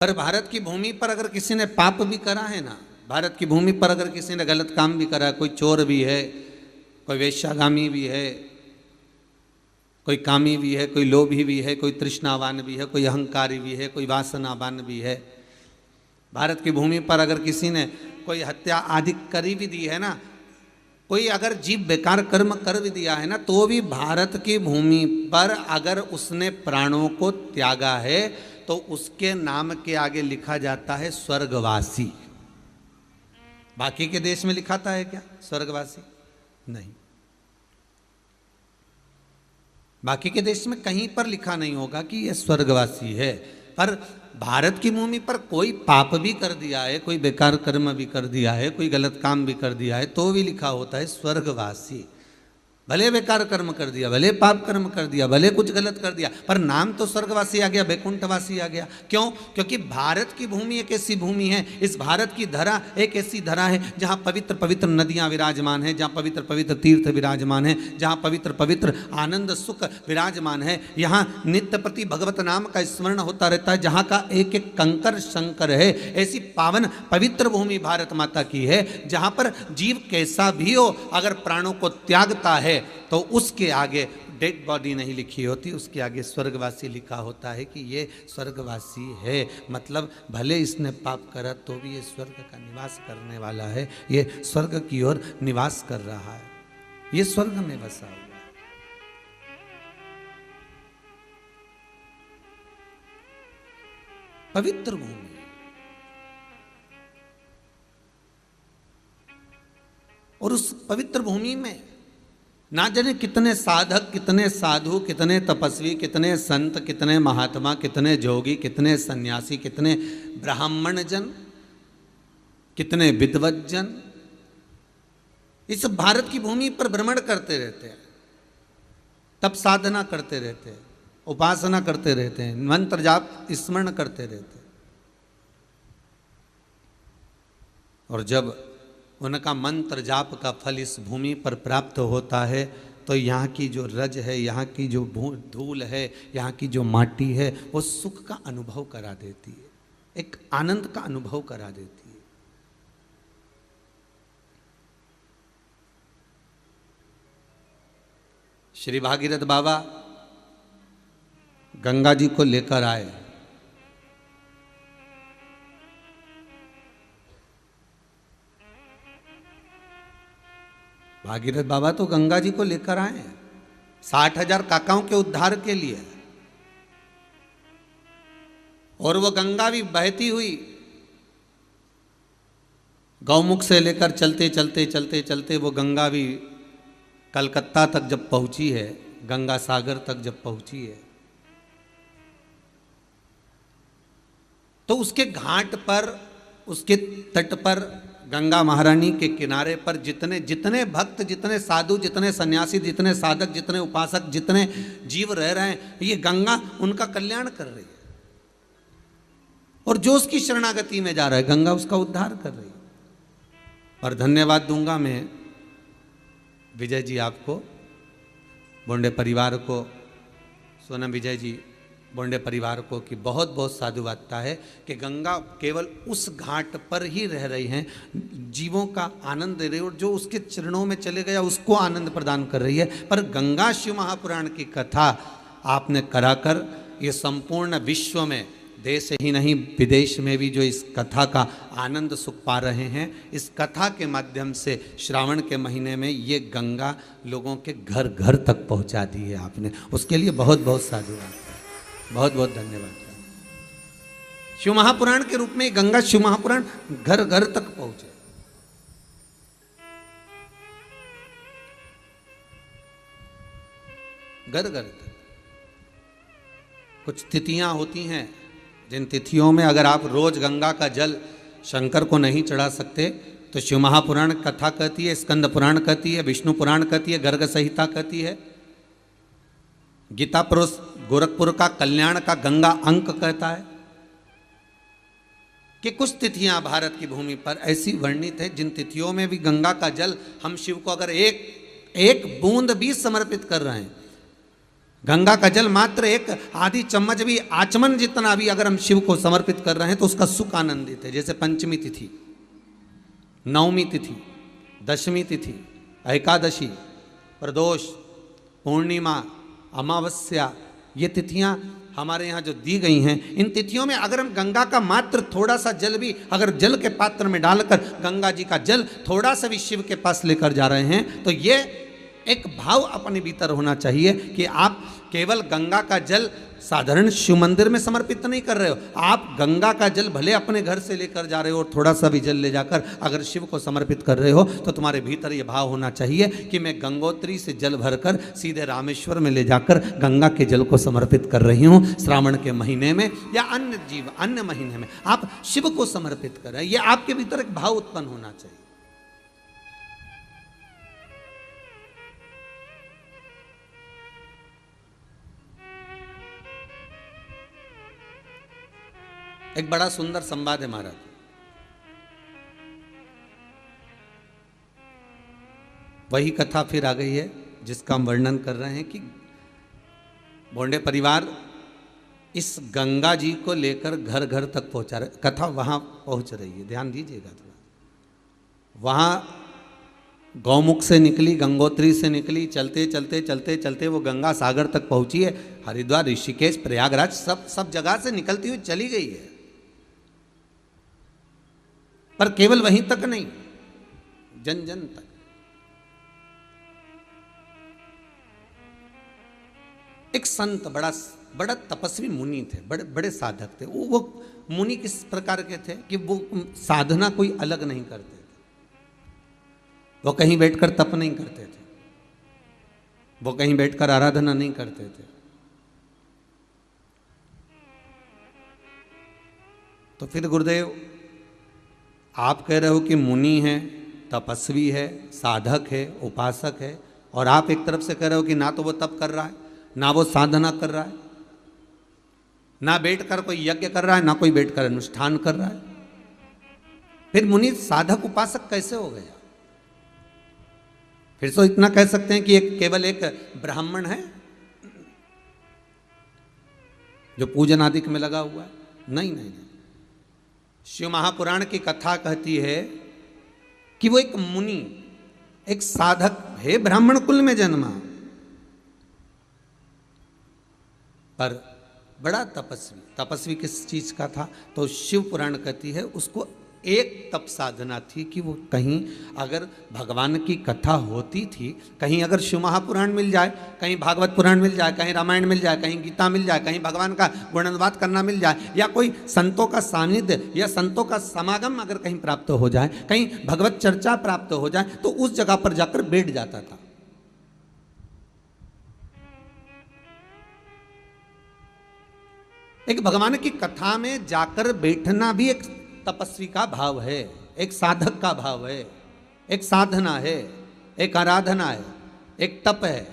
पर भारत की भूमि पर अगर किसी ने पाप भी करा है ना, भारत की भूमि पर अगर किसी ने गलत काम भी करा, कोई चोर भी है, कोई वेश्यागामी भी है, कोई कामी भी है, कोई लोभी भी है, कोई तृष्णावान भी है, कोई अहंकारी भी है, कोई वासनावान भी है, भारत की भूमि पर अगर किसी ने कोई हत्या आदि करी भी दी है ना, कोई अगर जीव बेकार कर्म कर भी दिया है ना, तो भी भारत की भूमि पर अगर उसने प्राणों को त्यागा है तो उसके नाम के आगे लिखा जाता है स्वर्गवासी। बाकी के देश में लिखाता है क्या स्वर्गवासी? नहीं, बाकी के देश में कहीं पर लिखा नहीं होगा कि यह स्वर्गवासी है। पर भारत की भूमि पर कोई पाप भी कर दिया है, कोई बेकार कर्म भी कर दिया है, कोई गलत काम भी कर दिया है, तो भी लिखा होता है स्वर्गवासी। भले बेकार कर्म कर दिया, भले पाप कर्म कर दिया, भले कुछ गलत कर दिया, पर नाम तो स्वर्गवासी आ गया, बैकुंठवासी आ गया। क्यों? क्योंकि भारत की भूमि एक ऐसी भूमि है, इस भारत की धरा एक ऐसी धरा है जहाँ पवित्र पवित्र नदियाँ विराजमान हैं, जहाँ पवित्र पवित्र तीर्थ विराजमान हैं, जहाँ पवित्र पवित्र आनंद सुख विराजमान है। यहाँ नित्य प्रति भगवत नाम का स्मरण होता रहता है, जहाँ का एक एक कंकर शंकर है। ऐसी पावन पवित्र भूमि भारत माता की है, जहाँ पर जीव कैसा भी हो अगर प्राणों को त्यागता है तो उसके आगे डेड बॉडी नहीं लिखी होती, उसके आगे स्वर्गवासी लिखा होता है कि ये स्वर्गवासी है। मतलब भले इसने पाप करा तो भी ये स्वर्ग का निवास करने वाला है, ये स्वर्ग की ओर निवास कर रहा है, ये स्वर्ग में बसा हुआ है। पवित्र भूमि, और उस पवित्र भूमि में ना जाने कितने साधक, कितने साधु, कितने तपस्वी, कितने संत, कितने महात्मा, कितने जोगी, कितने सन्यासी, कितने ब्राह्मण जन, कितने विद्वत जन इस भारत की भूमि पर भ्रमण करते रहते हैं, तप साधना करते रहते हैं, उपासना करते रहते हैं, मंत्र जाप स्मरण करते रहते हैं। और जब उनका मंत्र जाप का फल इस भूमि पर प्राप्त होता है तो यहाँ की जो रज है, यहाँ की जो धूल है, यहाँ की जो माटी है, वो सुख का अनुभव करा देती है, एक आनंद का अनुभव करा देती है। श्री भागीरथ बाबा गंगा जी को लेकर आए। भागीरथ बाबा तो गंगा जी को लेकर आए 60,000 काकाओं के उद्धार के लिए, और वो गंगा भी बहती हुई गौमुख से लेकर चलते चलते चलते चलते वो गंगा भी कलकत्ता तक जब पहुंची है, गंगा सागर तक जब पहुंची है, तो उसके घाट पर, उसके तट पर, गंगा महारानी के किनारे पर जितने जितने भक्त, जितने साधु, जितने सन्यासी, जितने साधक, जितने उपासक, जितने जीव रह रहे हैं, ये गंगा उनका कल्याण कर रही है। और जो उसकी शरणागति में जा रहा है, गंगा उसका उद्धार कर रही है। और धन्यवाद दूंगा मैं विजय जी, आपको, बोंडे परिवार को, सोनम विजय जी बोंडे परिवार को, कि बहुत बहुत साधुवादता है कि गंगा केवल उस घाट पर ही रह रही हैं, जीवों का आनंद दे रही है, और जो उसके चरणों में चले गया उसको आनंद प्रदान कर रही है। पर गंगा शिव महापुराण की कथा आपने कराकर ये संपूर्ण विश्व में, देश ही नहीं विदेश में भी जो इस कथा का आनंद सुख पा रहे हैं, इस कथा के माध्यम से श्रावण के महीने में ये गंगा लोगों के घर घर तक पहुंचा दी है आपने, उसके लिए बहुत बहुत साधुवाद, बहुत बहुत धन्यवाद। शिव महापुराण के रूप में गंगा शिव महापुराण घर घर तक पहुंचे। घर घर तक। कुछ तिथियां होती हैं, जिन तिथियों में अगर आप रोज गंगा का जल शंकर को नहीं चढ़ा सकते तो शिव महापुराण कथा कहती है, स्कंद पुराण कहती है, विष्णु पुराण कहती है, गर्ग संहिता कहती है, गीता प्रोस गोरखपुर का कल्याण का गंगा अंक कहता है कि कुछ तिथियां भारत की भूमि पर ऐसी वर्णित है जिन तिथियों में भी गंगा का जल हम शिव को अगर एक बूंद भी समर्पित कर रहे हैं गंगा का जल मात्र एक आधी चम्मच भी, आचमन जितना भी अगर हम शिव को समर्पित कर रहे हैं तो उसका सुख आनंदित है। जैसे पंचमी तिथि, नवमी तिथि, दशमी तिथि, एकादशी, प्रदोष, पूर्णिमा, अमावस्या, ये तिथियां हमारे यहाँ जो दी गई हैं, इन तिथियों में अगर हम गंगा का मात्र थोड़ा सा जल भी अगर जल के पात्र में डालकर गंगा जी का जल थोड़ा सा भी शिव के पास लेकर जा रहे हैं, तो ये एक भाव अपने भीतर होना चाहिए कि आप केवल गंगा का जल साधारण शिव मंदिर में समर्पित नहीं कर रहे हो, आप गंगा का जल भले अपने घर से लेकर जा रहे हो और थोड़ा सा भी जल ले जाकर अगर शिव को समर्पित कर रहे हो, तो तुम्हारे भीतर ये भाव होना चाहिए कि मैं गंगोत्री से जल भरकर सीधे रामेश्वर में ले जाकर गंगा के जल को समर्पित कर रही हूँ। श्रावण के महीने में या अन्य महीने में आप शिव को समर्पित कर रहे हैं, ये आपके भीतर एक भाव उत्पन्न होना चाहिए। एक बड़ा सुंदर संवाद है महाराज। वही कथा फिर आ गई है जिसका हम वर्णन कर रहे हैं कि बोंडे परिवार इस गंगा जी को लेकर घर घर तक पहुंचा रहे। कथा वहां पहुंच रही है, ध्यान दीजिएगा थोड़ा। वहां गौमुख से निकली, गंगोत्री से निकली, चलते चलते चलते चलते वो गंगा सागर तक पहुंची है। हरिद्वार, ऋषिकेश, प्रयागराज सब जगह से निकलती हुई चली गई है, पर केवल वहीं तक नहीं, जन जन तक। एक संत, बड़ा तपस्वी मुनि थे, बड़े बड़े साधक थे। वो मुनि किस प्रकार के थे कि वो साधना कोई अलग नहीं करते थे, वो कहीं बैठकर तप नहीं करते थे, वो कहीं बैठकर आराधना नहीं करते थे। तो फिर गुरुदेव आप कह रहे हो कि मुनि है, तपस्वी है, साधक है, उपासक है, और आप एक तरफ से कह रहे हो कि ना तो वो तप कर रहा है, ना वो साधना कर रहा है, ना बैठकर कोई यज्ञ कर रहा है, ना कोई बैठकर अनुष्ठान कर रहा है। फिर मुनि साधक उपासक कैसे हो गया? फिर तो इतना कह सकते हैं कि केवल एक ब्राह्मण है जो पूजन आदि में लगा हुआ है। नहीं नहीं नहीं, शिव महापुराण की कथा कहती है कि वो एक मुनि, एक साधक है, ब्राह्मण कुल में जन्मा, पर बड़ा तपस्वी किस चीज का था? तो शिव पुराण कहती है उसको एक तप साधना थी कि वो कहीं अगर भगवान की कथा होती थी, कहीं अगर शिव महापुराण मिल जाए, कहीं भागवत पुराण मिल जाए, कहीं रामायण मिल जाए, कहीं गीता मिल जाए, कहीं भगवान का गुणानुवाद करना मिल जाए, या कोई संतों का सानिध्य या संतों का समागम अगर कहीं प्राप्त हो जाए, कहीं भगवत चर्चा प्राप्त हो जाए, तो उस जगह पर जाकर बैठ जाता था। एक भगवान की कथा में जाकर बैठना भी एक तपस्वी का भाव है, एक साधक का भाव है, एक साधना है, एक आराधना है, एक तप है,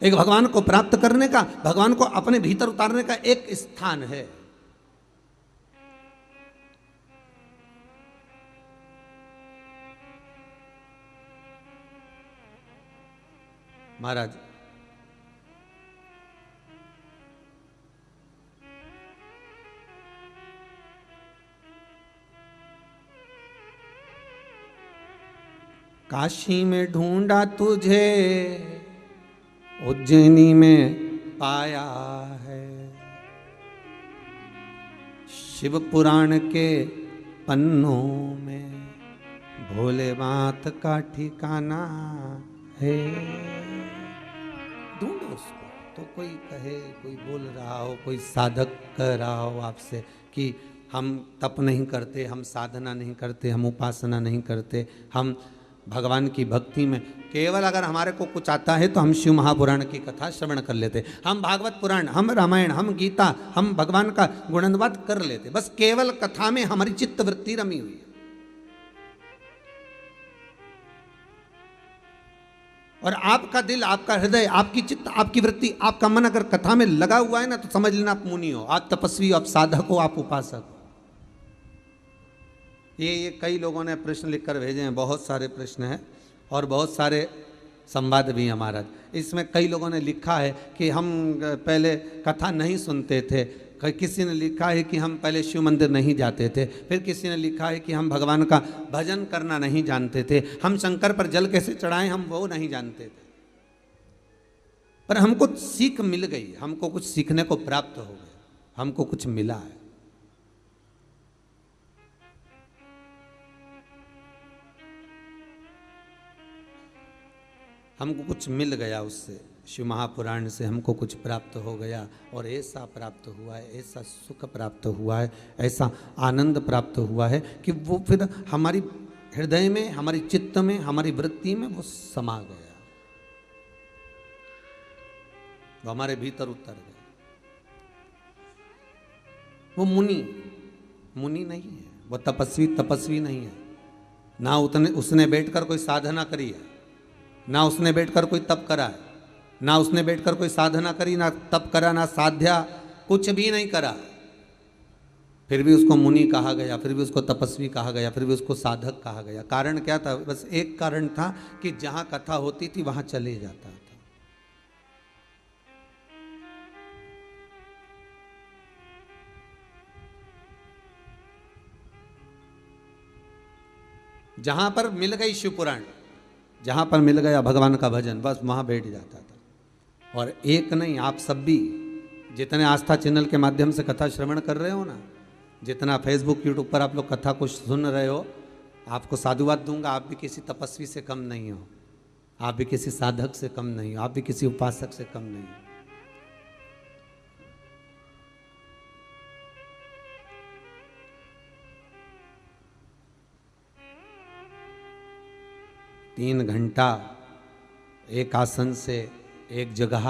एक भगवान को प्राप्त करने का, भगवान को अपने भीतर उतारने का एक स्थान है। महाराज काशी में ढूंढा तुझे, उज्जैनी में पाया है, शिव पुराण के पन्नों में भोले बात का ठिकाना है। ढूंढो उसको। तो कोई कहे, कोई बोल रहा हो, कोई साधक कह रहा हो आपसे कि हम तप नहीं करते, हम साधना नहीं करते, हम उपासना नहीं करते, हम भगवान की भक्ति में केवल अगर हमारे को कुछ आता है तो हम शिव महापुराण की कथा श्रवण कर लेते, हम भागवत पुराण, हम रामायण, हम गीता, हम भगवान का गुणानुवाद कर लेते, बस केवल कथा में हमारी चित्त वृत्ति रमी हुई है। और आपका दिल, आपका हृदय, आपकी चित्त, आपकी वृत्ति, आपका मन अगर कथा में लगा हुआ है ना, तो समझ लेना आप मुनि हो, आप तपस्वी हो, आप साधक हो, आप उपासक हो। ये कई लोगों ने प्रश्न लिखकर भेजे हैं, बहुत सारे प्रश्न हैं और बहुत सारे संवाद भी हमारा। इसमें कई लोगों ने लिखा है कि हम पहले कथा नहीं सुनते थे, किसी ने लिखा है कि हम पहले शिव मंदिर नहीं जाते थे, फिर किसी ने लिखा है कि हम भगवान का भजन करना नहीं जानते थे, हम शंकर पर जल कैसे चढ़ाएं हम वो नहीं जानते थे। पर हमको सीख मिल गई, हमको कुछ सीखने को प्राप्त हो गया, हमको कुछ मिला है। हमको कुछ मिल गया उससे, शिव महापुराण से हमको कुछ प्राप्त हो गया, और ऐसा प्राप्त हुआ है, ऐसा सुख प्राप्त हुआ है, ऐसा आनंद प्राप्त हुआ है कि वो फिर हमारी हृदय में, हमारी चित्त में, हमारी वृत्ति में वो समा गया, वो हमारे भीतर उतर गया। वो मुनि नहीं है, वो तपस्वी नहीं है। ना उसने बैठकर कोई साधना करी है, ना उसने बैठकर कोई तप करा है, ना उसने बैठकर कोई साधना करी, ना तप करा, ना साध्या, कुछ भी नहीं करा, फिर भी उसको मुनि कहा गया, फिर भी उसको तपस्वी कहा गया, फिर भी उसको साधक कहा गया। कारण क्या था? बस एक कारण था कि जहां कथा होती थी वहां चले जाता था। जहां पर मिल गई शिव पुराण, जहां पर मिल गया भगवान का भजन, बस वहां बैठ जाता था। और एक नहीं, आप सब भी जितने आस्था चैनल के माध्यम से कथा श्रवण कर रहे हो ना, जितना फेसबुक यूट्यूब पर आप लोग कथा को सुन रहे हो, आपको साधुवाद दूंगा, आप भी किसी तपस्वी से कम नहीं हो, आप भी किसी साधक से कम नहीं हो, आप भी किसी उपासक से कम नहीं हो। तीन घंटा एक आसन से एक जगह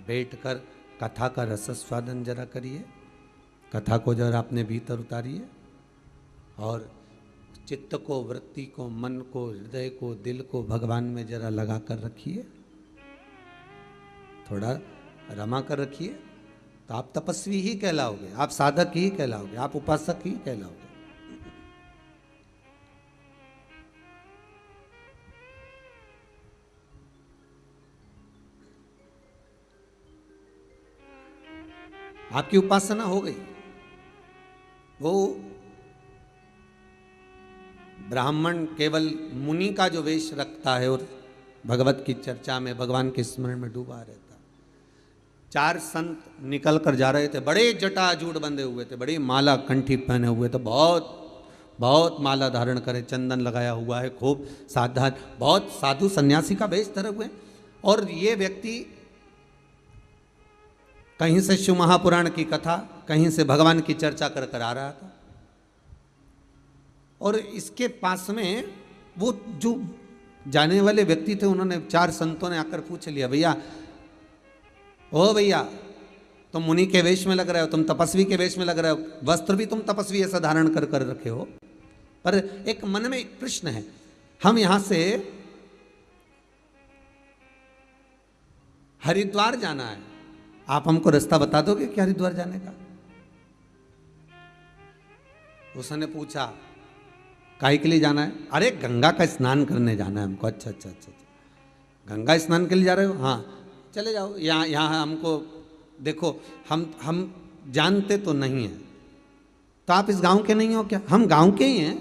बैठकर कथा का रसस्वादन जरा करिए, कथा को जरा अपने भीतर उतारिए, और चित्त को, वृत्ति को, मन को, हृदय को, दिल को भगवान में जरा लगा कर रखिए, थोड़ा रमा कर रखिए, तो आप तपस्वी ही कहलाओगे, आप साधक ही कहलाओगे, आप उपासक ही कहलाओगे। आपकी उपासना हो गई। वो ब्राह्मण केवल मुनि का जो वेश रखता है और भगवत की चर्चा में, भगवान के स्मरण में डूबा रहता। चार संत निकल कर जा रहे थे, बड़े जटाजूट बंधे हुए थे, बड़ी माला कंठी पहने हुए थे, बहुत माला धारण करे, चंदन लगाया हुआ है, खूब सावधान, बहुत साधु सन्यासी का वेश धरे हुए। और ये व्यक्ति कहीं से शिव महापुराण की कथा, कहीं से भगवान की चर्चा कर कर आ रहा था। और इसके पास में वो जो जाने वाले व्यक्ति थे, उन्होंने, चार संतों ने आकर पूछ लिया, भैया, ओ भैया, तुम मुनि के वेश में लग रहे हो, तुम तपस्वी के वेश में लग रहे हो, वस्त्र भी तुम तपस्वी ऐसा धारण कर कर रखे हो, पर एक मन में एक प्रश्न है, हम यहां से हरिद्वार जाना है, आप हमको रास्ता बता दोगे क्या हरिद्वार जाने का? उसने पूछा, काहे के लिए जाना है? अरे गंगा का स्नान करने जाना है हमको। अच्छा अच्छा अच्छा, गंगा स्नान के लिए जा रहे हो? हाँ, चले जाओ, यहाँ हमको देखो, हम जानते तो नहीं हैं, तो आप इस गांव के नहीं हो क्या? हम गांव के ही हैं।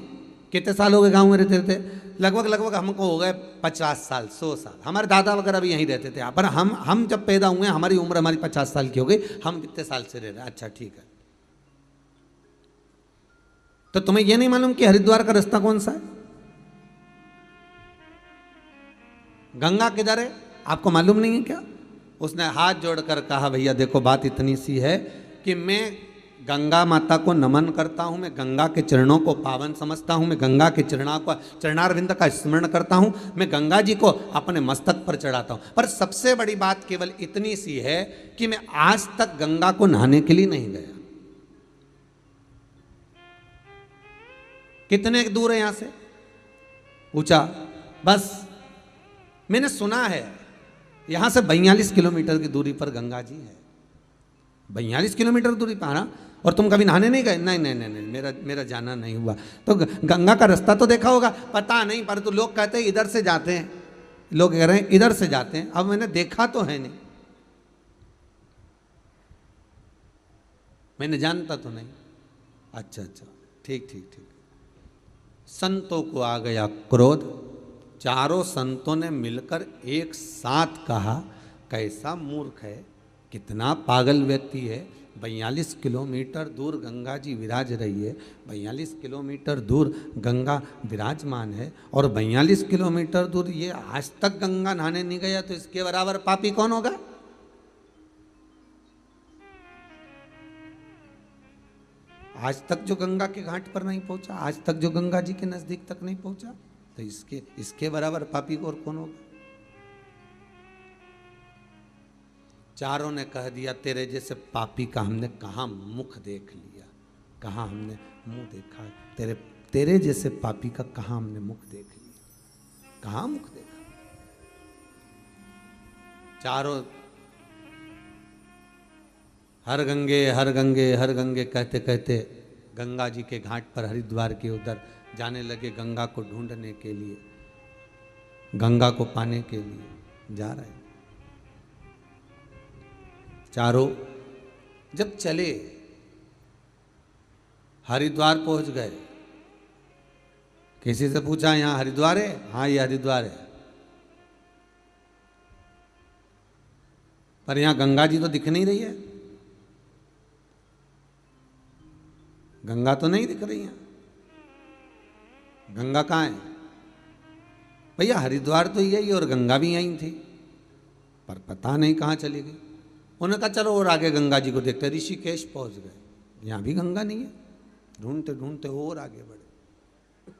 कितने साल हो गए गांव में रहते रहते? लगभग हमको हो गए 50 साल, 100 साल। हमारे दादा वगैरह भी यहीं रहते थे, पर हम जब पैदा हुए, हमारी उम्र हमारी 50 साल की हो गई, हम कितने साल से रह रहे हैं? अच्छा ठीक है, तो तुम्हें यह नहीं मालूम कि हरिद्वार का रास्ता कौन सा है? गंगा किधर है आपको मालूम नहीं है क्या? उसने हाथ जोड़कर कहा, भैया देखो, बात इतनी सी है कि मैं गंगा माता को नमन करता हूं, मैं गंगा के चरणों को पावन समझता हूं, मैं गंगा के चरणारविंद का स्मरण करता हूं, मैं गंगा जी को अपने मस्तक पर चढ़ाता हूं। पर सबसे बड़ी बात केवल इतनी सी है कि मैं आज तक गंगा को नहाने के लिए नहीं गया। कितने दूर है यहां से? पूछा, बस मैंने सुना है यहां से 42 किलोमीटर की दूरी पर गंगा जी है। 42 किलोमीटर दूरी पर आना, और तुम कभी नहाने नहीं गए? नहीं, मेरा जाना नहीं हुआ। तो गंगा का रास्ता तो देखा होगा? पता नहीं, पर तो लोग कहते हैं इधर से जाते हैं, लोग कह रहे हैं इधर से जाते हैं। अब मैंने देखा तो है नहीं, मैंने जानता तो नहीं। अच्छा अच्छा, ठीक ठीक ठीक। संतों को आ गया क्रोध, चारों संतों ने मिलकर एक साथ कहा, कैसा मूर्ख है, कितना पागल व्यक्ति है। 42 किलोमीटर दूर गंगा जी विराज रही है, 42 किलोमीटर दूर गंगा विराजमान है, और 42 किलोमीटर दूर ये आज तक गंगा नहाने नहीं गया, तो इसके बराबर पापी कौन होगा? आज तक जो गंगा के घाट पर नहीं पहुंचा, आज तक जो गंगा जी के नजदीक तक नहीं पहुंचा, तो इसके बराबर पापी और कौन होगा? चारों ने कह दिया, तेरे जैसे पापी का हमने कहाँ मुख देख लिया, कहाँ हमने मुंह देखा, तेरे जैसे पापी का कहाँ हमने मुख देख लिया, कहाँ मुख देखा। चारों हर गंगे हर गंगे हर गंगे कहते कहते गंगा जी के घाट पर हरिद्वार के उधर जाने लगे, गंगा को ढूंढने के लिए, गंगा को पाने के लिए जा रहे हैं। चारों जब चले, हरिद्वार पहुंच गए, किसी से पूछा यहां हरिद्वार है? हाँ ये हरिद्वार है, पर यहां गंगा जी तो दिख नहीं रही है, गंगा तो नहीं दिख रही है, गंगा कहाँ है? भैया हरिद्वार तो यही और गंगा भी यहीं थी, पर पता नहीं कहाँ चली गई। उन्होंने कहा चलो और आगे गंगा जी को देखते, ऋषिकेश पहुंच गए, यहाँ भी गंगा नहीं है, ढूंढते ढूंढते और आगे बढ़े,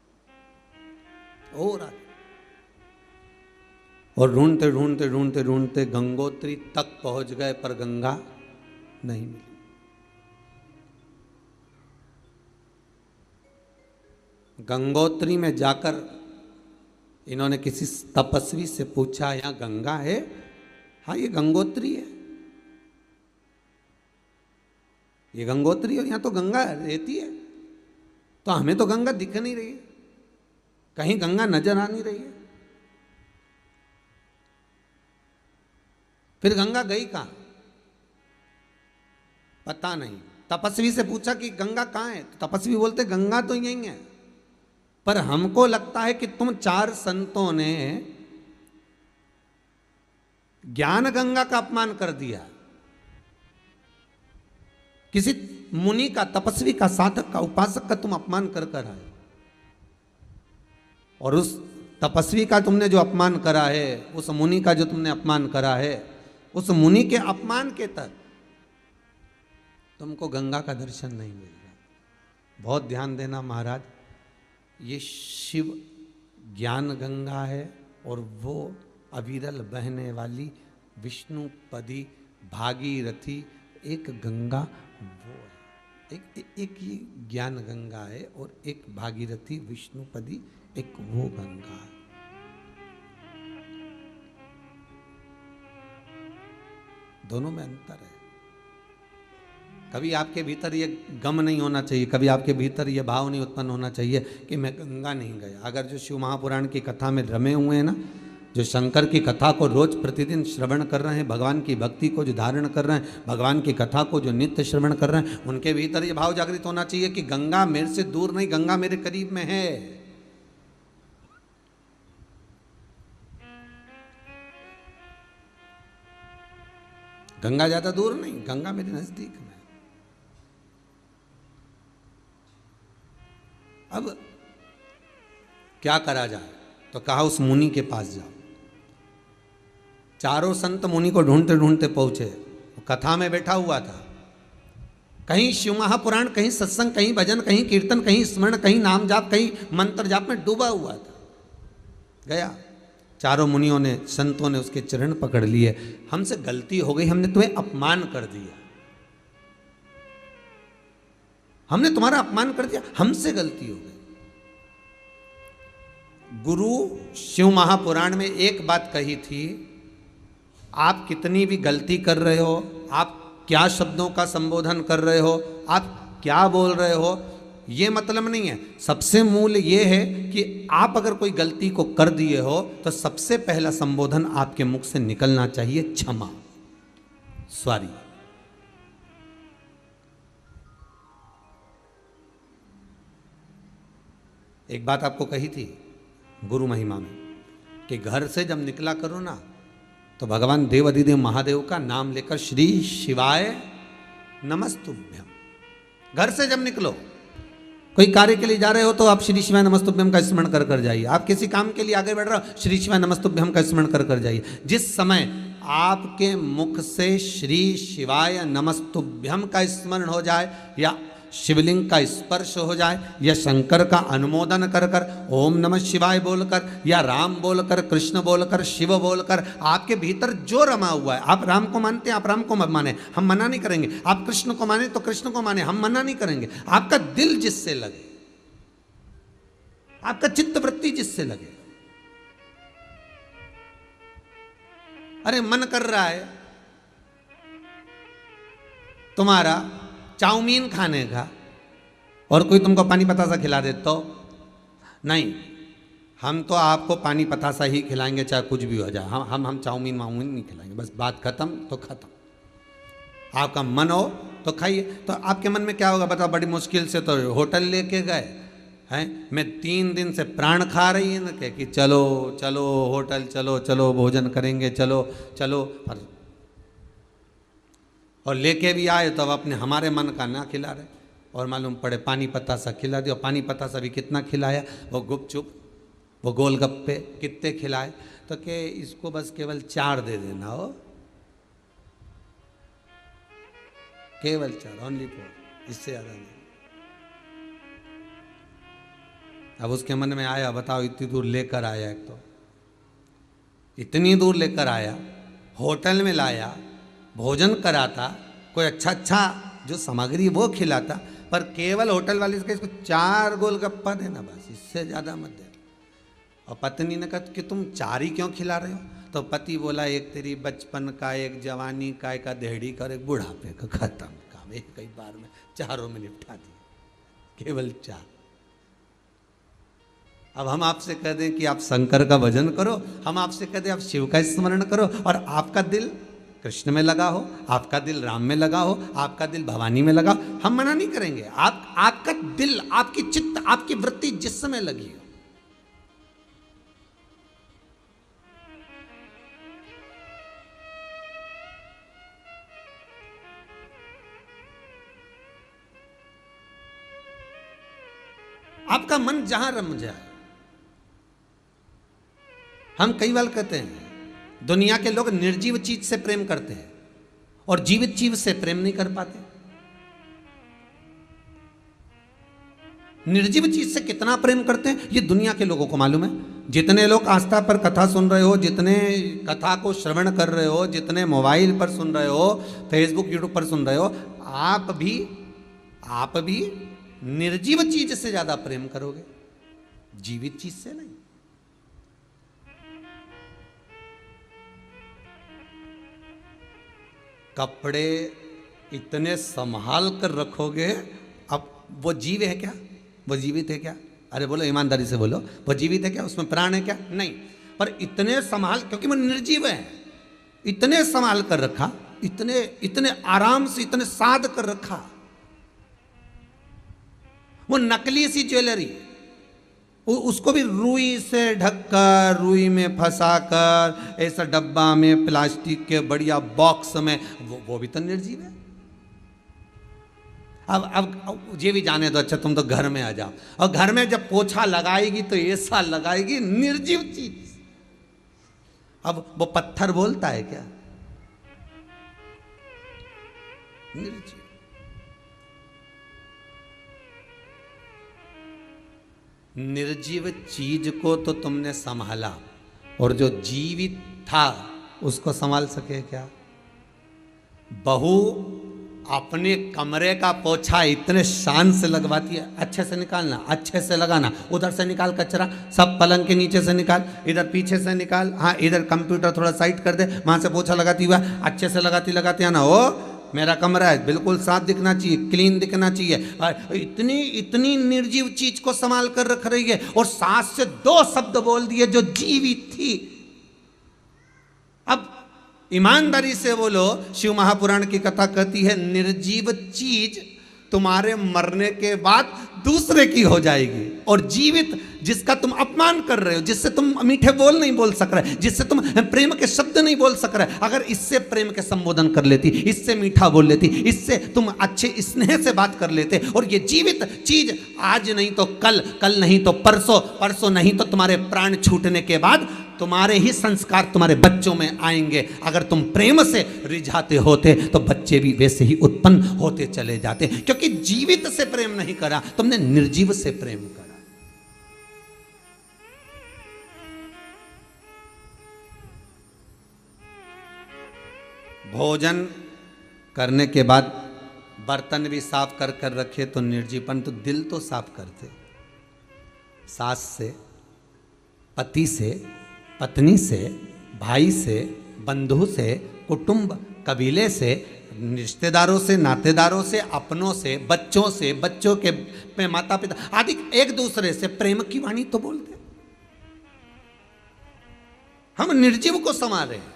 और आगे, और ढूंढते ढूंढते ढूंढते ढूंढते गंगोत्री तक पहुंच गए, पर गंगा नहीं मिली। गंगोत्री में जाकर इन्होंने किसी तपस्वी से पूछा, यहाँ गंगा है? हाँ ये गंगोत्री है, ये गंगोत्री है, यहाँ तो गंगा रहती है, तो हमें तो गंगा दिख नहीं रही है, कहीं गंगा नजर आ नहीं रही है। फिर गंगा गई कहाँ? पता नहीं। तपस्वी से पूछा कि गंगा कहाँ है, तो तपस्वी बोलते गंगा तो यहीं है, पर हमको लगता है कि तुम चार संतों ने ज्ञान गंगा का अपमान कर दिया, किसी मुनि का, तपस्वी का, साधक का, उपासक का तुम अपमान कर कर आए, और उस तपस्वी का तुमने जो अपमान करा है, उस मुनि का जो तुमने अपमान करा है, उस मुनि के अपमान के तक तुमको गंगा का दर्शन नहीं मिल रहा। बहुत ध्यान देना महाराज, ये शिव ज्ञान गंगा है, और वो अविरल बहने वाली विष्णुपदी भागीरथी एक गंगा वो है, एक ये ज्ञान गंगा है, और एक भागीरथी विष्णुपदी एक वो गंगा है। दोनों में अंतर है। कभी आपके भीतर ये गम नहीं होना चाहिए, कभी आपके भीतर ये भाव नहीं उत्पन्न होना चाहिए कि मैं गंगा नहीं गया। अगर जो शिव महापुराण की कथा में रमे हुए हैं ना, जो शंकर की कथा को रोज प्रतिदिन श्रवण कर रहे हैं, भगवान की भक्ति को जो धारण कर रहे हैं, भगवान की कथा को जो नित्य श्रवण कर रहे हैं, उनके भीतर ये भाव जागृत होना चाहिए कि गंगा मेरे से दूर नहीं, गंगा मेरे करीब में है। गंगा ज्यादा दूर नहीं, गंगा मेरे नजदीक में। अब क्या करा जाए? तो कहा उस मुनि के पास जाओ। चारों संत मुनि को ढूंढते ढूंढते पहुंचे, वो कथा में बैठा हुआ था, कहीं शिव महापुराण, कहीं सत्संग, कहीं भजन, कहीं कीर्तन, कहीं स्मरण, कहीं नाम जाप, कहीं मंत्र जाप में डूबा हुआ था। गया, चारों मुनियों ने, संतों ने उसके चरण पकड़ लिए, हमसे गलती हो गई, हमने तुम्हें अपमान कर दिया, हमने तुम्हारा अपमान कर दिया, हमसे गलती हो गई। गुरु शिव महापुराण में एक बात कही थी, आप कितनी भी गलती कर रहे हो, आप क्या शब्दों का संबोधन कर रहे हो, आप क्या बोल रहे हो, ये मतलब नहीं है। सबसे मूल ये है कि आप अगर कोई गलती को कर दिए हो तो सबसे पहला संबोधन आपके मुख से निकलना चाहिए क्षमा, सॉरी। एक बात आपको कही थी गुरु महिमा में कि घर से जब निकला करो ना तो भगवान देव अधिदेव महादेव का नाम लेकर श्री शिवाय नमस्तुभ्यम। घर से जब निकलो, कोई कार्य के लिए जा रहे हो तो आप श्री शिवाय नमस्तुभ्यम का स्मरण कर कर जाइए। आप किसी काम के लिए आगे बढ़ रहे हो, श्री शिवाय नमस्तुभ्यम का स्मरण कर कर जाइए। जिस समय आपके मुख से श्री शिवाय नमस्तुभ्यम का स्मरण हो जाए या शिवलिंग का स्पर्श हो जाए या शंकर का अनुमोदन कर कर ओम नमः शिवाय बोलकर या राम बोलकर, कृष्ण बोलकर, शिव बोलकर, आपके भीतर जो रमा हुआ है, आप राम को मानते हैं आप राम को माने, हम मना नहीं करेंगे। आप कृष्ण को माने तो कृष्ण को माने, हम मना नहीं करेंगे। आपका दिल जिससे लगे, आपका चित्त वृत्ति जिससे लगे। अरे मन कर रहा है तुम्हारा चाउमीन खाने का और कोई तुमको पानी पतासा खिला दे तो नहीं, हम तो आपको पानी पतासा ही खिलाएंगे चाहे कुछ भी हो जाए। हम चाउमीन वाउमीन नहीं खिलाएंगे, बस बात खत्म तो खत्म। आपका मन हो तो खाइए। तो आपके मन में क्या होगा बताओ? बड़ी मुश्किल से तो होटल लेके गए हैं, मैं 3 दिन से प्राण खा रही है ना कि चलो चलो होटल, चलो चलो भोजन करेंगे, चलो चलो, और लेके भी आए तो अब अपने हमारे मन का ना खिला रहे। और मालूम पड़े पानी पतासा खिला दिया। पानी पतासा भी कितना खिलाया, वो गुपचुप, वो गोलगप्पे कितने खिलाए, तो के इसको बस केवल 4 दे देना हो, केवल 4, ओनली 4, इससे ज़्यादा नहीं। अब उसके मन में आया, बताओ इतनी दूर लेकर आया, एक तो इतनी दूर लेकर आया, होटल में लाया, भोजन कराता, कोई अच्छा जो सामग्री वो खिलाता, पर केवल होटल वाले इसको 4 गोलगप्पा देना बस, इससे ज़्यादा मत दे। और पत्नी ने कहा कि तुम 4 ही क्यों खिला रहे हो? तो पति बोला एक तेरी बचपन का, एक जवानी का, एक अधेड़ी का और एक बुढ़ापे का, खत्म काम, एक कई बार में 4 में निपटा दिया, केवल 4। अब हम आपसे कह दें कि आप शंकर का भजन करो, हम आपसे कह दें आप शिव का स्मरण करो, और आपका दिल कृष्ण में लगा हो, आपका दिल राम में लगा हो, आपका दिल भवानी में लगा हो, हम मना नहीं करेंगे। आपका दिल, आपकी चित्त, आपकी वृत्ति जिस समय लगी हो, आपका मन जहां रम जाए। हम कई बार कहते हैं दुनिया के लोग निर्जीव चीज से प्रेम करते हैं और जीवित चीज से प्रेम नहीं कर पाते। निर्जीव चीज से कितना प्रेम करते हैं ये दुनिया के लोगों को मालूम है। जितने लोग आस्था पर कथा सुन रहे हो, जितने कथा को श्रवण कर रहे हो, जितने मोबाइल पर सुन रहे हो, फेसबुक यूट्यूब पर सुन रहे हो, आप भी निर्जीव चीज से ज्यादा प्रेम करोगे, जीवित चीज से नहीं। कपड़े इतने संभाल कर रखोगे, अब वो जीव है क्या? वो जीवित है क्या? अरे बोलो ईमानदारी से बोलो, वो जीवित है क्या? उसमें प्राण है क्या? नहीं। पर इतने संभाल, क्योंकि वो निर्जीव है, इतने संभाल कर रखा, इतने आराम से, इतने साध कर रखा। वो नकली सी ज्वेलरी, उसको भी रुई से ढककर, रुई में फंसाकर, ऐसा डब्बा में, प्लास्टिक के बढ़िया बॉक्स में, वो भी तो निर्जीव है। अब ये भी जाने दो, अच्छा तुम तो घर में आ जाओ, और घर में जब पोछा लगाएगी तो ऐसा लगाएगी निर्जीव चीज। अब वो पत्थर बोलता है क्या? निर्जीव। निर्जीव चीज को तो तुमने संभाला, और जो जीवित था उसको संभाल सके क्या? बहू अपने कमरे का पोछा इतने शान से लगवाती है, अच्छे से निकालना, अच्छे से लगाना, उधर से निकाल कचरा, सब पलंग के नीचे से निकाल, इधर पीछे से निकाल, हाँ इधर कंप्यूटर थोड़ा साइड कर दे, वहां से पोछा लगाती हुआ अच्छे से लगाती है ना। मेरा कमरा है बिल्कुल साफ दिखना चाहिए, क्लीन दिखना चाहिए। और इतनी इतनी निर्जीव चीज को संभाल कर रख रही है और सास से 2 शब्द बोल दिए जो जीवित थी। अब ईमानदारी से बोलो, शिव महापुराण की कथा कहती है निर्जीव चीज तुम्हारे मरने के बाद दूसरे की हो जाएगी, और जीवित जिसका तुम अपमान कर रहे हो, जिससे तुम मीठे बोल नहीं बोल सक रहे, जिससे तुम प्रेम के शब्द नहीं बोल सक रहे, अगर इससे प्रेम के संबोधन कर लेती, इससे मीठा बोल लेती, इससे तुम अच्छे स्नेह से बात कर लेते, और ये जीवित चीज आज नहीं तो कल, कल नहीं तो परसों, परसों नहीं तो तुम्हारे प्राण छूटने के बाद तुम्हारे ही संस्कार तुम्हारे बच्चों में आएंगे। अगर तुम प्रेम से रिझाते होते तो बच्चे भी वैसे ही उत्पन्न होते चले जाते, क्योंकि जीवित से प्रेम नहीं करा, तुमने निर्जीव से प्रेम करा। भोजन करने के बाद बर्तन भी साफ कर कर रखे तो निर्जीवन, तो दिल तो साफ करते। सास से, पति से, पत्नी से, भाई से, बंधु से, कुटुंब कबीले से, रिश्तेदारों से, नातेदारों से, अपनों से, बच्चों से, बच्चों के माता पिता आदि, एक दूसरे से प्रेम की वाणी तो बोलते। हम निर्जीव को संवार रहे हैं,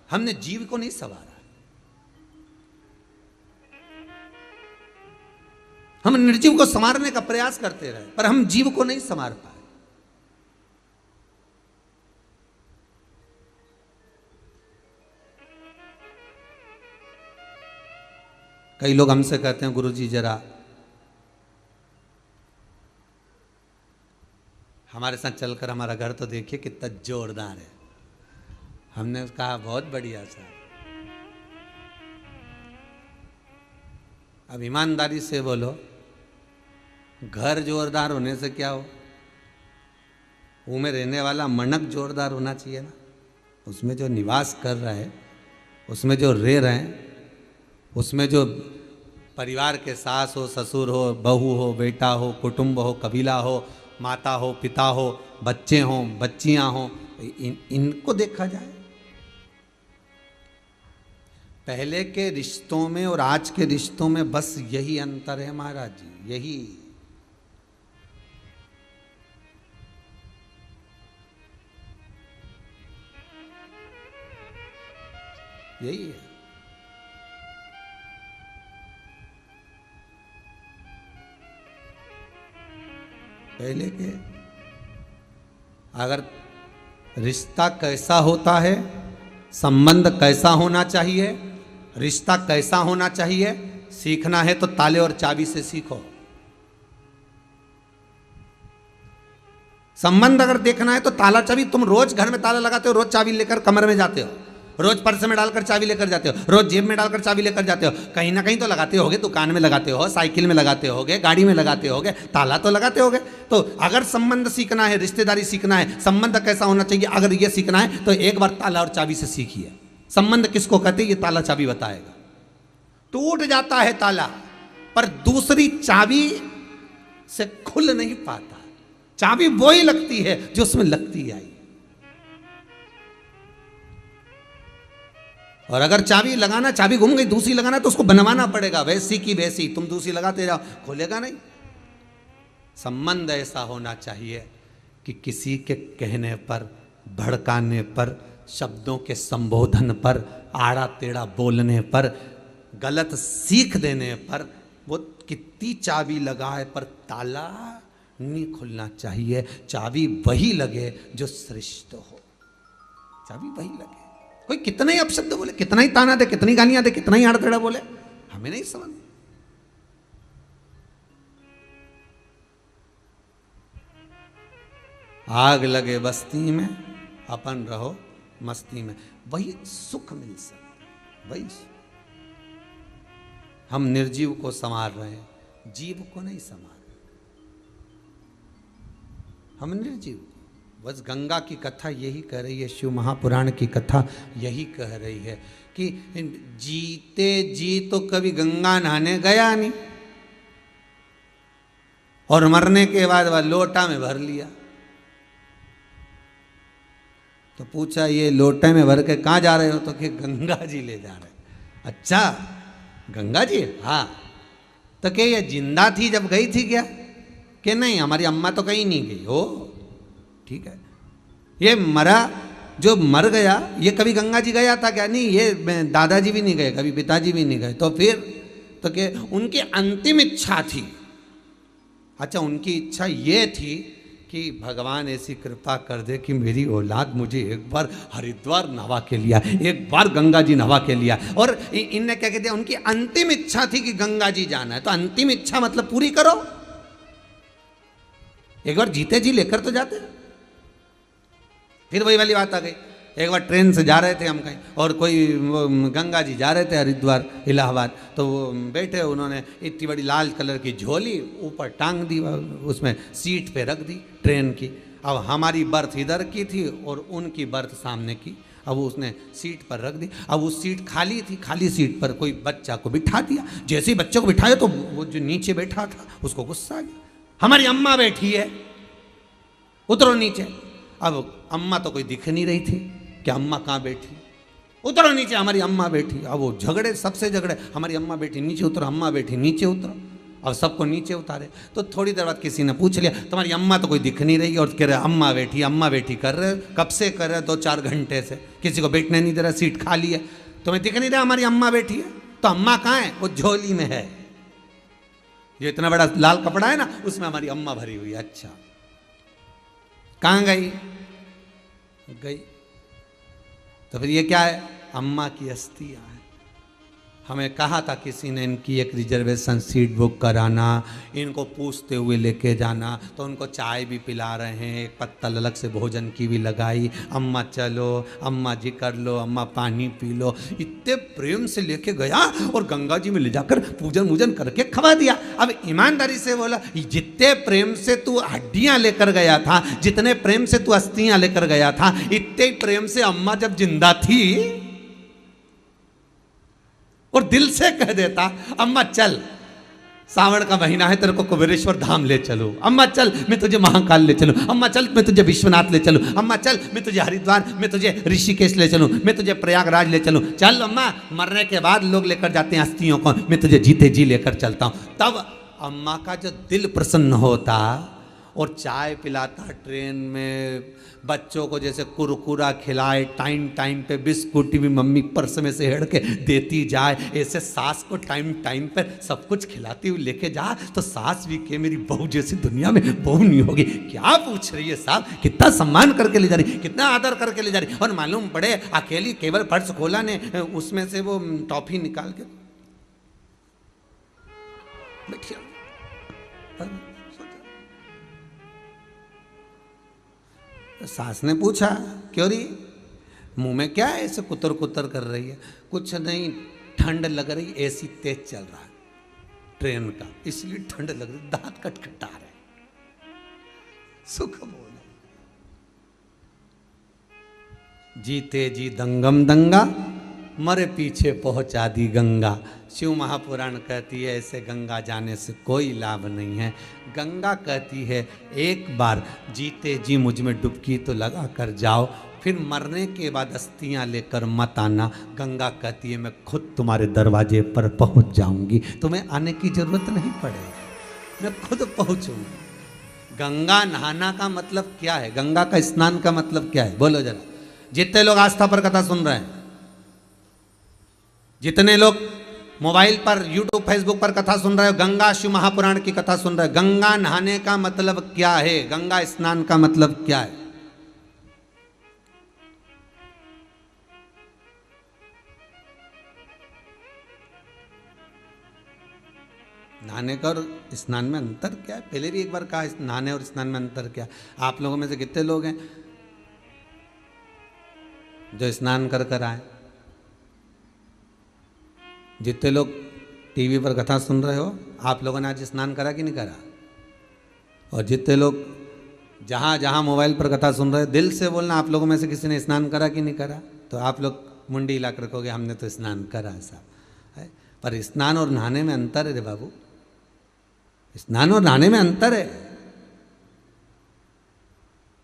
हमने जीव को नहीं संवारा। हम निर्जीव को संवारने का प्रयास करते रहे, पर हम जीव को नहीं संवार पाए। कई लोग हमसे कहते हैं गुरुजी जरा हमारे साथ चलकर हमारा घर तो देखिए कितना जोरदार है। हमने कहा बहुत बढ़िया सर। अब ईमानदारी से बोलो, घर जोरदार होने से क्या हो, वो में रहने वाला मनक जोरदार होना चाहिए ना। उसमें जो निवास कर रहा है, उसमें जो रह रहे हैं, उसमें जो परिवार के सास हो, ससुर हो, बहू हो, बेटा हो, कुटुंब हो, कबीला हो, माता हो, पिता हो, बच्चे हों, बच्चियां हों, इनको देखा जाए। पहले के रिश्तों में और आज के रिश्तों में बस यही अंतर है महाराज जी, यही है। पहले के अगर रिश्ता कैसा होता है, संबंध कैसा होना चाहिए, रिश्ता कैसा होना चाहिए, सीखना है तो ताले और चाबी से सीखो। संबंध अगर देखना है तो ताला चाबी, तुम रोज घर में ताला लगाते हो, रोज चाबी लेकर कमरे में जाते हो, रोज पर्स में डालकर चाबी लेकर जाते हो, रोज जेब में डालकर चाबी लेकर जाते हो, कहीं ना कहीं तो लगाते होगे, दुकान में लगाते हो, साइकिल में लगाते होगे, गाड़ी में लगाते होगे, ताला तो लगाते होगे। तो अगर संबंध सीखना है, रिश्तेदारी सीखना है, संबंध कैसा होना चाहिए, अगर ये सीखना है तो एक बार ताला और चाबी से सीखिए। संबंध किसको कहते हैं ये ताला चाबी बताएगा। टूट जाता है ताला पर दूसरी चाबी से खुल नहीं पाता, चाबी वो ही लगती है जो उसमें लगती आई। और अगर चाबी लगाना, चाबी घूम गई, दूसरी लगाना तो उसको बनवाना पड़ेगा, वैसी की वैसी, तुम दूसरी लगाते जाओ, खोलेगा नहीं। संबंध ऐसा होना चाहिए कि किसी के कहने पर, भड़काने पर, शब्दों के संबोधन पर, आड़ा टेढ़ा बोलने पर, गलत सीख देने पर, वो कितनी चाबी लगाए पर ताला नहीं खुलना चाहिए। चाबी वही लगे जो श्रेष्ठ हो, चाबी वही लगे। कोई कितना ही अपशब्द बोले, कितना ही ताना दे, कितनी गालियां दे, कितना ही आड़ा टेढ़ा बोले, हमें नहीं समझ। आग लगे बस्ती में, अपन रहो मस्ती में, वही सुख मिल सकता, वही। हम निर्जीव को संवार रहे हैं, जीव को नहीं संवार। हम निर्जीव, बस गंगा की कथा यही कह रही है, शिव महापुराण की कथा यही कह रही है कि जीते जी तो कभी गंगा नहाने गया नहीं, और मरने के बाद वह लोटा में भर लिया। तो पूछा ये लोटे में भर के कहाँ जा रहे हो, तो कि गंगा जी ले जा रहे। अच्छा, गंगा जी? हाँ। तो क्या ये जिंदा थी जब गई थी क्या? कि नहीं, हमारी अम्मा तो कहीं नहीं गई। ओ ठीक है। ये मरा, जो मर गया, ये कभी गंगा जी गया था क्या? नहीं, ये दादाजी भी नहीं गए, कभी पिताजी भी नहीं गए। तो फिर तो क्या उनकी अंतिम इच्छा थी? अच्छा, उनकी इच्छा ये थी कि भगवान ऐसी कृपा कर दे कि मेरी औलाद मुझे एक बार हरिद्वार नहा के लिया, एक बार गंगा जी नहा के लिया। और इनने क्या कहते हैं, उनकी अंतिम इच्छा थी कि गंगा जी जाना है। तो अंतिम इच्छा मतलब पूरी करो, एक बार जीते जी लेकर तो जाते। फिर वही वाली बात आ गई, एक बार ट्रेन से जा रहे थे हम कहीं, और कोई गंगा जी जा रहे थे हरिद्वार इलाहाबाद, तो वो बैठे, उन्होंने इतनी बड़ी लाल कलर की झोली ऊपर टांग दी, उसमें सीट पे रख दी ट्रेन की। अब हमारी बर्थ इधर की थी और उनकी बर्थ सामने की। अब उसने सीट पर रख दी। अब उस सीट खाली थी, खाली सीट पर कोई बच्चा को बिठा दिया। जैसे ही बच्चे को बिठाया तो वो जो नीचे बैठा था उसको गुस्सा आ गया, हमारी अम्मा बैठी है, उतरो नीचे। अब अम्मा तो कोई दिख नहीं रही थी कि अम्मा कहाँ बैठी, उतरो नीचे, हमारी अम्मा बैठी। अब वो झगड़े, सबसे झगड़े, हमारी अम्मा बैठी नीचे उतरो, अम्मा बैठी नीचे उतरो। अब सबको नीचे उतारे। तो थोड़ी देर बाद किसी ने पूछ लिया, तुम्हारी अम्मा तो कोई दिख नहीं रही, और कह रहे अम्मा बैठी कर रहे, कब से कर रहे, 2-4 घंटे से, किसी को बैठने नहीं दे रहा, सीट खाली है, तुम्हें दिख नहीं रहा हमारी अम्मा बैठी है? तो अम्मा कहाँ है? वो झोली में है, जो इतना बड़ा लाल कपड़ा है ना, उसमें हमारी अम्मा भरी हुई है। अच्छा, कहाँ गई? तो फिर ये क्या है? अम्मा की अस्थियां हैं। हमें कहा था किसी ने इनकी एक रिजर्वेशन सीट बुक कराना, इनको पूछते हुए लेके जाना, तो उनको चाय भी पिला रहे हैं, एक पत्तल अलग से भोजन की भी लगाई, अम्मा चलो, अम्मा जी कर लो, अम्मा पानी पी लो, इतने प्रेम से लेके गया और गंगा जी में ले जाकर पूजन वूजन करके खवा दिया। अब ईमानदारी से बोला, जितने प्रेम से तू हड्डियां लेकर गया था, जितने प्रेम से तू अस्थियां लेकर गया था, इतने ही प्रेम से अम्मा जब जिंदा थी और दिल से कह देता, अम्मा चल, सावन का महीना है, तेरे को कुबेरेश्वर धाम ले चलो, अम्मा चल मैं तुझे महाकाल ले चलूं, अम्मा चल मैं तुझे विश्वनाथ ले चलूं, अम्मा चल मैं तुझे हरिद्वार, मैं तुझे ऋषिकेश ले चलूं, मैं तुझे प्रयागराज ले चलूं, चल अम्मा, मरने के बाद लोग लेकर जाते हैं अस्थियों को, मैं तुझे जीते जी लेकर चलता हूं। तब अम्मा का जो दिल प्रसन्न होता और चाय पिलाता ट्रेन में, बच्चों को जैसे कुरकुरा खिलाए, टाइम टाइम पे बिस्कुट भी मम्मी पर्स में से हेड़ के देती जाए, ऐसे सास को टाइम टाइम पे सब कुछ खिलाती हुई लेके जा, तो सास भी के मेरी बहू जैसी दुनिया में बहू नहीं होगी। क्या पूछ रही है साहब, कितना सम्मान करके ले जा रही, कितना आदर करके ले जा रही। और मालूम पड़े अकेली केवल पर्स खोला ने, उसमें से वो टॉफी निकाल के बैठिया। सास ने पूछा, क्यों रही, मुंह में क्या है, ऐसे कुतर कुतर कर रही है? कुछ नहीं, ठंड लग रही, एसी तेज चल रहा है ट्रेन का, इसलिए ठंड लग रही, दांत कटकटा रहे, सुख बोलो। जीते जी दंगम दंगा, मरे पीछे पहुंचा दी गंगा। शिव महापुराण कहती है ऐसे गंगा जाने से कोई लाभ नहीं है। गंगा कहती है एक बार जीते जी मुझ में डुबकी तो लगा कर जाओ, फिर मरने के बाद अस्थियां लेकर मत आना। गंगा कहती है मैं खुद तुम्हारे दरवाजे पर पहुंच जाऊंगी, तुम्हें आने की जरूरत नहीं पड़ेगी, मैं खुद पहुंचूंगी। गंगा नहाना का मतलब क्या है? गंगा का स्नान का मतलब क्या है? बोलो जरा। जितने लोग आस्था पर कथा सुन रहे हैं, जितने लोग मोबाइल पर, यूट्यूब, फेसबुक पर कथा सुन रहे हो, गंगा शिव महापुराण की कथा सुन रहे हो, गंगा नहाने का मतलब क्या है? गंगा स्नान का मतलब क्या है? नहाने का और स्नान में अंतर क्या है? पहले भी एक बार कहा, नहाने और स्नान में अंतर क्या? आप लोगों में से कितने लोग हैं जो स्नान कर कर आए? जितने लोग टीवी पर कथा सुन रहे हो, आप लोगों ने आज स्नान करा कि नहीं करा? और जितने लोग जहाँ जहाँ मोबाइल पर कथा सुन रहे हो, दिल से बोलना, आप लोगों में से किसी ने स्नान करा कि नहीं करा? तो आप लोग मुंडी हिला कर रखोगे हमने तो स्नान करा साहब है। पर स्नान और नहाने में अंतर है रे बाबू, स्नान और नहाने में अंतर है।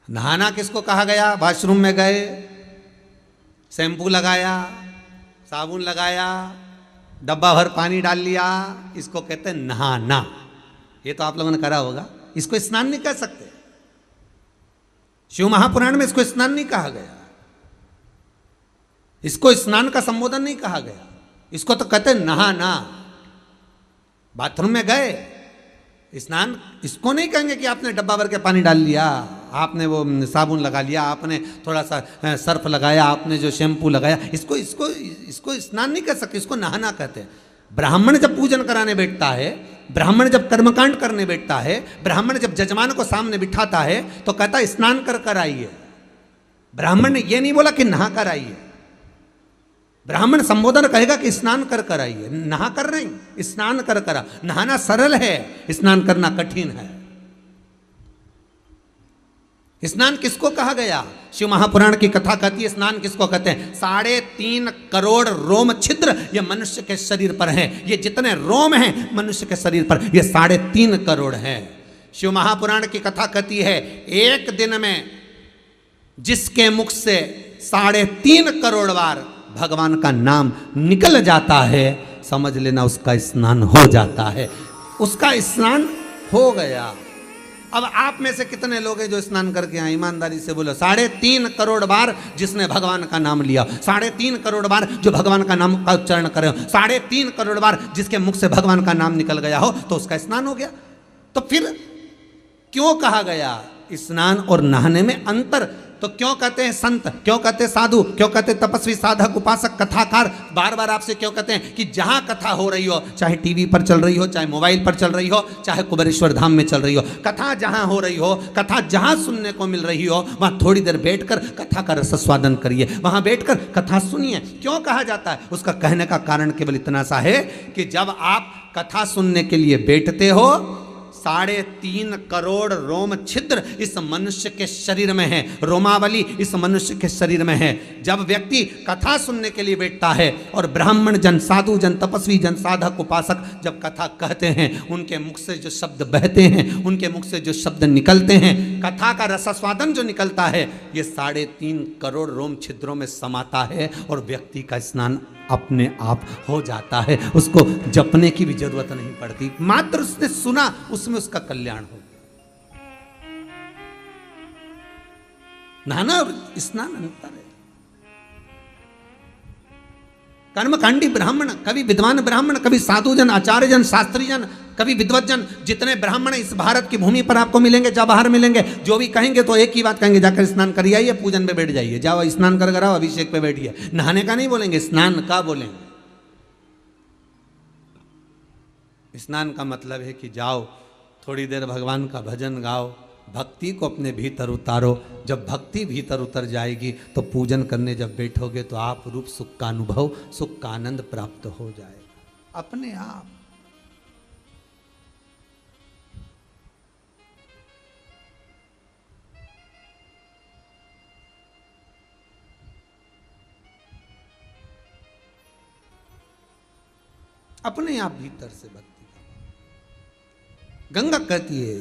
नहाना किसको कहा गया? वॉशरूम में गए, शैम्पू लगाया, साबुन लगाया, डब्बा भर पानी डाल लिया, इसको कहते हैं नहाना। ये तो आप लोगों ने करा होगा। इसको स्नान नहीं कह सकते। शिव महापुराण में इसको स्नान नहीं कहा गया, इसको स्नान का संबोधन नहीं कहा गया, इसको तो कहते हैं नहाना। बाथरूम में गए, स्नान इसको नहीं कहेंगे कि आपने डब्बा भर के पानी डाल लिया, आपने वो साबुन लगा लिया, आपने थोड़ा सा सर्फ लगाया, आपने जो शैम्पू लगाया, इसको इसको इसको स्नान नहीं कर सकते, इसको नहाना कहते हैं। ब्राह्मण जब पूजन कराने बैठता है, ब्राह्मण जब कर्मकांड करने बैठता है, ब्राह्मण जब जजमान को सामने बिठाता है तो कहता है स्नान कर कर आइए। ब्राह्मण ने यह नहीं बोला कि नहा कर आइए। ब्राह्मण संबोधन कहेगा कि स्नान कर कर आइए, नहा कर नहीं, स्नान कर कर। नहाना सरल है, स्नान करना कठिन है। स्नान किसको कहा गया? शिव महापुराण की कथा कहती है स्नान किसको कहते हैं। 3.5 करोड़ रोम छिद्र ये मनुष्य के शरीर पर हैं। ये जितने रोम हैं मनुष्य के शरीर पर, ये 3.5 करोड़ हैं। शिव महापुराण की कथा कहती है एक दिन में जिसके मुख से 3.5 करोड़ बार भगवान का नाम निकल जाता है, समझ लेना उसका स्नान हो जाता है, उसका स्नान हो गया। अब आप में से कितने लोग हैं जो स्नान करके आए? ईमानदारी से बोलो। 3.5 करोड़ बार जिसने भगवान का नाम लिया, 3.5 करोड़ बार जो भगवान का नाम का उच्चारण करे, 3.5 करोड़ बार जिसके मुख से भगवान का नाम निकल गया हो, तो उसका स्नान हो गया। तो फिर क्यों कहा गया स्नान और नहाने में अंतर? तो क्यों कहते हैं संत, क्यों कहते हैं साधु, क्यों कहते हैं तपस्वी, साधक, उपासक, कथाकार? बार बार आपसे क्यों कहते हैं कि जहां कथा हो रही हो, चाहे टीवी पर चल रही हो, चाहे मोबाइल पर चल रही हो, चाहे कुबेरेश्वर धाम में चल रही हो, कथा जहां हो रही हो, कथा जहां सुनने को मिल रही हो, वहां थोड़ी देर बैठकर कथा का रसस्वादन करिए, वहां बैठकर कथा सुनिए। क्यों कहा जाता है? उसका कहने का कारण केवल इतना सा है कि जब आप कथा सुनने के लिए बैठते हो, 3.5 करोड़ रोम छिद्र इस मनुष्य के शरीर में है, रोमावली इस मनुष्य के शरीर में है। जब व्यक्ति कथा सुनने के लिए बैठता है और ब्राह्मण जन, साधु जन, तपस्वी जन, साधक, उपासक जब कथा कहते हैं, उनके मुख से जो शब्द बहते हैं, उनके मुख से जो शब्द निकलते हैं, कथा का रसस्वादन जो निकलता है, ये 3.5 करोड़ रोम छिद्रों में समाता है और व्यक्ति का स्नान अपने आप हो जाता है। उसको जपने की भी जरूरत नहीं पड़ती, मात्र उसने सुना, उसमें उसका कल्याण हो। नहाना और स्नान अंतर है। कर्मकांडी ब्राह्मण, कभी विद्वान ब्राह्मण, कभी साधुजन, आचार्य जन, शास्त्री जन, कभी विद्वत जन, जितने ब्राह्मण इस भारत की भूमि पर आपको मिलेंगे, जब बाहर मिलेंगे, जो भी कहेंगे तो एक ही बात कहेंगे, जाकर स्नान करिए आइए, पूजन पे बैठ जाइए, जाओ स्नान कर आओ, अभिषेक पे बैठिए। नहाने का नहीं बोलेंगे, स्नान का बोलेंगे। स्नान का मतलब है कि जाओ थोड़ी देर भगवान का भजन गाओ, भक्ति को अपने भीतर उतारो। जब भक्ति भीतर उतर जाएगी तो पूजन करने जब बैठोगे तो आप रूप सुख का अनुभव, सुख का आनंद प्राप्त हो जाएगा अपने आप। अपने आप भीतर से भक्ति का। गंगा कहती है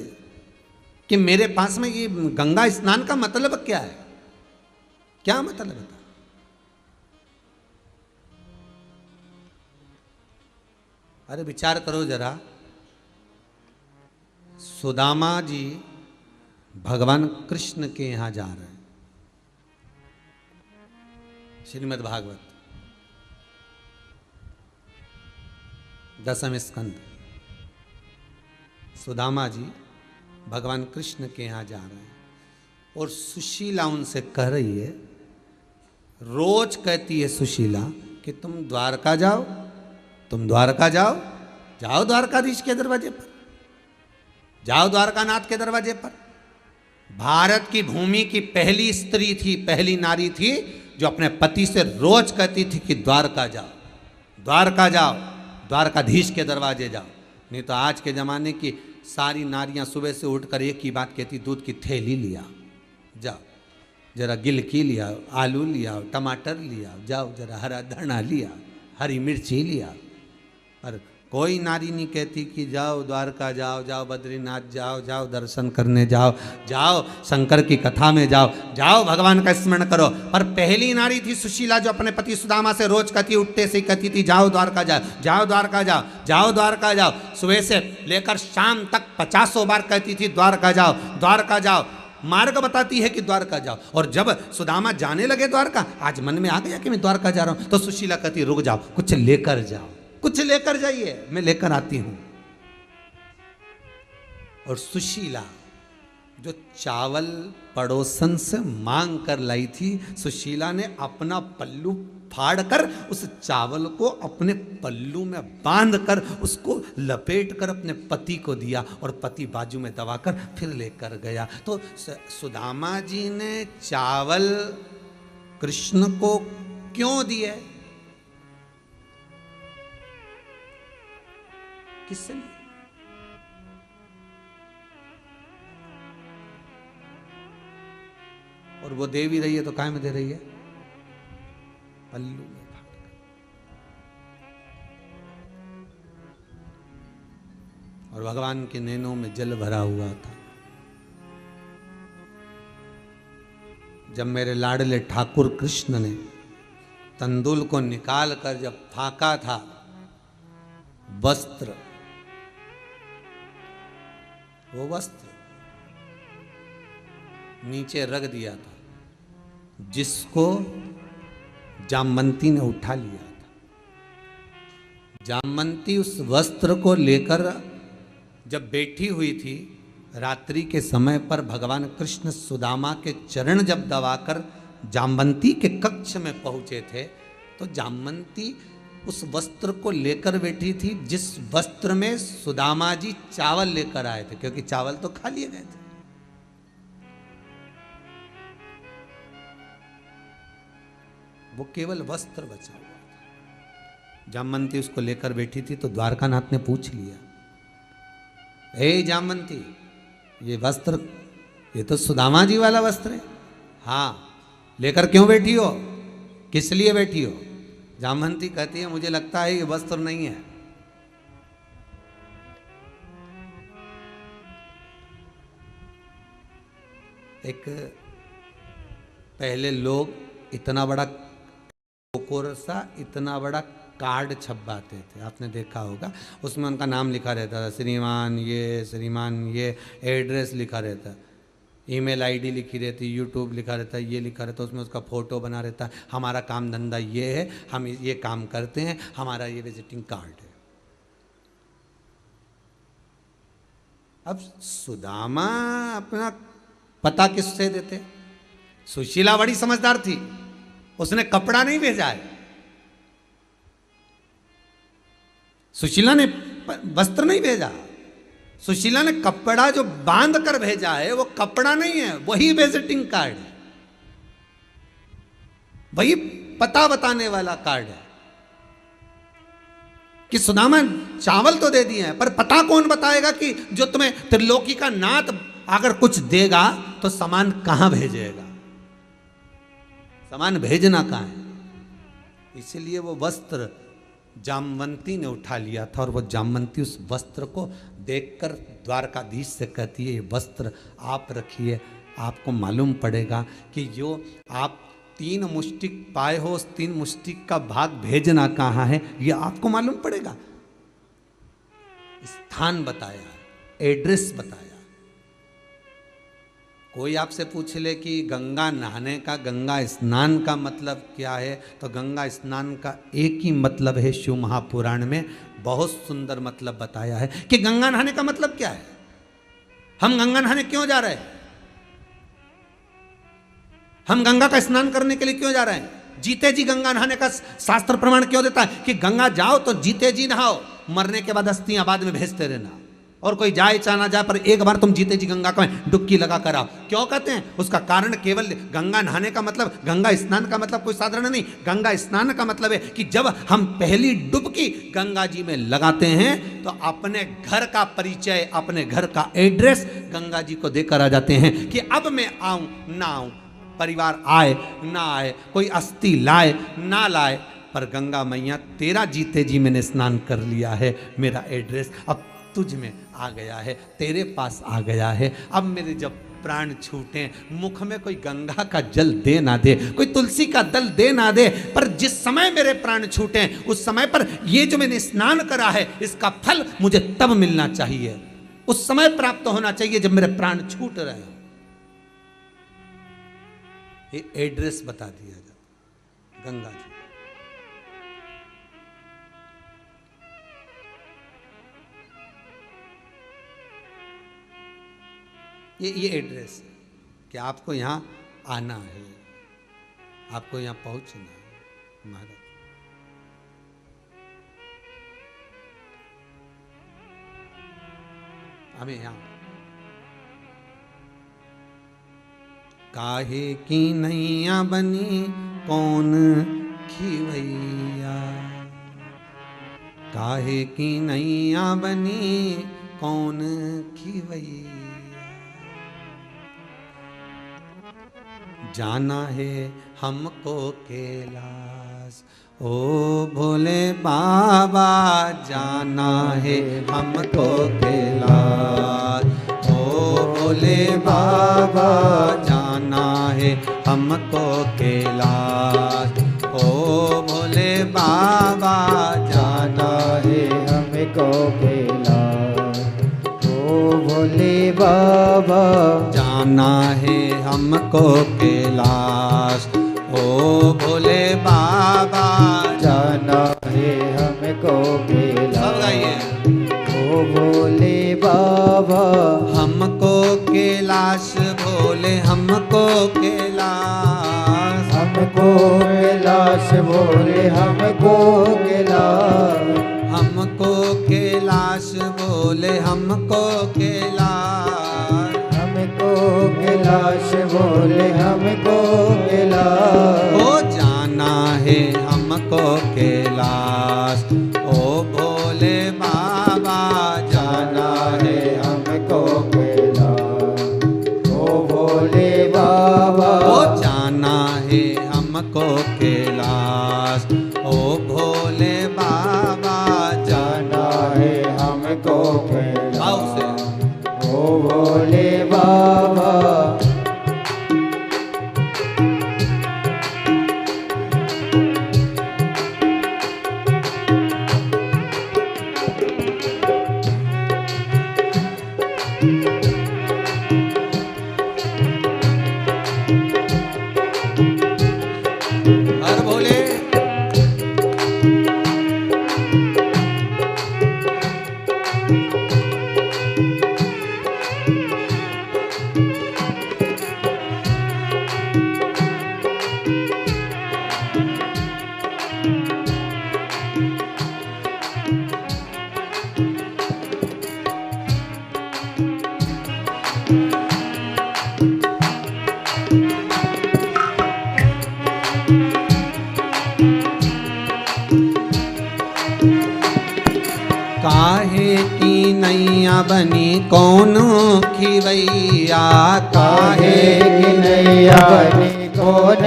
कि मेरे पास में ये गंगा स्नान का मतलब क्या है? क्या मतलब है? अरे विचार करो जरा। सुदामा जी भगवान कृष्ण के यहां जा रहे हैं, श्रीमद् भागवत 10वें स्कंद। सुदामा जी भगवान कृष्ण के यहाँ जा रहे हैं और सुशीला उनसे कह रही है, रोज कहती है सुशीला कि तुम द्वारका जाओ, तुम द्वारका जाओ, जाओ द्वारकाधीश के दरवाजे पर, जाओ द्वारकानाथ के दरवाजे पर। भारत की भूमि की पहली स्त्री थी, पहली नारी थी जो अपने पति से रोज कहती थी कि द्वारका जाओ, द्वारका जाओ, द्वारकाधीश के दरवाजे जाओ। नहीं तो आज के ज़माने की सारी नारियां सुबह से उठकर एक ही बात कहती, दूध की थैली लिया, जाओ जरा गिलकी लिया, आलू लिया, टमाटर लिया, जाओ जरा हरा धना लिया, हरी मिर्ची लिया। और कोई नारी नहीं कहती कि जाओ द्वारका जाओ, जाओ बद्रीनाथ जाओ, जाओ दर्शन करने जाओ, जाओ शंकर की कथा में जाओ, जाओ भगवान का स्मरण करो। पर पहली नारी थी सुशीला जो अपने पति सुदामा से रोज कहती, उठते से कहती थी जाओ द्वारका जाओ, जाओ द्वारका जाओ, जाओ द्वारका जाओ। सुबह से लेकर शाम तक 50 बार कहती थी द्वारका जाओ, द्वारका जाओ। मार्ग बताती है कि द्वारका जाओ। और जब सुदामा जाने लगे द्वारका, आज मन में आ गया कि मैं द्वारका जा रहा हूं, तो सुशीला कहती रुक जाओ, कुछ लेकर जाओ, कुछ लेकर जाइए, मैं लेकर आती हूं। और सुशीला जो चावल पड़ोसन से मांग कर लाई थी, सुशीला ने अपना पल्लू फाड़कर उस चावल को अपने पल्लू में बांधकर उसको लपेट कर अपने पति को दिया और पति बाजू में दबाकर फिर लेकर गया। तो सुदामा जी ने चावल कृष्ण को क्यों दिए? किससे लिए? और वो दे भी रही है तो काय में दे रही है? पल्लू में फाड़कर। और भगवान के नैनों में जल भरा हुआ था। जब मेरे लाडले ठाकुर कृष्ण ने तंदुल को निकाल कर जब फाका था, वस्त्र, वो वस्त्र नीचे रख दिया था, जिसको जामवंती ने उठा लिया था। जामवंती उस वस्त्र को लेकर जब बैठी हुई थी, रात्रि के समय पर भगवान कृष्ण सुदामा के चरण जब दबाकर जामवंती के कक्ष में पहुंचे थे, तो जामवंती उस वस्त्र को लेकर बैठी थी जिस वस्त्र में सुदामा जी चावल लेकर आए थे, क्योंकि चावल तो खा लिए गए थे। वो केवल वस्त्र बचा हुआ था। जामवंती उसको लेकर बैठी थी तो द्वारकानाथ ने पूछ लिया, ए जामवंती, ये वस्त्र, ये तो सुदामा जी वाला वस्त्र है। हाँ, लेकर क्यों बैठी हो, किस लिए बैठी हो? जामवंती कहती है मुझे लगता है ये वस्त्र नहीं है। एक पहले लोग इतना बड़ा कोरसा, इतना बड़ा कार्ड छपवाते थे, आपने देखा होगा। उसमें उनका नाम लिखा रहता था, श्रीमान ये, एड्रेस लिखा रहता, ईमेल आईडी लिखी रहती, यूट्यूब लिखा रहता, ये लिखा रहता, उसमें उसका फ़ोटो बना रहता, हमारा काम धंधा ये है, हम ये काम करते हैं, हमारा ये विजिटिंग कार्ड है। अब सुदामा अपना पता किससे देते? सुशीला बड़ी समझदार थी, उसने कपड़ा नहीं भेजा है, सुशीला ने वस्त्र नहीं भेजा, सुशीला ने कपड़ा जो बांध कर भेजा है वो कपड़ा नहीं है, वही विजिटिंग कार्ड है, वही पता बताने वाला कार्ड है। कि सुदामा चावल तो दे दिए हैं, पर पता कौन बताएगा कि जो तुम्हें त्रिलोकी का नाथ अगर कुछ देगा तो सामान कहां भेजेगा, सामान भेजना कहां है? इसलिए वो वस्त्र जामवंती ने उठा लिया था। और वो जामवंती उस वस्त्र को देखकर द्वारकाधीश से कहती है, ये वस्त्र आप रखिए, आपको मालूम पड़ेगा कि जो आप 3 मुष्टिक पाए हो, उस 3 मुष्टिक का भाग भेजना कहाँ है, ये आपको मालूम पड़ेगा। स्थान बताया, एड्रेस बताया। कोई आपसे पूछ ले कि गंगा नहाने का, गंगा स्नान का मतलब क्या है, तो गंगा स्नान का एक ही मतलब है, शिव महापुराण में बहुत सुंदर मतलब बताया है कि गंगा नहाने का मतलब क्या है। हम गंगा नहाने क्यों जा रहे हैं, हम गंगा का स्नान करने के लिए क्यों जा रहे हैं? जीते जी गंगा नहाने का शास्त्र प्रमाण क्यों देता है कि गंगा जाओ तो जीते जी नहाओ, मरने के बाद अस्थियां बाद में भेजते रहना। और कोई जाए चाहे ना जाए, पर एक बार तुम जीते जी गंगा को डुबकी लगा कर आओ। क्यों कहते हैं? उसका कारण केवल गंगा नहाने का मतलब, गंगा स्नान का मतलब कोई साधारण नहीं। गंगा स्नान का मतलब है कि जब हम पहली डुबकी गंगा जी में लगाते हैं तो अपने घर का परिचय, अपने घर का एड्रेस गंगा जी को देकर आ जाते हैं कि अब मैं आऊं ना आऊं, परिवार आए ना आए, कोई अस्थि लाए ना लाए, पर गंगा मैया तेरा जीते जी मैंने स्नान कर लिया है, मेरा एड्रेस अब तुझ में आ गया है, तेरे पास आ गया है। अब मेरे जब प्राण छूटे, मुख में कोई गंगा का जल दे ना दे, कोई तुलसी का दल दे ना दे, पर जिस समय मेरे प्राण छूटे उस समय पर ये जो मैंने स्नान करा है इसका फल मुझे तब मिलना चाहिए, उस समय प्राप्त होना चाहिए जब मेरे प्राण छूट रहे हो। ये एड्रेस बता दिया जाता गंगा जी। ये एड्रेस है कि आपको यहाँ आना है, आपको यहाँ पहुंचना है। महाराज हमें यहाँ काहे की नैया बनी कौन खिवैया, काहे की नैया बनी कौन खिवैया, जाना है हमको कैलाश ओ भोले बाबा, जाना है हमको कैलाश ओ भोले बाबा, जाना है हमको कैलाश ओ भोले बाबा, जाना है हमको कैलाश ओ भोले बाबा, जाना है हमको कैलाश ओ भोले बाबा, जाना है हमको कैलाश ओ भोले बाबा, हमको कैलाश भोले हमको कैलाश, हमको कैलाश भोले हमको कैलाश, हमको कैलाश भोले हमको कैलाश, हमको कैलाश भोले हमको कैलाश ओ जाना है हमको कैलाश ओ भोले बाबा, जाना है हमको कैलाश ओ भोले बाबा, ओ जाना है हमको कैलाश ओ भोले बाबा, जाना है हमको कैलाश ओ भोले बाबा। हर भोले काहे की नैया बनी कौन खिवैया, काहे की नैया बनी कौन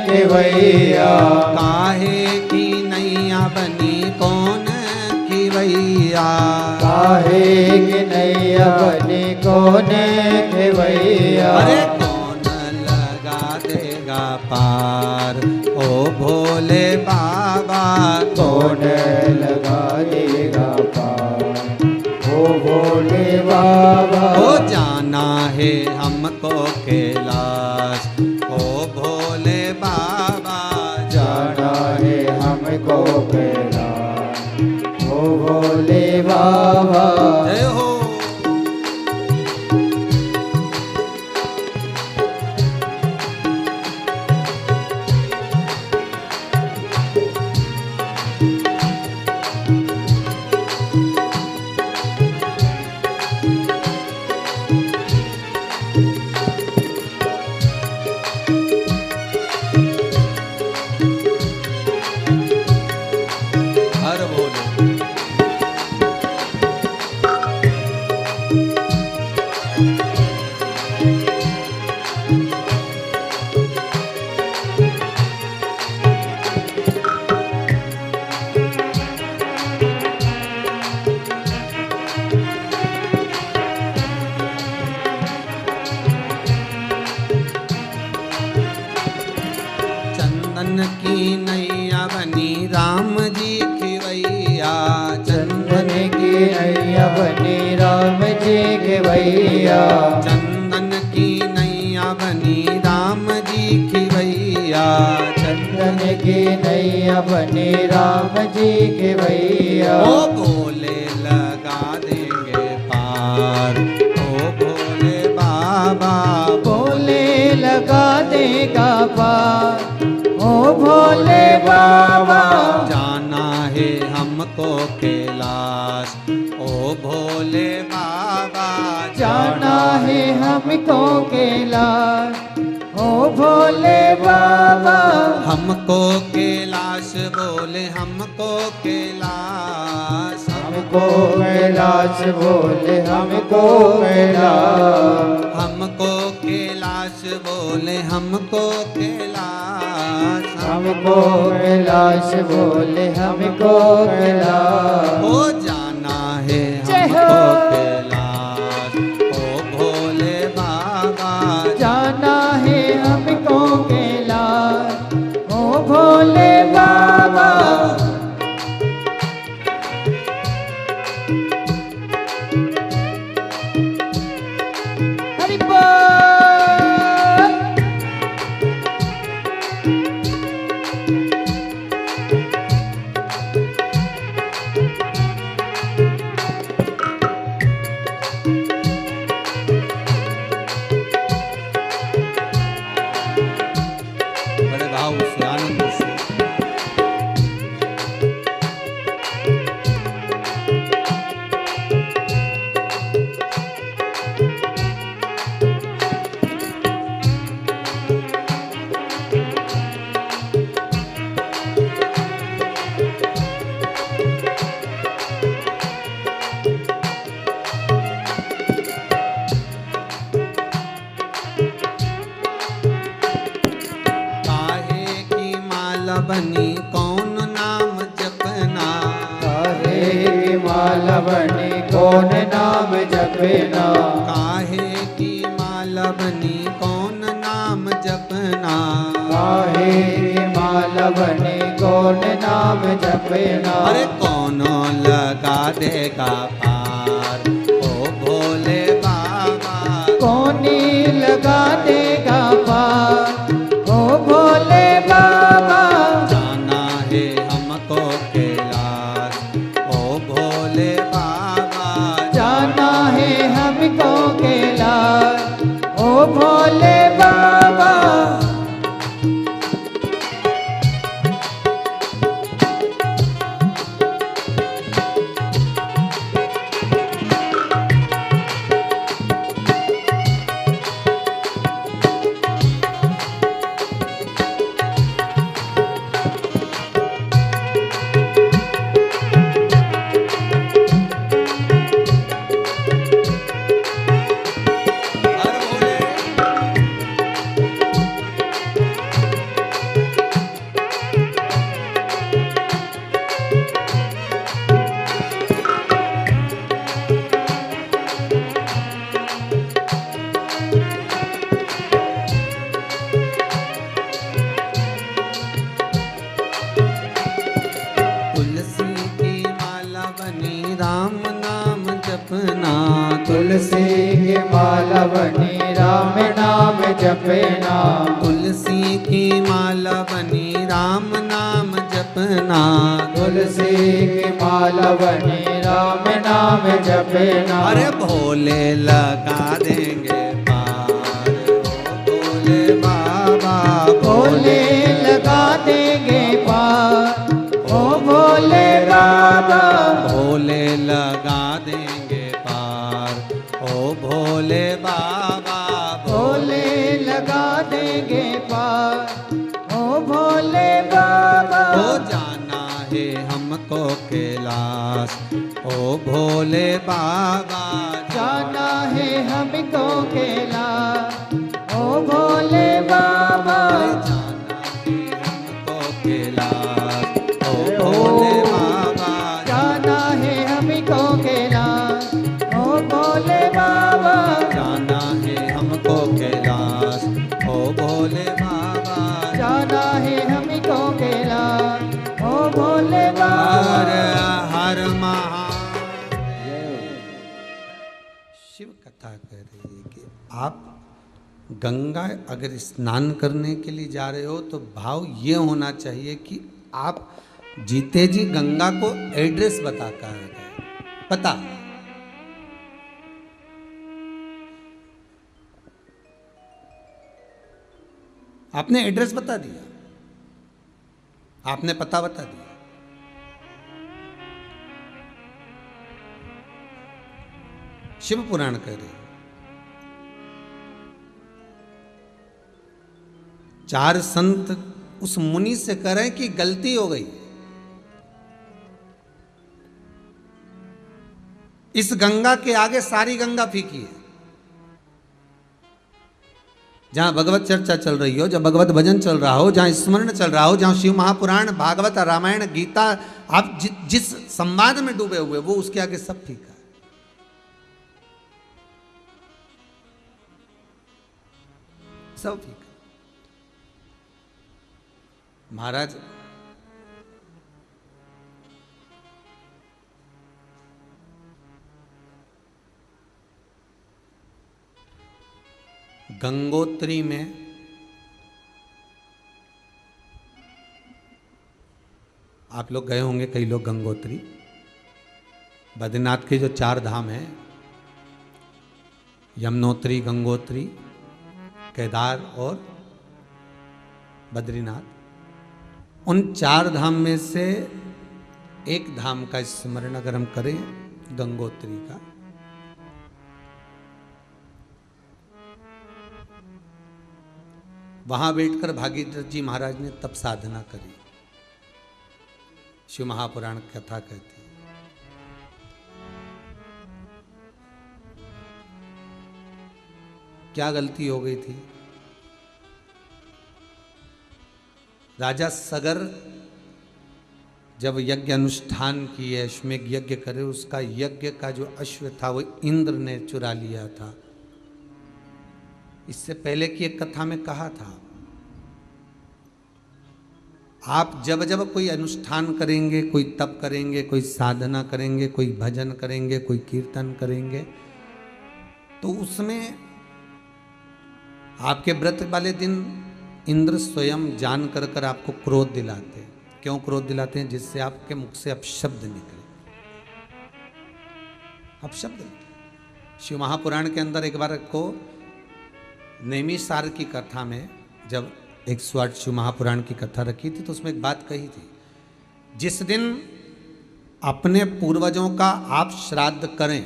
खिवैया, काहे की नैया बनी कौन खिवैया, काहे की नैया बनी कौन खिवैया, अरे कौन लगा देगा पार ओ भोले बाबा, कौन लगा देगा पार ओ भोले बाबा, ओ जाना है हमको कैलाश ओ भोले बाबा, जाना है हमको कैलाश ओ भोले बाबा। जय हो नैया बनी राम जी खिवैया, चंदन की नैया बनी राम जी के भैया, चंदन की नैया बनी राम जी खिवैया, चंदन की नैया बनी राम जी के भैया। ओ भोले लगा देंगे पार, ओ भोले बाबा भोले लगा देगा पार, ओ भोले बाबा जाना है हमको कैलाश, ओ भोले बाबा जाना है हमको कैलाश, ओ भोले बाबा हमको कैलाश बोले हमको कैलाश, हमको कैलाश बोले हमको कैलाश, हमको कैलाश बोले हमको कैलाश, हमको कैलाश बोले हमको कैलाश। हो जाना है जय हमको हो। कैलाश, ओ भोले बाबा जाना है हमको कैलाश, ओ भोले बाबा हरि बोल। बड़े भाव से आनंद से काहे की माला बनी कौन नाम जपना, काहे की माला बनी कौन नाम जपना, काहे की माला बनी कौन नाम जपना, काहे की माला बनी कौन नाम जपना। अरे कौनो लगा देगा पार, ओ भोले बाबा कौनी लगा देगा पार, ओ भोले बाबा जाना है हमको कैलाश, ओ भोले बाबा जाना है हमको कैलाश, ओ भोले बाबा हर भोले तुलसी की माला बनी राम नाम जपना, तुलसी की माला बनी राम नाम जपना, तुलसी की माला बनी राम नाम जपना, तुलसी की माला बनी राम नाम जपना। अरे भोले लगा देंगे पार, ओ भोले बाबा भोले लगा देंगे पार, ओ भोले बाबा भोले लगा देंगे पार, ओ भोले बाबा भोले लगा देंगे पार, ओ भोले बाबा हो जाना है हमको कैलाश, ओ भोले बाबा जाना है हमको कैलाश, ओ भोले बाबा जाना है हमको कैलाश, ओ भोले बाबा जाना है हमको कैलाश, ओ भोले बाबा जाना है हमको कैलाश, ओ भोले बाबा जाना है हमको कैलाश। चाहिए कि आप गंगा अगर स्नान करने के लिए जा रहे हो तो भाव ये होना चाहिए कि आप जीते जी गंगा को एड्रेस बता कर गए, पता। आपने एड्रेस बता दिया, आपने पता बता दिया। शिव पुराण कह रहे, 4 संत उस मुनि से कह रहे हैं कि गलती हो गई, इस गंगा के आगे सारी गंगा फीकी है। जहां भगवत चर्चा चल रही हो, जहां भगवत भजन चल रहा हो, जहां स्मरण चल रहा हो, जहां शिव महापुराण, भागवत, रामायण, गीता, आप जिस संवाद में डूबे हुए वो उसके आगे सब फीका। सब फीका। महाराज गंगोत्री में आप लोग गए होंगे, कई लोग गंगोत्री, बद्रीनाथ के जो 4 धाम हैं, यमुनोत्री, गंगोत्री, केदार और बद्रीनाथ, उन 4 धाम में से एक धाम का स्मरण अगर हम करें, गंगोत्री का, वहां बैठकर भागीरथ जी महाराज ने तप साधना करी। शिव महापुराण कथा कहती है। क्या गलती हो गई थी? राजा सगर जब यज्ञ अनुष्ठान किए, अश्वमेघ यज्ञ करे, उसका यज्ञ का जो अश्व था वो इंद्र ने चुरा लिया था। इससे पहले की एक कथा में कहा था, आप जब जब कोई अनुष्ठान करेंगे, कोई तप करेंगे, कोई साधना करेंगे, कोई भजन करेंगे, कोई कीर्तन करेंगे, तो उसमें आपके व्रत वाले दिन इंद्र स्वयं जान कर आपको क्रोध दिलाते हैं। क्यों क्रोध दिलाते हैं? जिससे आपके मुख से अपशब्द निकले, अपशब्द निकले। शिव महापुराण के अंदर एक बार को नैमिषारण्य की कथा में जब 108 शिव महापुराण की कथा रखी थी तो उसमें एक बात कही थी, जिस दिन अपने पूर्वजों का आप श्राद्ध करें,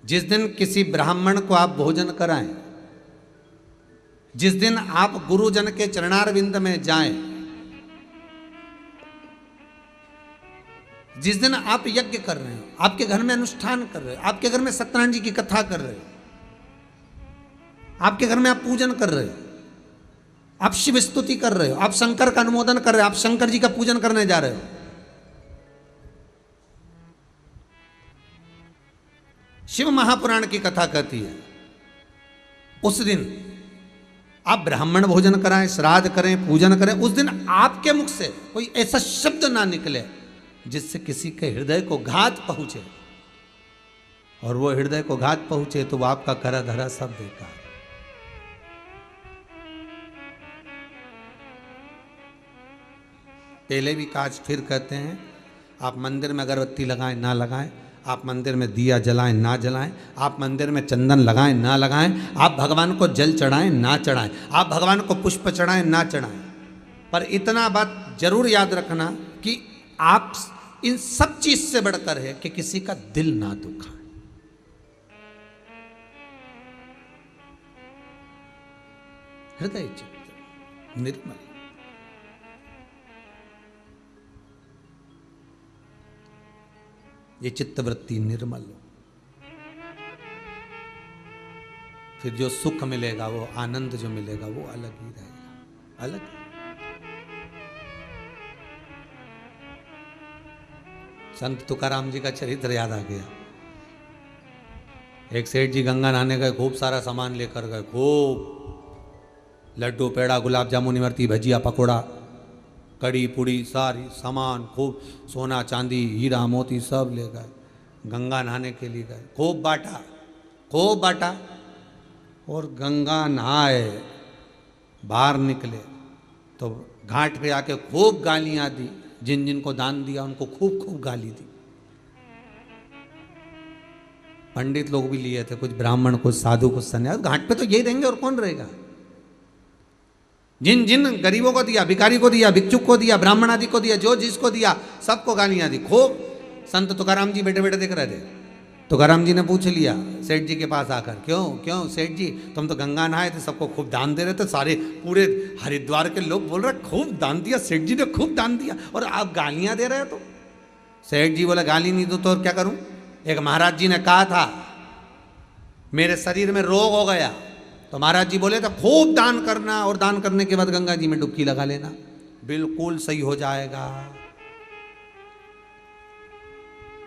जिस दिन किसी ब्राह्मण को आप भोजन कराएं, जिस दिन आप गुरुजन के चरणारविंद में जाएं, जिस दिन आप यज्ञ कर रहे हो, आपके घर में अनुष्ठान कर रहे हो, आपके घर में सत्यनारायण जी की कथा कर रहे हो, आपके घर में आप पूजन कर रहे हो, आप शिव स्तुति कर रहे हो, आप शंकर का अनुमोदन कर रहे हो, आप शंकर जी का पूजन करने जा रहे हो, शिव महापुराण की कथा कहती है उस दिन आप ब्राह्मण भोजन कराएं, श्राद्ध करें, पूजन करें, उस दिन आपके मुख से कोई ऐसा शब्द ना निकले जिससे किसी के हृदय को घात पहुंचे, और वो हृदय को घात पहुंचे तो वो आपका करा धरा सब बेकार। पहले भी काज फिर कहते हैं, आप मंदिर में अगरबत्ती लगाएं ना लगाएं, आप मंदिर में दिया जलाएं ना जलाएं, आप मंदिर में चंदन लगाएं ना लगाएं, आप भगवान को जल चढ़ाएं ना चढ़ाएं, आप भगवान को पुष्प चढ़ाएं ना चढ़ाएं, पर इतना बात जरूर याद रखना कि आप इन सब चीज से बढ़कर है कि किसी का दिल ना दुखाएं। हृदय चित्त निर्मल, ये चित्तवृत्ति निर्मल हो, फिर जो सुख मिलेगा, वो आनंद जो मिलेगा वो अलग ही रहेगा, अलग। संत तुकाराम जी का चरित्र याद आ गया। एक सेठ जी गंगा नहाने गए, खूब सारा सामान लेकर गए, खूब लड्डू, पेड़ा, गुलाब जामुन, इमरती, भजिया, पकोड़ा, कड़ी पुड़ी, सारी सामान, खूब सोना चांदी हीरा मोती सब ले गए। गंगा नहाने के लिए गए, खूब बांटा, खूब बांटा और गंगा नहाए बाहर निकले तो घाट पे आके खूब गालियां दी, जिन जिन को दान दिया उनको खूब खूब गाली दी। पंडित लोग भी लिए थे, कुछ ब्राह्मण, कुछ साधु, कुछ सन्यास। घाट पे तो यही रहेंगे और कौन रहेगा। जिन जिन गरीबों को दिया, भिखारी को दिया, भिक्षुक को दिया, ब्राह्मण आदि को दिया, जो जिसको दिया सबको गालियां दी खूब। संत तुकाराम जी बैठे बैठे देख रहे थे। तुकाराम जी ने पूछ लिया सेठ जी के पास आकर, क्यों क्यों सेठ जी, तुम तो गंगा नहाए थे, सबको खूब दान दे रहे थे, सारे पूरे हरिद्वार के लोग बोल रहे खूब दान दिया, सेठ जी ने खूब दान दिया, और आप गालियां दे रहे हो। तो सेठ जी बोला गाली नहीं दो तो और क्या करूं। एक महाराज जी ने कहा था मेरे शरीर में रोग हो गया, तो महाराज जी बोले थे खूब दान करना, और दान करने के बाद गंगा जी में डुबकी लगा लेना, बिल्कुल सही हो जाएगा।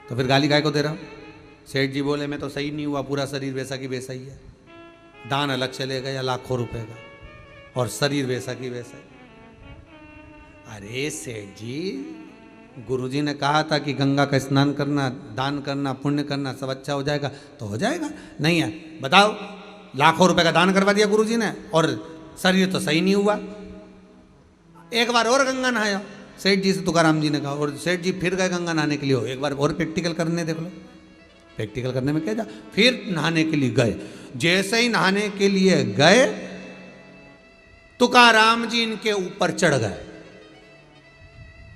तो फिर गाली काय को दे रहा हूं। सेठ जी बोले मैं तो सही नहीं हुआ, पूरा शरीर वैसा की वैसा ही है, दान अलग चले गया लाखों रुपए का, और शरीर वैसा की वैसा ही। अरे सेठ जी, गुरुजी ने कहा था कि गंगा का स्नान करना, दान करना, पुण्य करना, सब अच्छा हो जाएगा, तो हो जाएगा। नहीं है, बताओ, लाखों रुपए का दान करवा दिया गुरुजी ने और शरीर तो सही नहीं हुआ। एक बार और गंगा नहाया, सेठ जी से तुकाराम जी ने कहा, और सेठ जी फिर गए गंगा नहाने के लिए, हो एक बार और प्रैक्टिकल करने देख लो। प्रैक्टिकल करने में क्या जा, फिर नहाने के लिए गए। जैसे ही नहाने के लिए गए, तुकाराम जी इनके ऊपर चढ़ गए,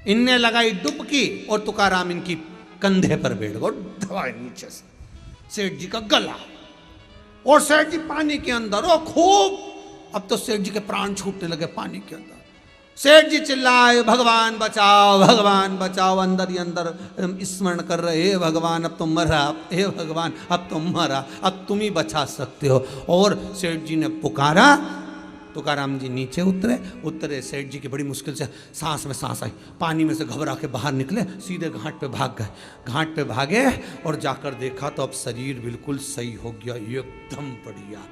इनने लगाई डुबकी और तुकाराम इनकी कंधे पर बैठ गए, दबाए नीचे से सेठ जी का गला, और सेठ जी पानी के अंदर, और खूब, अब तो सेठ जी के प्राण छूटने लगे पानी के अंदर। सेठ जी चिल्लाए भगवान बचाओ, अंदर ही अंदर स्मरण कर रहे, हे भगवान अब तो मरा, हे भगवान अब तो मरा, अब तुम ही बचा सकते हो। और सेठ जी ने पुकारा, तुकाराम जी नीचे उतरे, सेठ जी की बड़ी मुश्किल से सांस में सांस आई, पानी में से घबरा के बाहर निकले, सीधे घाट पे भाग गए। घाट पे भागे और जाकर देखा तो अब शरीर बिल्कुल सही हो गया, एकदम बढ़िया।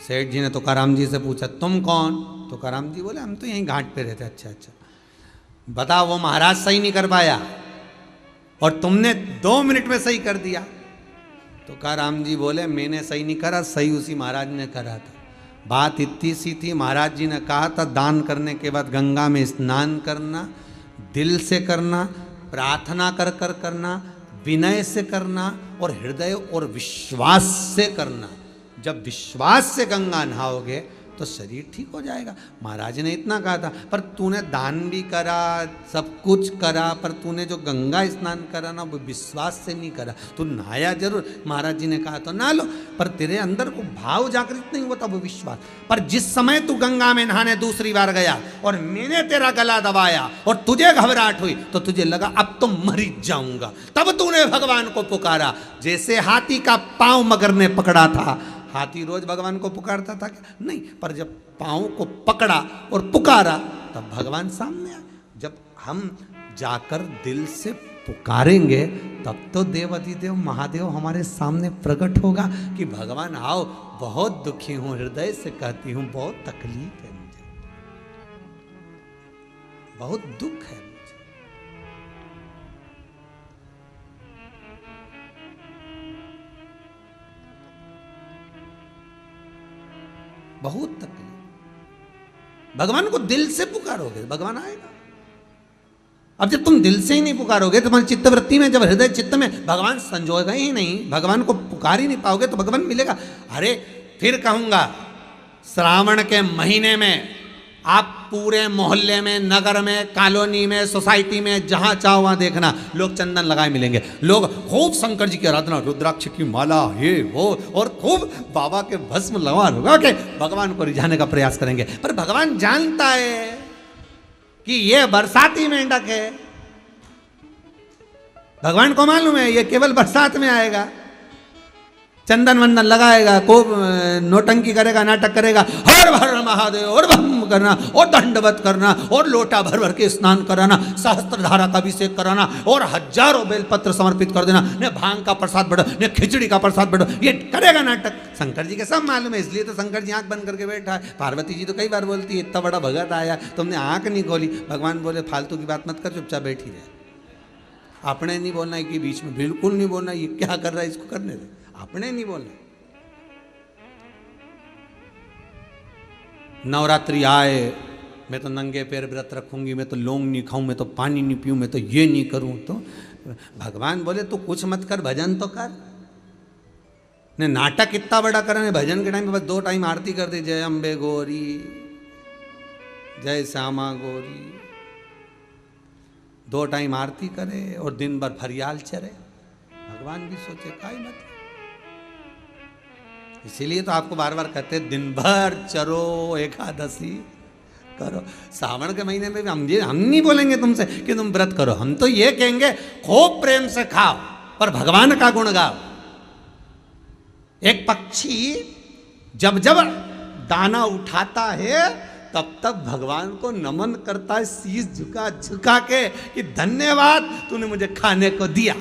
सेठ जी ने तुकाराम जी से पूछा तुम कौन। तुकाराम जी बोले हम तो यहीं घाट पे रहते। अच्छा अच्छा, बताओ वो महाराज सही नहीं कर पाया और तुमने 2 मिनट में सही कर दिया। तुकाराम जी बोले मैंने सही नहीं करा, सही उसी महाराज ने करा था। बात इतनी सी थी, महाराज जी ने कहा था दान करने के बाद गंगा में स्नान करना, दिल से करना, प्रार्थना कर कर करना, विनय से करना, और हृदय और विश्वास से करना। जब विश्वास से गंगा नहाओगे तो शरीर ठीक हो जाएगा। महाराज ने इतना कहा था, पर तूने दान भी करा, सब कुछ करा, पर तूने जो गंगा स्नान करा ना वो विश्वास से नहीं करा। तू नहाया जरूर, महाराज जी ने कहा तो नहा लो, पर तेरे अंदर को भाव जागृत नहीं होता वो विश्वास। पर जिस समय तू गंगा में नहाने दूसरी बार गया और मैंने तेरा गला दबाया और तुझे घबराहट हुई तो तुझे लगा अब तो मर ही जाऊंगा, तब तूने भगवान को पुकारा। जैसे हाथी का पांव मगर ने पकड़ा था, हाथी रोज भगवान को पुकारता था क्या? नहीं, पर जब पांव को पकड़ा और पुकारा तब भगवान सामने आए। जब हम जाकर दिल से पुकारेंगे तब तो देवाधिदेव महादेव हमारे सामने प्रकट होगा कि भगवान आओ, बहुत दुखी हूं, हृदय से कहती हूं, बहुत तकलीफ है मुझे, बहुत दुख है। बहुत तकलीफ। भगवान को दिल से पुकारोगे भगवान आएगा। अब जब तुम दिल से ही नहीं पुकारोगे, तुम्हारी चित्तवृत्ति में, जब हृदय चित्त में भगवान संजोएगा ही नहीं, भगवान को पुकार ही नहीं पाओगे तो भगवान मिलेगा। अरे फिर कहूंगा, श्रावण के महीने में आप पूरे मोहल्ले में, नगर में, कॉलोनी में, सोसाइटी में, जहां चाहो वहां देखना लोग चंदन लगाए मिलेंगे। लोग खूब शंकर जी की आराधना, रुद्राक्ष की माला, ये वो, और खूब बाबा के भस्म लगा के भगवान को रिझाने का प्रयास करेंगे। पर भगवान जानता है कि ये बरसाती मेंढक है। भगवान को मालूम है ये केवल बरसात में आएगा, चंदन वंदन लगाएगा, खूब नोटंकी करेगा, नाटक करेगा, हर हर महादेव और बम करना और दंडवत करना और लोटा भर भर के स्नान कराना, सहस्त्रधारा का अभिषेक कराना और हजारों बेलपत्र समर्पित कर देना, न भांग का प्रसाद बढ़ो, न खिचड़ी का प्रसाद बढ़ो, ये करेगा नाटक। शंकर जी के सब मालूम है, इसलिए तो शंकर जी आंख बंद करके बैठा है। पार्वती जी तो कई बार बोलती है इतना बड़ा भगत आया तुमने आंख नहीं खोली। भगवान बोले फालतू की बात मत कर, चुपचाप बैठी रहे। आपने नहीं बोलना है कि बीच में बिल्कुल नहीं बोलना, ये क्या कर रहा है इसको करने दे, आपने नहीं बोलना। नवरात्रि आए, मैं तो नंगे पैर व्रत रखूंगी, मैं तो लौंग नहीं खाऊं, मैं तो पानी नहीं पीऊं, मैं तो ये नहीं करूं। तो भगवान बोले तू कुछ मत कर, भजन तो कर। ने नाटक इतना बड़ा करने, भजन के टाइम पे बस 2 टाइम आरती कर दी, जय अम्बे गौरी, जय श्यामा गौरी, 2 टाइम आरती करे और दिन भर फरियाल चरे। भगवान भी सोचे काई मत। इसीलिए तो आपको बार बार कहते हैं दिन भर चरो, एकादशी करो। सावन के महीने में भी हम नहीं बोलेंगे तुमसे कि तुम व्रत करो, हम तो ये कहेंगे खूब प्रेम से खाओ और भगवान का गुण गाओ। एक पक्षी जब जब दाना उठाता है तब तब भगवान को नमन करता है, शीश झुका झुका के कि धन्यवाद तूने मुझे खाने को दिया।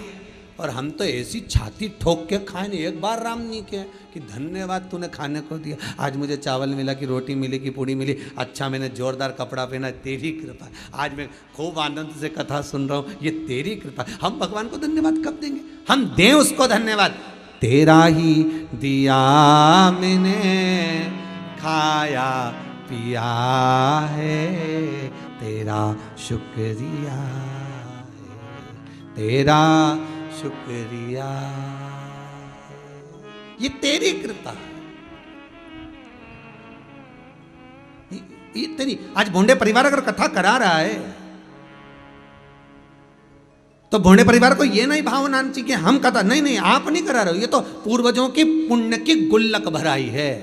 और हम तो ऐसी छाती ठोक के खाए नहीं, एक बार राम नहीं किया कि धन्यवाद तूने खाने को दिया। आज मुझे चावल मिला, कि रोटी मिली, कि पूड़ी मिली, अच्छा मैंने जोरदार कपड़ा पहना, तेरी कृपा। आज मैं खूब आनंद से कथा सुन रहा हूँ, ये तेरी कृपा। हम भगवान को धन्यवाद कब देंगे? हम दें उसको धन्यवाद। तेरा ही दिया मैंने खाया पिया है, तेरा शुक्रिया है, तेरा शुक्रिया, ये तेरी कृपा, ये तेरी। आज भोंडे परिवार अगर कथा करा रहा है तो भोंडे परिवार को ये नहीं भावना चाहिए कि हम कथा, नहीं नहीं आप नहीं करा रहे हो, ये तो पूर्वजों की पुण्य की गुल्लक भराई है।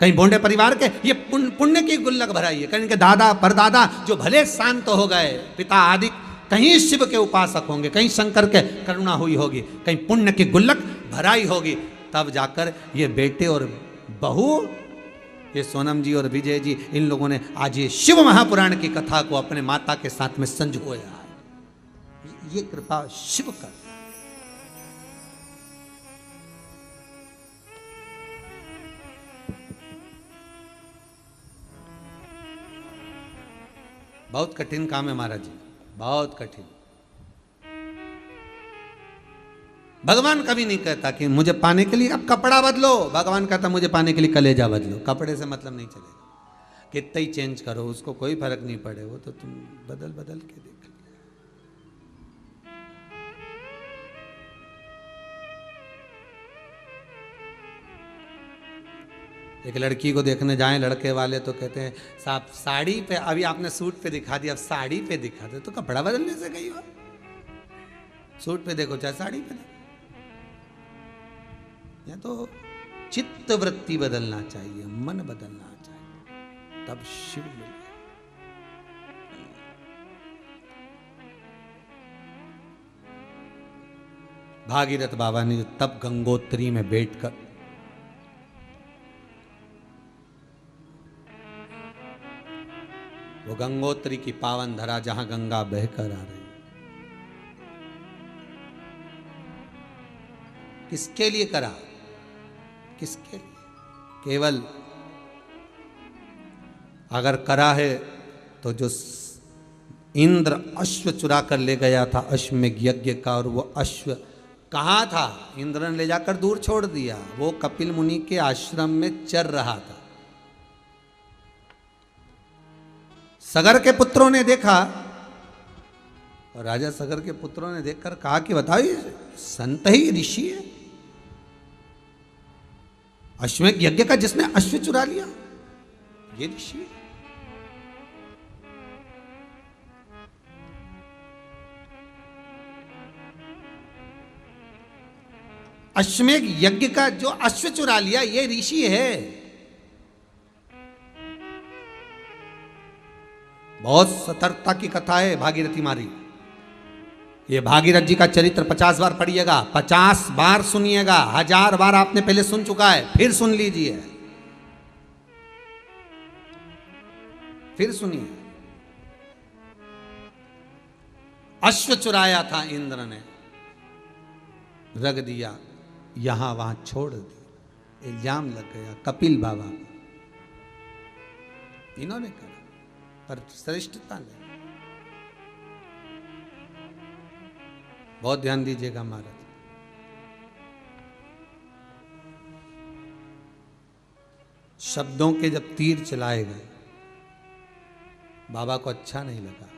कहीं भोंडे परिवार के ये पुण्य की गुल्लक भराई है, कहीं के दादा परदादा जो भले शांत हो गए, पिता आदि कहीं शिव के उपासक होंगे, कहीं शंकर के करुणा हुई होगी, कहीं पुण्य की गुल्लक भराई होगी, तब जाकर ये बेटे और बहू, ये सोनम जी और विजय जी, इन लोगों ने आज ये शिव महापुराण की कथा को अपने माता के साथ में संजोया है। ये कृपा शिव कर। बहुत कठिन काम है महाराज जी, बहुत कठिन। भगवान कभी नहीं कहता कि मुझे पाने के लिए अब कपड़ा बदलो, भगवान कहता मुझे पाने के लिए कलेजा बदलो। कपड़े से मतलब नहीं चलेगा, कितना ही चेंज करो उसको कोई फर्क नहीं पड़े, वो तो तुम बदल बदल के देख। एक लड़की को देखने जाएं लड़के वाले तो कहते हैं साहब साड़ी पे, अभी आपने सूट पे दिखा दिया, अब साड़ी पे दिखा दो, तो कपड़ा बदलने से गई हो। सूट पे देखो चाहे साड़ी पे देखो, या तो चित्त वृत्ति बदलना चाहिए, मन बदलना चाहिए, तब शिव मिले। भागीरथ बाबा ने तब गंगोत्री में बैठकर वो गंगोत्री की पावन धरा जहां गंगा बहकर आ रही, किसके लिए करा? किसके लिए? केवल अगर करा है तो जो इंद्र अश्व चुरा कर ले गया था अश्वमेघ यज्ञ का, और वो अश्व कहाँ था? इंद्र ने ले जाकर दूर छोड़ दिया, वो कपिल मुनि के आश्रम में चर रहा था। सगर के पुत्रों ने देखा, और राजा सगर के पुत्रों ने देखकर कहा कि बताओ ये संत ही ऋषि है, अश्वमेघ यज्ञ का जिसने अश्व चुरा लिया, ये ऋषि है। अश्वमेघ यज्ञ का जो अश्व चुरा लिया ये ऋषि है। बहुत सतर्कता की कथा है भागीरथी मारी। ये भागीरथ जी का चरित्र 50 बार पढ़िएगा, 50 बार सुनिएगा, 1000 बार आपने पहले सुन चुका है, फिर सुन लीजिए, फिर सुनिए। अश्व चुराया था इंद्र ने, रख दिया, यहां वहां छोड़ दिया, इल्जाम लग गया कपिल बाबा को, इन्होंने कहा, पर श्रेष्ठता नहीं। बहुत ध्यान दीजिएगा महाराज। शब्दों के जब तीर चलाए गए, बाबा को अच्छा नहीं लगा।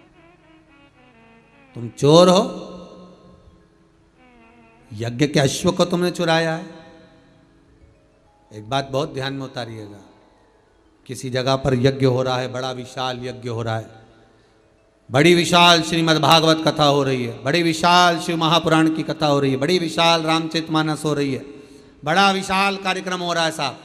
तुम चोर हो, यज्ञ के अश्व को तुमने चुराया है। एक बात बहुत ध्यान में उतारिएगा, किसी जगह पर यज्ञ हो रहा है, बड़ा विशाल यज्ञ हो रहा है, बड़ी विशाल श्रीमद् भागवत कथा हो रही है, बड़ी विशाल शिव महापुराण की कथा हो रही है, बड़ी विशाल रामचरितमानस हो रही है, बड़ा विशाल कार्यक्रम हो रहा है साहब,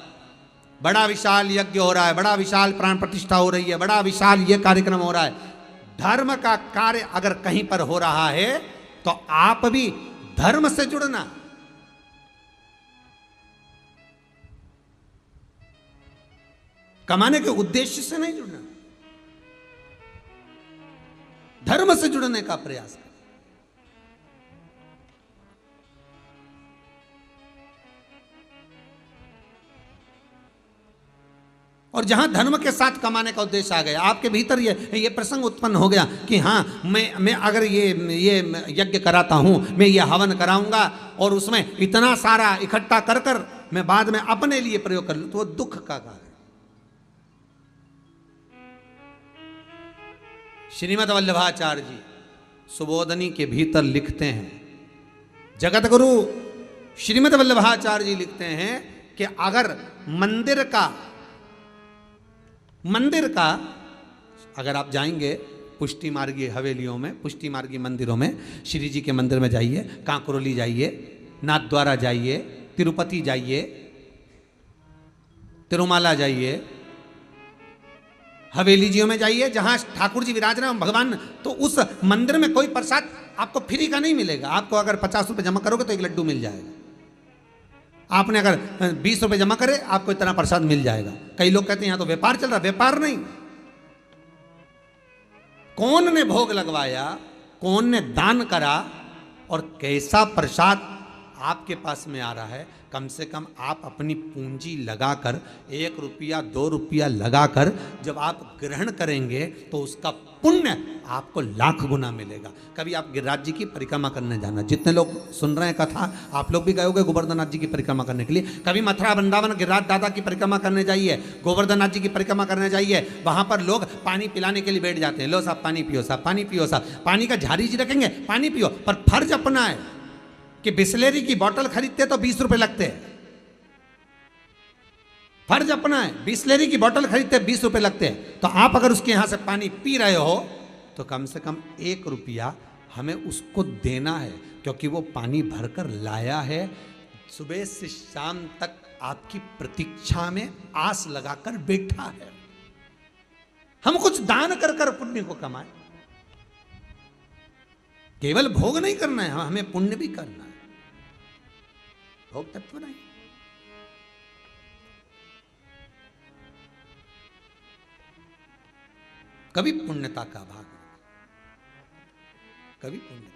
बड़ा विशाल यज्ञ हो रहा है, बड़ा विशाल प्राण प्रतिष्ठा हो रही है, बड़ा विशाल ये कार्यक्रम हो रहा है। धर्म का कार्य अगर कहीं पर हो रहा है तो आप भी धर्म से जुड़ना। कमाने के उद्देश्य से नहीं जुड़ना, धर्म से जुड़ने का प्रयास करें। और जहां धर्म के साथ कमाने का उद्देश्य आ गया, आपके भीतर ये प्रसंग उत्पन्न हो गया कि हाँ मैं अगर ये यज्ञ कराता हूं, मैं ये हवन कराऊंगा और उसमें इतना सारा इकट्ठा कर कर मैं बाद में अपने लिए प्रयोग कर लूं, तो वो दुख का कार्य। श्रीमद् वल्लभाचार्य जी सुबोधनी के भीतर लिखते हैं, जगत गुरु श्रीमद् वल्लभाचार्य जी लिखते हैं कि अगर मंदिर का अगर आप जाएंगे पुष्टि मार्गी हवेलियों में, पुष्टि मार्गी मंदिरों में, श्री जी के मंदिर में जाइए, कांकरोली जाइए, नाथद्वारा जाइए, तिरुपति जाइए, तिरुमाला जाइए, हवेली जियों में जाइए, जहां ठाकुर जी विराज रहे हैं भगवान, तो उस मंदिर में कोई प्रसाद आपको फ्री का नहीं मिलेगा। आपको अगर 50 रुपए जमा करोगे तो एक लड्डू मिल जाएगा। आपने अगर 20 रुपए जमा करे आपको इतना प्रसाद मिल जाएगा। कई लोग कहते हैं यहां तो व्यापार चल रहा, व्यापार नहीं। कौन ने भोग लगवाया, कौन ने दान करा और कैसा प्रसाद आपके पास में आ रहा है, कम से कम आप अपनी पूंजी लगाकर 1 रुपया 2 रुपया लगाकर जब आप ग्रहण करेंगे तो उसका पुण्य आपको लाख गुना मिलेगा। कभी आप गिरिराज जी की परिक्रमा करने जाना, जितने लोग सुन रहे हैं कथा, आप लोग भी गए होंगे गोवर्धन नाथ जी की परिक्रमा करने के लिए। कभी मथुरा वृंदावन गिरिराज दादा की परिक्रमा करने जाइए, गोवर्धन नाथ जी की परिक्रमा करने जाइए, वहां पर लोग पानी पिलाने के लिए बैठ जाते हैं। लो साहब पानी पियो, साहब पानी पियो, साहब पानी का झाड़ी जी रखेंगे, पानी पियो। पर फर्ज अपना है कि बिस्लेरी की बोतल खरीदते तो 20 रुपए लगते हैं, फर्ज अपना है। बिस्लेरी की बोतल खरीदते 20 रुपए लगते हैं, तो आप अगर उसके यहां से पानी पी रहे हो तो कम से कम 1 रुपया हमें उसको देना है, क्योंकि वो पानी भरकर लाया है, सुबह से शाम तक आपकी प्रतीक्षा में आस लगाकर बैठा है। हम कुछ दान कर कर पुण्य को कमाएं, केवल भोग नहीं करना है, हमें पुण्य भी करना है, भोग तत्व नहीं। कभी पुण्यता का भाग, कभी पुण्यता।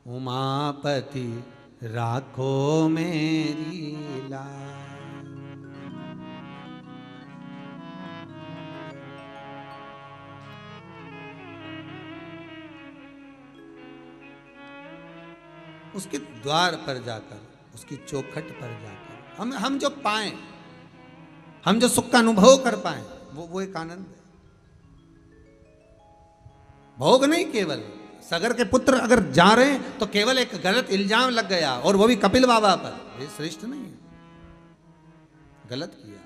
उमापति राखो मेरी लाज, उसके द्वार पर जाकर, उसकी चौखट पर जाकर हम जो पाएं, हम जो सुख का अनुभव कर पाए, वो एक आनंद है। भोग नहीं, केवल सगर के पुत्र अगर जा रहे हैं तो केवल एक गलत इल्जाम लग गया, और वो भी कपिल बाबा पर, ये श्रेष्ठ नहीं है, गलत किया,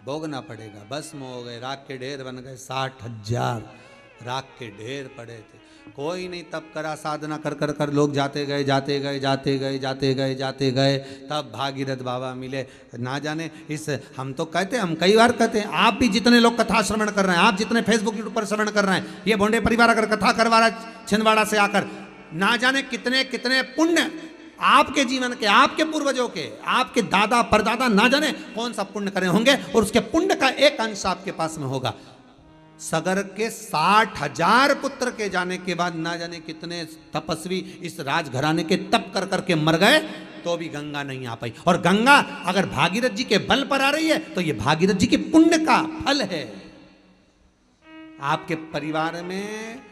भोगना पड़ेगा। भस्म हो गए, राख के ढेर बन गए, 60,000 राख के ढेर पड़े थे। कोई नहीं तब करा, साधना कर कर कर लोग जाते गए जाते गए जाते गए जाते गए जाते गए, तब भागीरथ बाबा मिले। ना जाने इस, हम तो कहते हैं, हम कई बार कहते हैं, आप भी जितने लोग कथा श्रवण कर रहे हैं, आप जितने फेसबुक यूट्यूब पर श्रवण कर रहे हैं, ये भोंडे परिवार अगर कथा करवा रहा है छिंदवाड़ा से आकर, ना जाने कितने कितने पुण्य आपके जीवन के, आपके पूर्वजों के, आपके दादा परदादा, ना जाने कौन सा पुण्य करे होंगे, और उसके पुण्य का एक अंश आपके पास में होगा। सगर के 60,000 पुत्र के जाने के बाद ना जाने कितने तपस्वी इस राजघराने के तप कर करके मर गए, तो भी गंगा नहीं आ पाई। और गंगा अगर भागीरथ जी के बल पर आ रही है तो ये भागीरथ जी के पुण्य का फल है। आपके परिवार में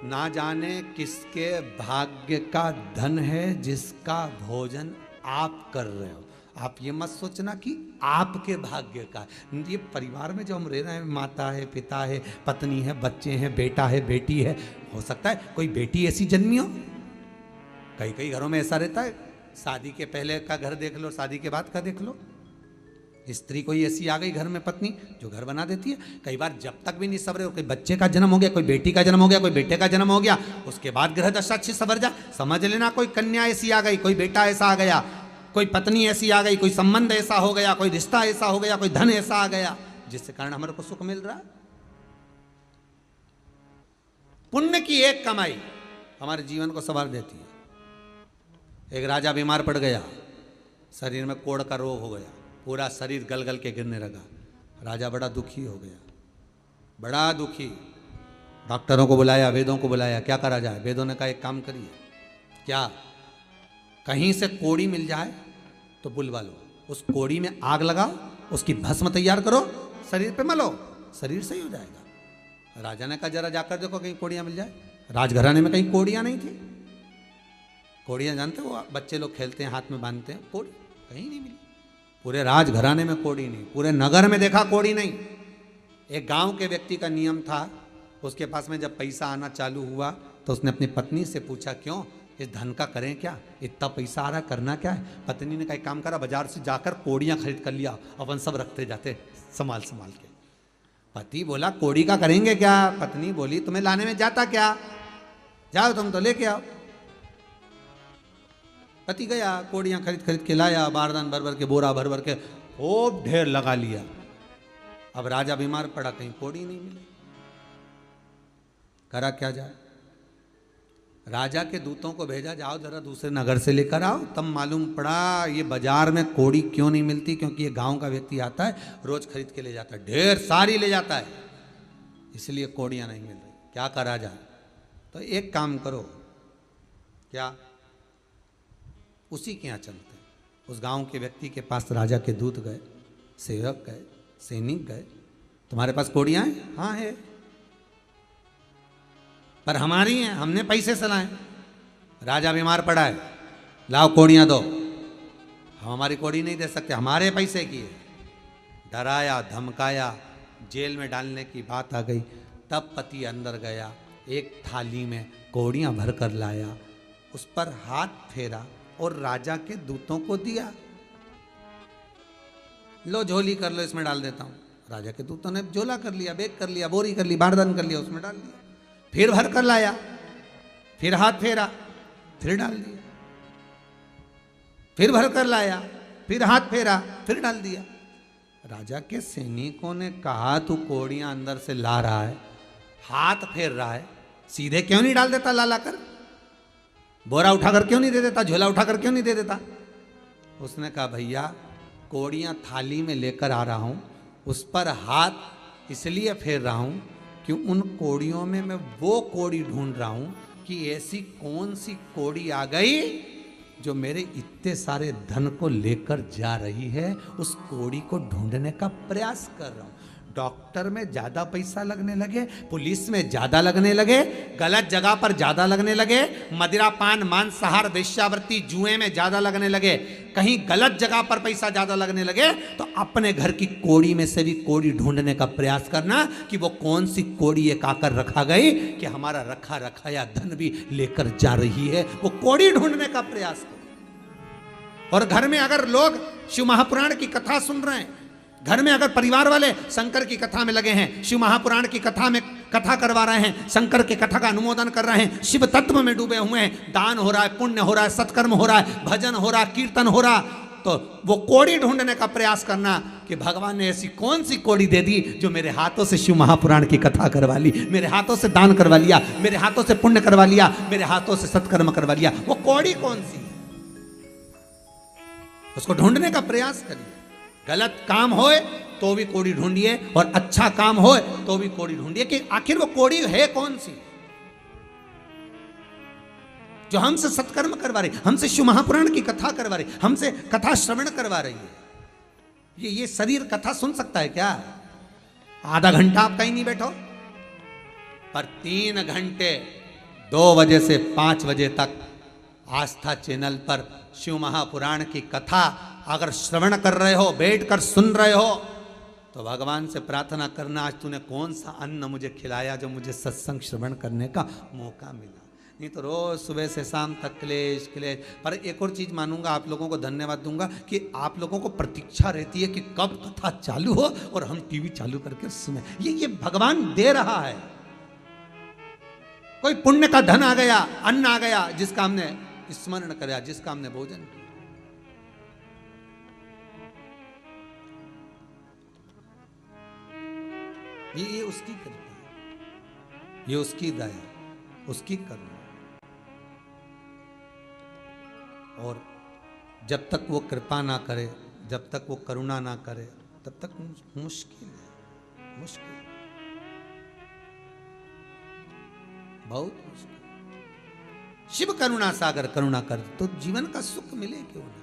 ना जाने किसके भाग्य का धन है जिसका भोजन आप कर रहे हो। आप ये मत सोचना कि आपके भाग्य का। ये परिवार में जो हम रह रहे हैं, माता है, पिता है, पत्नी है, बच्चे हैं, बेटा है, बेटी है, हो सकता है कोई बेटी ऐसी जन्मी हो। कई कई घरों में ऐसा रहता है, शादी के पहले का घर देख लो, शादी के बाद का देख लो। स्त्री कोई ऐसी आ गई घर में, पत्नी, जो घर बना देती है। कई बार जब तक भी नहीं सवरे हो, कोई बच्चे का जन्म हो गया, कोई बेटी का जन्म हो गया, कोई बेटे का जन्म हो गया, उसके बाद ग्रह दशा अच्छी सवर जा, समझ लेना कोई कन्या ऐसी आ गई, कोई बेटा ऐसा आ गया, कोई पत्नी ऐसी आ गई, कोई संबंध ऐसा हो गया, कोई रिश्ता ऐसा हो गया, कोई धन ऐसा आ गया, जिसके कारण हमारे को सुख मिल रहा। पुण्य की एक कमाई हमारे जीवन को संवार देती है। एक राजा बीमार पड़ गया, शरीर में कोढ़ का रोग हो गया, पूरा शरीर गल गल के गिरने लगा। राजा बड़ा दुखी हो गया, बड़ा दुखी। डॉक्टरों को बुलाया, वेदों को बुलाया, क्या करा जाए। वेदों ने कहा एक काम करिए, क्या, कहीं से कोड़ी मिल जाए तो बुलवा लो, उस कोड़ी में आग लगाओ, उसकी भस्म तैयार करो, शरीर पे मलो, शरीर सही हो जाएगा। राजा ने कहा जरा जाकर देखो कहीं कोड़ियां मिल जाए। राजघराने में कहीं कोड़ियां नहीं थी। कोड़ियां जानते हो, बच्चे लोग खेलते हैं, हाथ में बांधते हैं, कोड़ी कहीं नहीं मिली। पूरे राजघराने में कोड़ी नहीं, पूरे नगर में देखा कोड़ी नहीं। एक गांव के व्यक्ति का नियम था, उसके पास में जब पैसा आना चालू हुआ तो उसने अपनी पत्नी से पूछा, क्यों, इस धन का करें क्या, इतना पैसा आ रहा, करना क्या है। पत्नी ने कहा काम करा, बाजार से जाकर कोड़ियां खरीद कर लिया, अपन सब रखते जाते संभाल संभाल के। पति बोला कोड़ी का करेंगे क्या। पत्नी बोली तुम्हें लाने में जाता क्या, जाओ तुम तो लेके आओ। पति गया, कोड़ियां खरीद खरीद के लाया, बारदान भर भर के, बोरा भर भर के खूब ढेर लगा लिया। अब राजा बीमार पड़ा, कहीं कोड़ी नहीं मिली, करा क्या जाए। राजा के दूतों को भेजा, जाओ जरा दूसरे नगर से लेकर आओ। तब मालूम पड़ा ये बाजार में कोड़ी क्यों नहीं मिलती, क्योंकि ये गांव का व्यक्ति आता है, रोज खरीद के ले जाता है, ढेर सारी ले जाता है, इसलिए कोड़ियां नहीं मिल रही। क्या करा जाए। तो एक काम करो, क्या, उसी के यहाँ चलते हैं। उस गांव के व्यक्ति के पास राजा के दूत गए, सेवक गए, सैनिक गए, तुम्हारे पास कोड़ियां हैं। हाँ है, पर हमारी हैं, हमने पैसे से लाए। राजा बीमार पड़ा है, लाओ कोड़ियां दो। हम हमारी कोड़ी नहीं दे सकते, हमारे पैसे की है। डराया, धमकाया, जेल में डालने की बात आ गई। तब पति अंदर गया, एक थाली में कोड़ियां भर कर लाया, उस पर हाथ फेरा और राजा के दूतों को दिया। लो झोली कर लो, इसमें डाल देता हूं। राजा के दूतों ने झोला कर लिया, बैग कर लिया, बोरी कर ली, बारदान कर लिया, उसमें डाल दिया। फिर भर कर लाया, फिर हाथ फेरा, फिर डाल दिया, फिर भर कर लाया, फिर हाथ फेरा, फिर डाल दिया। राजा के सैनिकों ने कहा तू कोड़ियां अंदर से ला रहा है, हाथ फेर रहा है, सीधे क्यों नहीं डाल देता, ला कर बोरा उठाकर क्यों नहीं दे देता, झोला उठाकर क्यों नहीं दे देता। उसने कहा भैया कोड़ियां थाली में लेकर आ रहा हूं, उस पर हाथ इसलिए फेर रहा हूं कि उन कोड़ियों में मैं वो कोड़ी ढूंढ रहा हूं कि ऐसी कौन सी कोड़ी आ गई जो मेरे इतने सारे धन को लेकर जा रही है। उस कोड़ी को ढूंढने का प्रयास कर रहा हूं। डॉक्टर में ज्यादा पैसा लगने लगे, पुलिस में ज्यादा लगने लगे, गलत जगह पर ज्यादा लगने लगे, मदिरा पान मांसाहार वेश्यावृत्ति जुए में ज्यादा लगने लगे, कहीं गलत जगह पर पैसा ज्यादा लगने लगे, तो अपने घर की कोड़ी में से भी कोड़ी ढूंढने का प्रयास करना कि वो कौन सी कोड़ी एक आकर रखा गई कि हमारा रखा रखाया धन भी लेकर जा रही है। वो कोड़ी ढूंढने का प्रयास करो। और घर में अगर लोग शिव महापुराण की कथा सुन रहे हैं, घर में अगर परिवार वाले शंकर की कथा में लगे हैं, शिव महापुराण की कथा में कथा करवा रहे हैं, शंकर के कथा का अनुमोदन कर रहे हैं, शिव तत्व में डूबे हुए हैं, दान हो रहा है, पुण्य हो रहा है, सत्कर्म हो रहा है, भजन हो रहा है, कीर्तन हो रहा, तो वो कोड़ी ढूंढने का प्रयास करना कि भगवान ने ऐसी कौन सी कोड़ी दे दी जो मेरे हाथों से शिव महापुराण की कथा करवा ली, मेरे हाथों से दान करवा लिया, मेरे हाथों से पुण्य करवा लिया, मेरे हाथों से सत्कर्म करवा लिया। वो कोड़ी कौन सी, उसको ढूंढने का प्रयास करिए। गलत काम होए तो भी कोड़ी ढूंढिए और अच्छा काम होए तो भी कोड़ी ढूंढिए कि आखिर वो कोड़ी है कौन सी जो हमसे सत्कर्म करवा रही, हमसे शिव महापुराण की कथा करवा रही, हमसे कथा श्रवण करवा रही है। ये शरीर कथा सुन सकता है क्या? आधा घंटा आप कहीं नहीं बैठो, पर 3 घंटे 2 बजे से 5 बजे तक आस्था चैनल पर शिव महापुराण की कथा अगर श्रवण कर रहे हो, बैठकर सुन रहे हो, तो भगवान से प्रार्थना करना आज तूने कौन सा अन्न मुझे खिलाया जो मुझे सत्संग श्रवण करने का मौका मिला। नहीं तो रोज सुबह से शाम तक क्लेश क्लेश। पर एक और चीज मानूंगा, आप लोगों को धन्यवाद दूंगा कि आप लोगों को प्रतीक्षा रहती है कि कब कथा चालू हो और हम टीवी चालू करके सुने। ये भगवान दे रहा है। कोई पुण्य का धन आ गया, अन्न आ गया, जिसका हमने स्मरण कराया, जिसका हमने भोजन किया। ये उसकी कृपा, ये उसकी दया, उसकी करुणा। और जब तक वो कृपा ना करे, जब तक वो करुणा ना करे, तब तक मुश्किल है, मुश्किल, बहुत मुश्किल। शिव करुणा सागर करुणा कर तो जीवन का सुख मिले क्यों ना,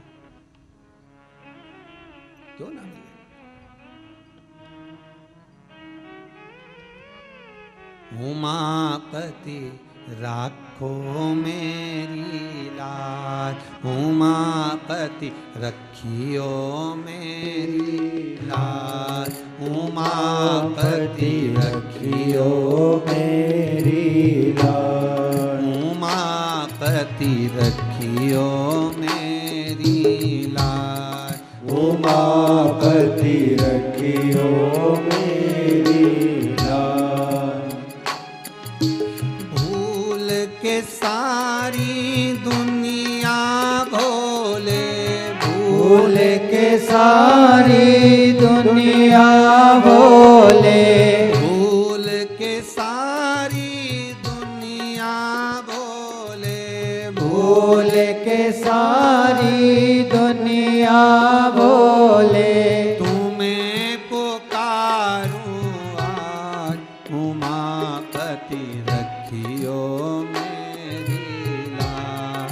क्यों ना मिले। उमापति राखो मेरी लाज, उमापति रखियो मेरी लाज, उमापति रखियो मेरी लाज, उमापति रखियो मेरी लाज, उमापति रखियो मेरी लाज। भूल के सारी दुनिया भोले, भूल के सारी दुनिया भोले, भूल के सारी दुनिया भोले, भूल के सारी दुनिया भोले, तुम्हें पुकारूं आज, उमापति रखियो मेरी लाज,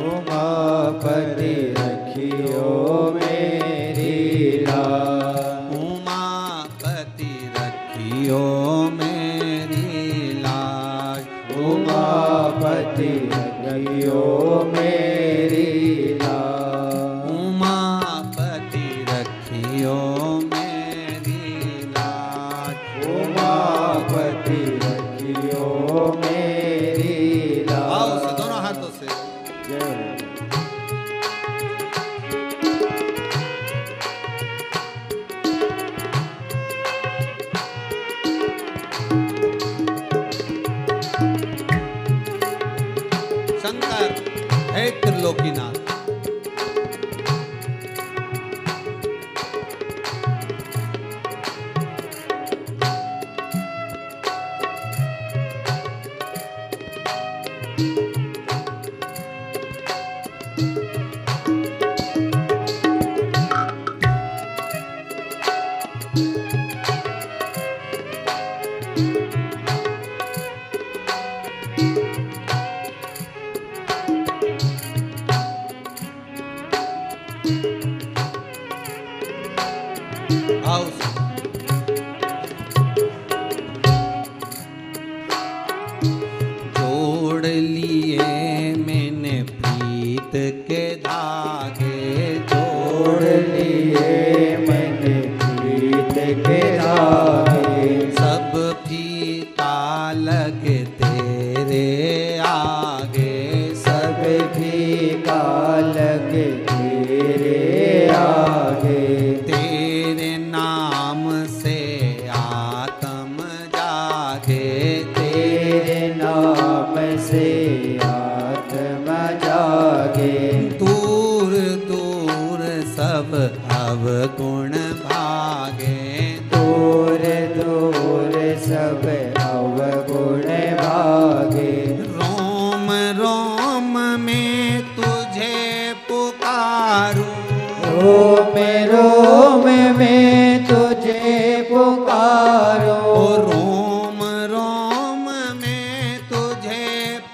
उमापति रखियो मेरी लाज, उमापति रखियो मेरी लाज, उमापति रखियो मेरी लाज, उमापति रखियो मेरी लाज, उमापति रखियो मेरी लाज। आओ से दोनों हाथों से शंकर है त्रिलोकीनाथ। आओ जोड़ लिए मैंने प्रीत के धागे, जोड़ लिए मैंने प्रीत के धागे, सब फीका लगे तेरे आगे, सब फीका लगे तेरे आगे, तेरे नाम से आत्म जागे, तेरे नाम से आत्म जागे, दूर दूर सब अवगुण भागे, दूर दूर सब अवगुण भागे, रोम रोम में तुझे पुकारूं, रोम रोम में तुझे पुकारूं, रोम रोम में तुझे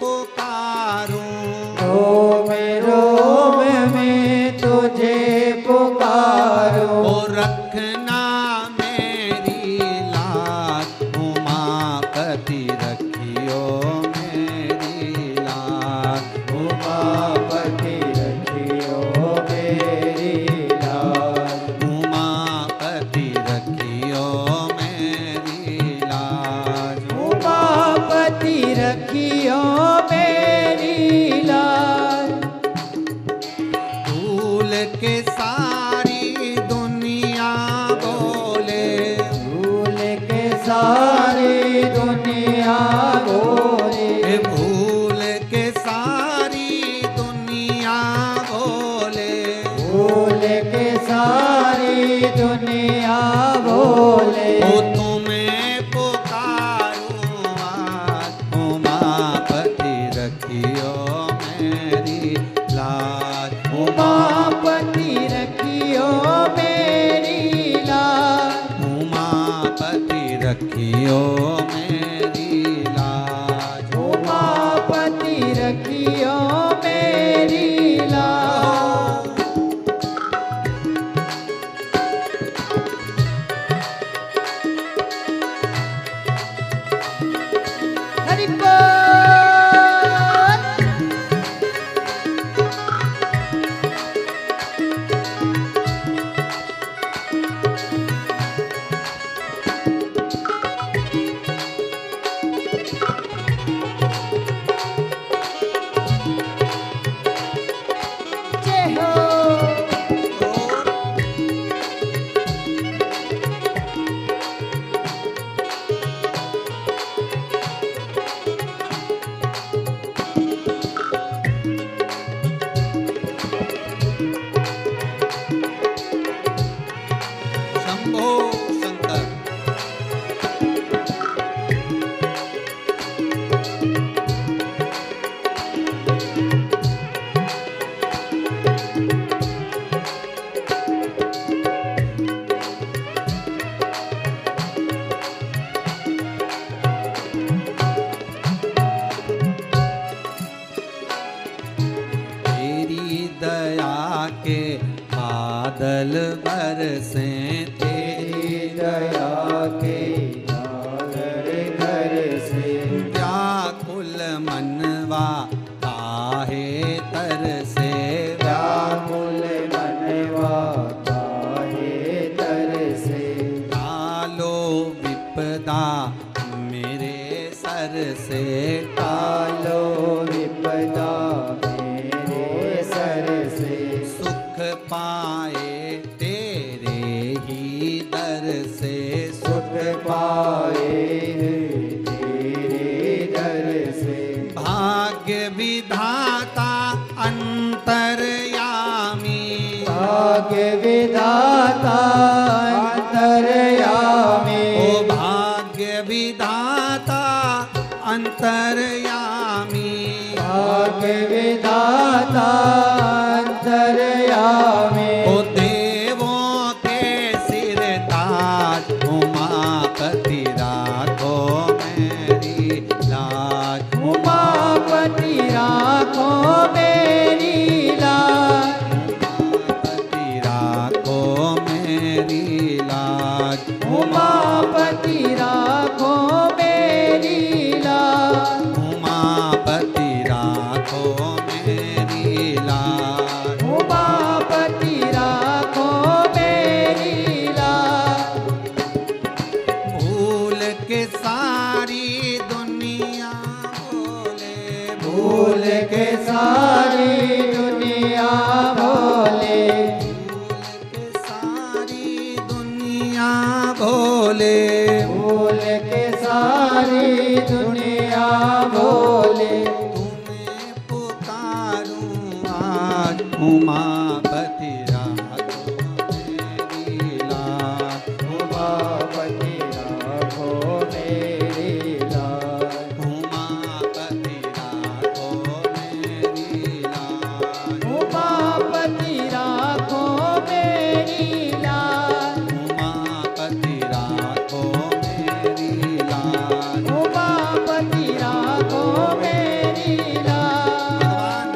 पुकारूं, रोम रोम में तुझे पुकारूं, रखियो मेरी लाज। भूल के सारी दुनिया बोले, भूल के सारी दुनिया बोले, भूल के सारी दुनिया बोले, भूल के सारी दुनिया बोले। ओ तुम्हें पुकारूं आज, उमापति रखियो मेरी लाज, उमापति रखियो मेरी लाज। उमापति रखियो मेरी लाज। उमापति रखियो मेरी लाज। हरि बोल। जय हो। शंभो शंकर। तेरी दया के बादल बरसे, तेरी दया के नागर घर से, व्याकुल मनवा काहे तरसे, व्याकुल मनवा काहे तरसे। डालो विपदा मेरे सर से, टालो विपदा मेरे सर से, सुख पाए तेरे ही दर से, सुख पाए तेरे दर से। भाग्य विधाता अंतर्यामी, भाग्य विधाता अंतर्यामी, ओ भाग्य विधाता अंतर्यामी, भाग्य विधाता अंतर्यामी। ओ देवों के सिर ताज, उमापति राखो मेरी लाज, उमापति राखो मेरी लाज। उमापति राखो मेरी लाज, उमापति राखो मेरी लाज। उमापति राखो मेरी लाज। उमापति राखो मेरी लाज। भूल के सारी दुनिया बोले, भूल के सारी दुनिया बोले, भूल के सारी दुनिया बोले, भूल के सारी दुनिया बोले। तुम्हें पुकारूं आज, उमापति राखो मेरी लाज, उमापति राखो मेरी लाज। उमापति राखो मेरी लाज, उमापति राखो मेरी लाज। उमापति राखो मेरी लाज। उमापति राखो मेरी लाज। भगवान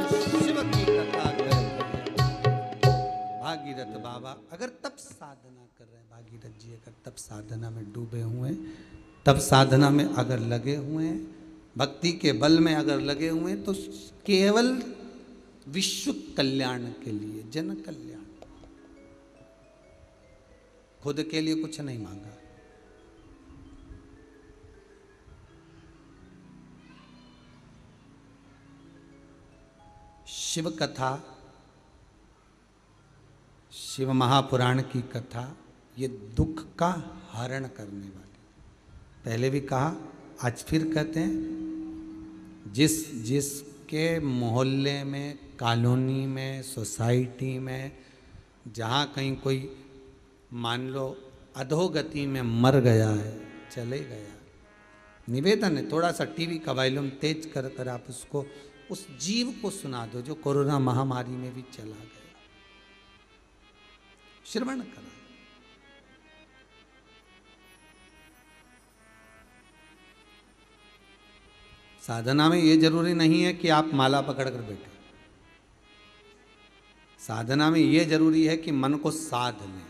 शिव की कथा करें। भागीरथ बाबा अगर तप साधना कर रहे हैं, भागीरथ जी अगर तप साधना में डूबे हुए हैं, तप साधना में अगर लगे हुए हैं, भक्ति के बल में अगर लगे हुए हैं, तो केवल विश्व कल्याण के लिए, जन कल्याण, खुद के लिए कुछ नहीं मांगा। शिव कथा, शिव महापुराण की कथा ये दुख का हरण करने वाली। पहले भी कहा, आज फिर कहते हैं, जिसके मोहल्ले में, कॉलोनी में, सोसाइटी में जहाँ कहीं कोई मान लो अधोगति में मर गया है, चले गया, निवेदन है थोड़ा सा टीवी का वॉल्यूम तेज कर कर आप उसको, उस जीव को सुना दो जो कोरोना महामारी में भी चला गया, श्रवण करा। साधना में ये जरूरी नहीं है कि आप माला पकड़ कर बैठे, साधना में ये जरूरी है कि मन को साध लें।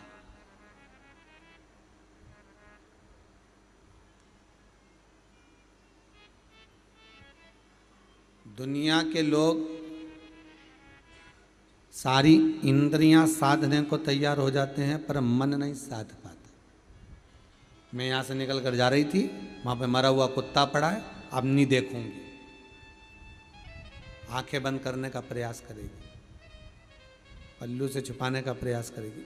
दुनिया के लोग सारी इंद्रियां साधने को तैयार हो जाते हैं पर मन नहीं साध पाते। मैं यहां से निकल कर जा रही थी, वहां पे मरा हुआ कुत्ता पड़ा है, अब नहीं देखूंगी, आंखें बंद करने का प्रयास करेगी, पल्लू से छुपाने का प्रयास करेगी।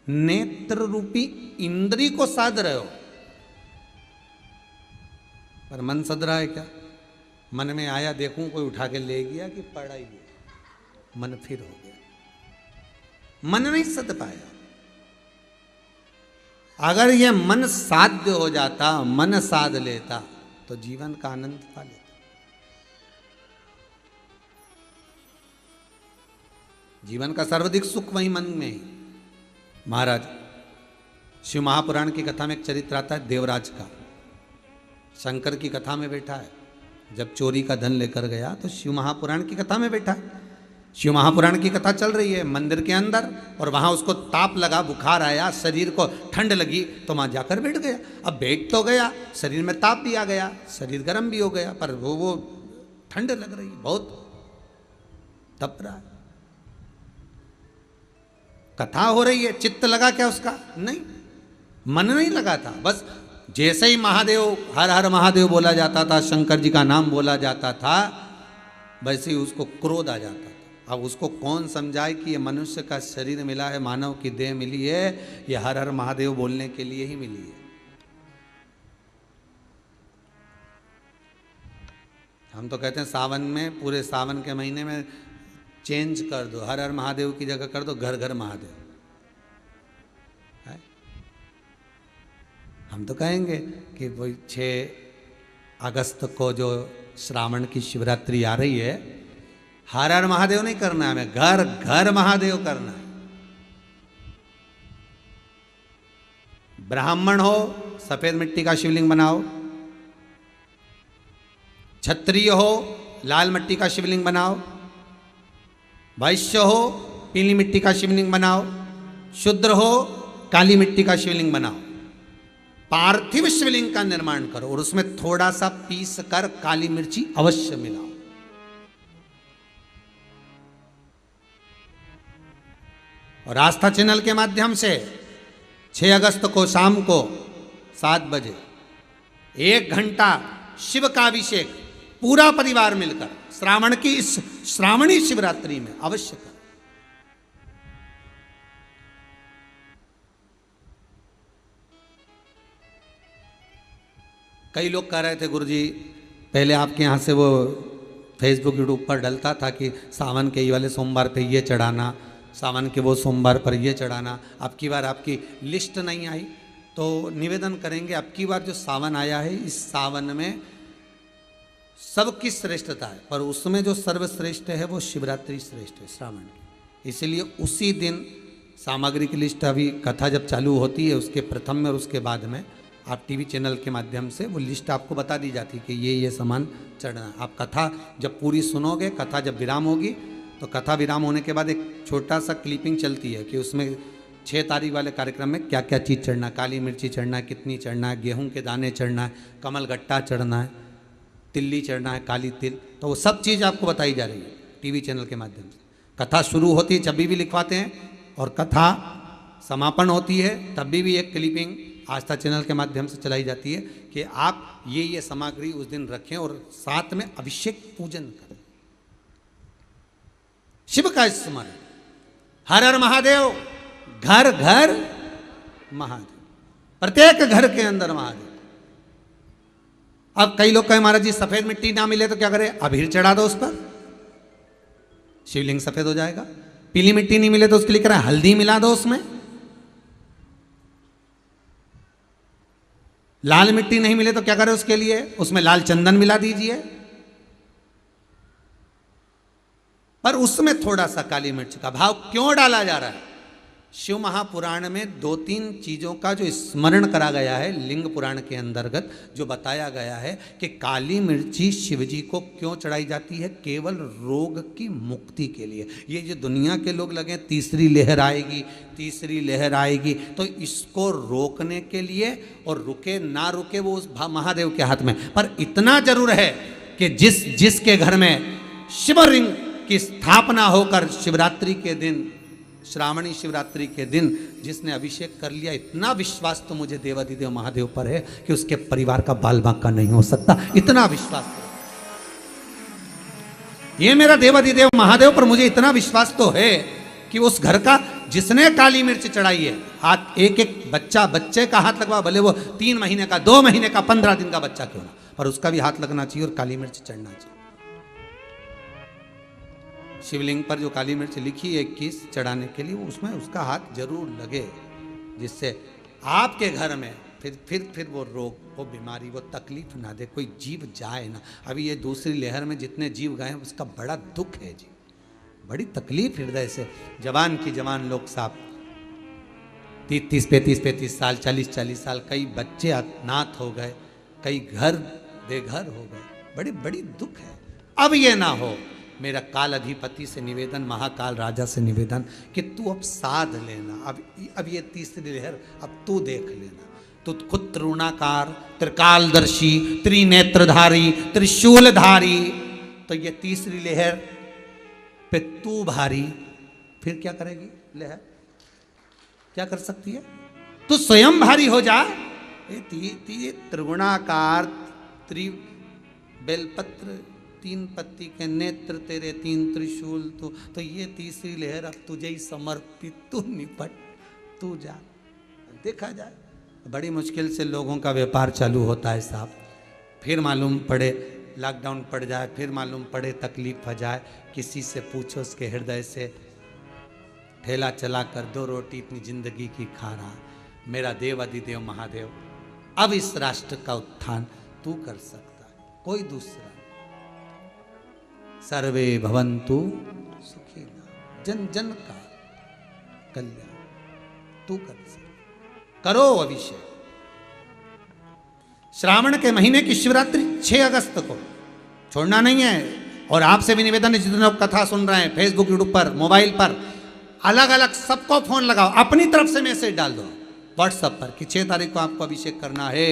नेत्र रूपी इंद्री को साध रहे हो पर मन सध रहा है क्या? मन में आया देखूं कोई उठा के ले गया कि पड़ा ही गया, मन फिर हो गया, मन नहीं सध पाया। अगर यह मन साध्य हो जाता, मन साध लेता तो जीवन का आनंद पा लेता। जीवन का सर्वाधिक सुख वही मन में ही। महाराज शिव महापुराण की कथा में एक चरित्र आता है देवराज का। शंकर की कथा में बैठा है, जब चोरी का धन लेकर गया तो शिव महापुराण की कथा में बैठा है। शिव महापुराण की कथा चल रही है मंदिर के अंदर, और वहां उसको ताप लगा, बुखार आया, शरीर को ठंड लगी तो वहां जाकर बैठ गया। अब बैठ तो गया, शरीर में ताप भी आ गया, शरीर गर्म भी हो गया, पर वो ठंड लग रही, बहुत तप रहा है। कथा हो रही है, चित्त लगा क्या उसका? नहीं, मन नहीं लगा था। बस जैसे ही महादेव, हर हर महादेव बोला जाता था, शंकर जी का नाम बोला जाता था, वैसे ही उसको क्रोध आ जाता था। अब उसको कौन समझाए कि ये मनुष्य का शरीर मिला है, मानव की देह मिली है, ये हर हर महादेव बोलने के लिए ही मिली है। हम तो कहते हैं सावन में, पूरे सावन के महीने में चेंज कर दो, हर हर महादेव की जगह कर दो घर घर महादेव। हम तो कहेंगे कि वही 6 अगस्त को जो श्रावण की शिवरात्रि आ रही है, हर हर महादेव नहीं करना है, हमें घर घर महादेव करना है। ब्राह्मण हो सफेद मिट्टी का शिवलिंग बनाओ, क्षत्रिय हो लाल मिट्टी का शिवलिंग बनाओ, वैश्य हो पीली मिट्टी का शिवलिंग बनाओ, शूद्र हो काली मिट्टी का शिवलिंग बनाओ। पार्थिव शिवलिंग का निर्माण करो और उसमें थोड़ा सा पीस कर काली मिर्ची अवश्य मिलाओ। और आस्था चैनल के माध्यम से 6 अगस्त को शाम को 7 बजे 1 घंटा शिव का अभिषेक पूरा परिवार मिलकर श्रावण की इस श्रावणी शिवरात्रि में अवश्य करें। कई लोग कह रहे थे गुरुजी, पहले आपके यहाँ से वो फेसबुक यूट्यूब पर डलता था कि सावन के ये वाले सोमवार पे ये चढ़ाना, सावन के वो सोमवार पर ये चढ़ाना। अब की बार आपकी लिस्ट नहीं आई, तो निवेदन करेंगे अब की बार जो सावन आया है, इस सावन में सबकी श्रेष्ठता है, पर उसमें जो सर्वश्रेष्ठ है वो शिवरात्रि श्रेष्ठ है श्रावण की। इसलिए उसी दिन सामग्री की लिस्ट, अभी कथा जब चालू होती है उसके प्रथम में और उसके बाद में आप टीवी चैनल के माध्यम से वो लिस्ट आपको बता दी जाती है कि ये सामान चढ़ना है। आप कथा जब पूरी सुनोगे, कथा जब विराम होगी तो कथा विराम होने के बाद एक छोटा सा क्लिपिंग चलती है कि उसमें 6 तारीख वाले कार्यक्रम में क्या क्या चीज़ चढ़ना है, काली मिर्ची चढ़ना है, कितनी चढ़ना है, गेहूं के दाने चढ़ना है, कमल गट्टा चढ़ना है, तिल्ली चढ़ना है, काली तिल, तो वो सब चीज़ आपको बताई जा रही है टीवी चैनल के माध्यम से। कथा शुरू होती है जब भी लिखवाते हैं, और कथा समापन होती है तभी भी एक क्लिपिंग आस्था चैनल के माध्यम से चलाई जाती है कि आप ये सामग्री उस दिन रखें और साथ में अभिषेक पूजन करें। शिव का स्मरण, हर हर महादेव, घर घर महादेव, प्रत्येक घर के अंदर महादेव। अब कई लोग कहें महाराज जी सफेद मिट्टी ना मिले तो क्या करें? अबीर चढ़ा दो उस पर, शिवलिंग सफेद हो जाएगा। पीली मिट्टी नहीं मिले तो उसके लिए करें हल्दी मिला दो उसमें। लाल मिट्टी नहीं मिले तो क्या करें उसके लिए? उसमें लाल चंदन मिला दीजिए। पर उसमें थोड़ा सा काली मिर्च का भाव क्यों डाला जा रहा है? शिव महापुराण में 2-3 चीजों का जो स्मरण करा गया है, लिंग पुराण के अंतर्गत जो बताया गया है कि काली मिर्ची शिवजी को क्यों चढ़ाई जाती है? केवल रोग की मुक्ति के लिए। ये जो दुनिया के लोग लगे तीसरी लहर आएगी, तीसरी लहर आएगी, तो इसको रोकने के लिए, और रुके ना रुके वो उस महादेव के हाथ में। पर इतना जरूर है कि जिसके घर में शिवलिंग की स्थापना होकर शिवरात्रि के दिन, श्रावणी शिवरात्रि के दिन जिसने अभिषेक कर लिया, इतना विश्वास तो मुझे देवाधिदेव महादेव पर है कि उसके परिवार का बाल बांका नहीं हो सकता। इतना विश्वास तो, ये मेरा देवाधिदेव महादेव पर मुझे इतना विश्वास तो है कि उस घर का जिसने काली मिर्च चढ़ाई है, हाथ एक एक बच्चे का हाथ लगवा, भले वो 3 महीने का, 2 महीने का, 15 दिन का बच्चा क्यों ना, पर उसका भी हाथ लगना चाहिए और काली मिर्च चढ़ना चाहिए। शिवलिंग पर जो काली मिर्च लिखी है 21 चढ़ाने के लिए, उसमें उसका हाथ जरूर लगे, जिससे आपके घर में फिर वो रोग, वो बीमारी, वो तकलीफ ना दे, कोई जीव जाए ना। अभी ये दूसरी लहर में जितने जीव गए हैं उसका बड़ा दुख है जी, बड़ी तकलीफ हृदय से। जवान की जवान लोग साहब 30-35 साल, 40-40 साल, कई बच्चे अनाथ हो गए, कई घर बेघर हो गए, बड़ी दुख है। अब ये ना हो। मेरा काल अधिपति से निवेदन, महाकाल राजा से निवेदन कि तू अब साध लेना। अब ये तीसरी लहर अब तू देख लेना। तू खुद त्रिगुणाकार, त्रिकालदर्शी, त्रिनेत्रधारी, त्रिशूलधारी, तो ये तीसरी लहर पे तू भारी, फिर क्या करेगी लहर? क्या कर सकती है? तू स्वयं भारी हो जा। त्रिगुणाकार, बेलपत्र, 3 पत्ती के नेत्र तेरे, 3 त्रिशूल, तो ये तीसरी लहर अब तुझे ही समर्पित। तू निपट, तू जा, देखा जाए। बड़ी मुश्किल से लोगों का व्यापार चालू होता है साहब, फिर मालूम पड़े लॉकडाउन पड़ जाए, फिर मालूम पड़े तकलीफ हो जाए। किसी से पूछो उसके हृदय से, ठेला चला कर 2 रोटी इतनी जिंदगी की खा रहा। मेरा देव अधिदेव महादेव, अब इस राष्ट्र का उत्थान तू कर सकता है, कोई दूसरा। सर्वे भवन्तु सुखिनः, जन जन का कल्याण तू कर सकता, करो अभिषेक। श्रावण के महीने की शिवरात्रि 6 अगस्त को छोड़ना नहीं है। और आपसे भी निवेदन है, जितने लोग कथा सुन रहे हैं फेसबुक, यूट्यूब पर, मोबाइल पर, अलग अलग सबको फोन लगाओ, अपनी तरफ से मैसेज डाल दो व्हाट्सएप पर कि 6 तारीख को आपको अभिषेक करना है।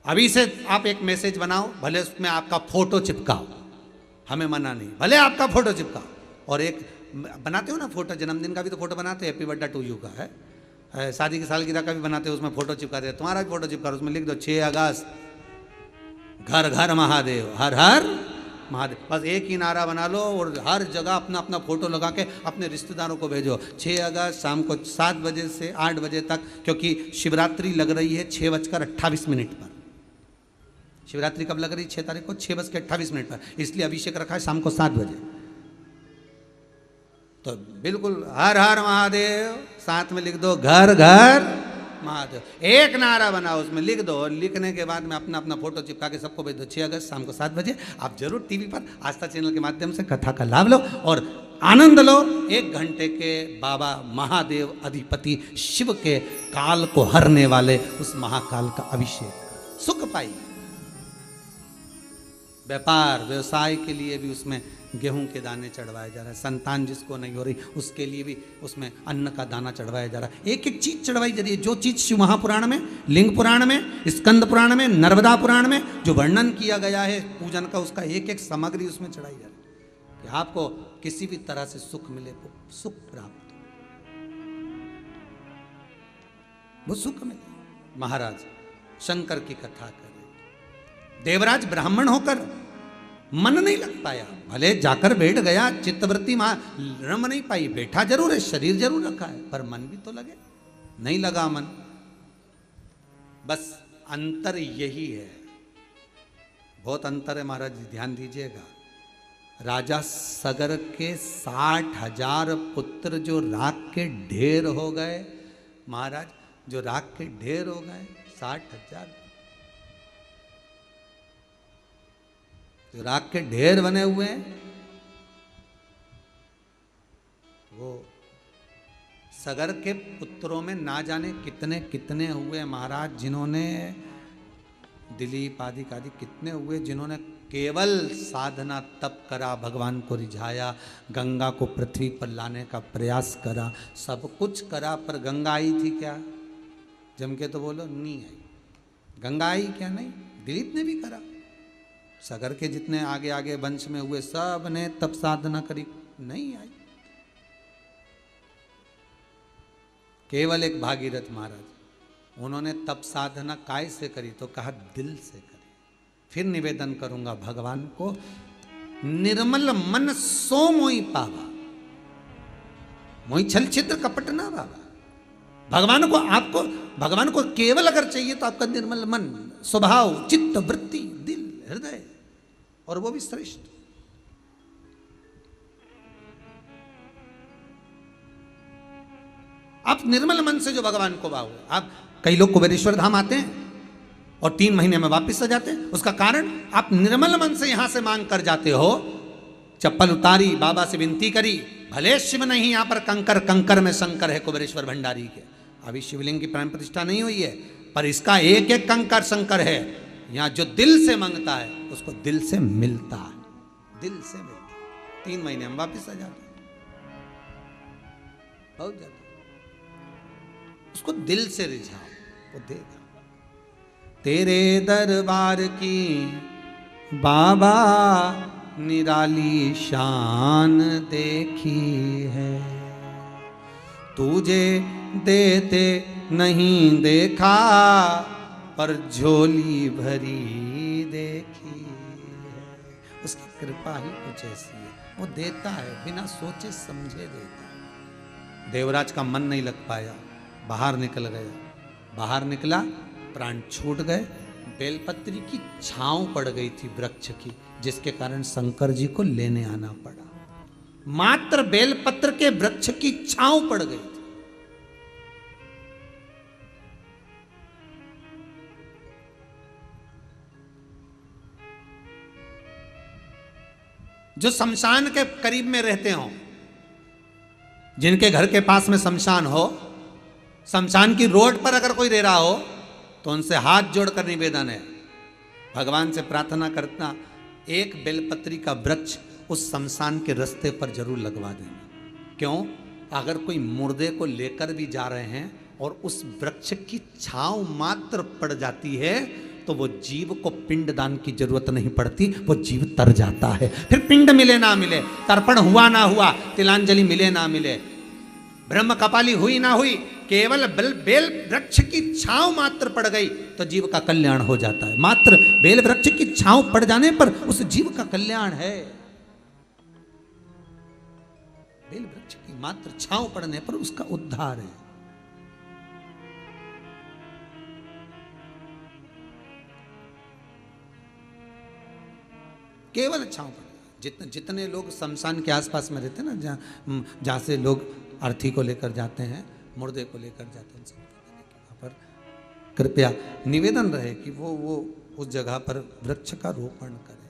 अभी से आप एक मैसेज बनाओ, भले उसमें आपका फोटो चिपकाओ, हमें मना नहीं, भले आपका फोटो चिपकाओ। और एक बनाते हो ना फोटो, जन्मदिन का भी तो फोटो बनाते हैं, हैप्पी बर्थडे टू यू का है, शादी की सालगिरह का भी बनाते हो, उसमें फोटो चिपकाते हैं। तुम्हारा भी फोटो चिपका, उसमें लिख दो 6 अगस्त घर घर महादेव, हर हर महादेव। बस एक ही नारा बना लो और हर जगह अपना अपना फोटो लगा के अपने रिश्तेदारों को भेजो। 6 अगस्त शाम को 7 बजे से 8 बजे तक, क्योंकि शिवरात्रि लग रही है 6:28 पर। शिवरात्रि कब लग रही है? 6 तारीख को 6:28 पर, इसलिए अभिषेक रखा है शाम को 7 बजे। तो बिल्कुल हर हर महादेव, साथ में लिख दो घर घर महादेव, एक नारा बनाओ उसमें लिख दो, और लिखने के बाद में अपना अपना फोटो चिपका के सबको भेज दो। 6 अगस्त शाम को 7 बजे आप जरूर टीवी पर आस्था चैनल के माध्यम से कथा का लाभ लो और आनंद लो। 1 घंटे के बाबा महादेव अधिपति शिव के काल को हरने वाले उस महाकाल का अभिषेक, सुख पाइए। व्यापार व्यवसाय के लिए भी उसमें गेहूं के दाने चढ़वाए जा रहे हैं, संतान जिसको नहीं हो रही उसके लिए भी उसमें अन्न का दाना चढ़वाया जा रहा है। एक एक चीज चढ़वाई जा रही है। जो चीज शिव महापुराण में, लिंग पुराण में, स्कंद पुराण में, नर्मदा पुराण में जो वर्णन किया गया है पूजन का, उसका एक एक सामग्री उसमें चढ़ाई जा रही है कि आपको किसी भी तरह से सुख मिले, वो सुख प्राप्त हो, वो सुख मिले। महाराज शंकर की कथा करें, देवराज ब्राह्मण होकर मन नहीं लग पाया, भले जाकर बैठ गया, चित्तवृत्ति रम नहीं पाई, बैठा जरूर है, शरीर जरूर रखा है, पर मन भी तो लगे, नहीं लगा मन। बस अंतर यही है, बहुत अंतर है महाराज जी, ध्यान दीजिएगा। राजा सगर के 60,000 पुत्र जो राख के ढेर हो गए, महाराज जो राख के ढेर हो गए 60,000, जो राख के ढेर बने हुए हैं, वो सगर के पुत्रों में ना जाने कितने कितने हुए महाराज, जिन्होंने दिलीप आदि कितने हुए जिन्होंने केवल साधना तप करा, भगवान को रिझाया, गंगा को पृथ्वी पर लाने का प्रयास करा, सब कुछ करा, पर गंगा आई थी क्या? जम के तो बोलो, नहीं आई। गंगा आई क्या? नहीं। दिलीप ने भी करा, सगर के जितने आगे आगे वंश में हुए सब ने तप साधना करी, नहीं आई। केवल एक भागीरथ महाराज, उन्होंने तप साधना काय से करी? तो कहा दिल से करी। फिर निवेदन करूंगा भगवान को, निर्मल मन सो मोई पावा, मोई छल छिद्र कपट ना बाबा। भगवान को, आपको भगवान को केवल अगर चाहिए तो आपका निर्मल मन, स्वभाव, चित्त, वृत्ति, दिल, हृदय, और वो भी श्रेष्ठ। आप निर्मल मन से जो भगवान को भाव, आप कई लोग कुबेरेश्वर धाम आते हैं और 3 महीने में वापस आ जाते हैं, उसका कारण आप निर्मल मन से यहां से मांग कर जाते हो। चप्पल उतारी, बाबा से विनती करी, भले शिव नहीं, यहां पर कंकर, कंकर में शंकर है कुबेरेश्वर भंडारी के। अभी शिवलिंग की प्राण प्रतिष्ठा नहीं हुई है, पर इसका एक एक कंकर शंकर है। यहां जो दिल से मांगता है उसको दिल से मिलता है, दिल से मिलता है। 3 महीने में वापस आ जाते हैं, बहुत ज्यादा। उसको दिल से रिझाओ, वो देगा। तेरे दरबार की बाबा निराली शान देखी है, तुझे देते नहीं देखा, पर झोली भरी देखी है। उसकी कृपा ही कुछ ऐसी है, वो देता है, बिना सोचे समझे देता है। देवराज का मन नहीं लग पाया, बाहर निकल गया। बाहर निकला, प्राण छूट गए। बेलपत्री की छांव पड़ गई थी वृक्ष की, जिसके कारण शंकर जी को लेने आना पड़ा। मात्र बेलपत्र के वृक्ष की छांव पड़ गई थी। जो शमशान के करीब में रहते हो, जिनके घर के पास में शमशान हो, शमशान की रोड पर अगर कोई रह रहा हो, तो उनसे हाथ जोड़कर निवेदन है, भगवान से प्रार्थना करना, एक बेलपत्री का वृक्ष उस शमशान के रास्ते पर जरूर लगवा देना। क्यों? अगर कोई मुर्दे को लेकर भी जा रहे हैं और उस वृक्ष की छांव मात्र पड़ जाती है, तो वो जीव को पिंड दान की जरूरत नहीं पड़ती, वो जीव तर जाता है। फिर पिंड मिले ना मिले, तर्पण हुआ ना हुआ, तिलांजलि मिले ना मिले, ब्रह्म कपाली हुई ना हुई, केवल बेल वृक्ष की छांव मात्र पड़ गई तो जीव का कल्याण हो जाता है। मात्र बेल वृक्ष की छांव पड़ जाने पर उस जीव का कल्याण है। बेल वृक्ष की मात्र छांव पड़ने पर उसका उद्धार है। केवल छांव पड़, जितने लोग शमशान के आसपास में रहते हैं ना, जहां से लोग अर्थी को लेकर जाते हैं, मुर्दे को लेकर जाते हैं, वहाँ पर कृपया निवेदन रहे कि वो उस जगह पर वृक्ष का रोपण करें,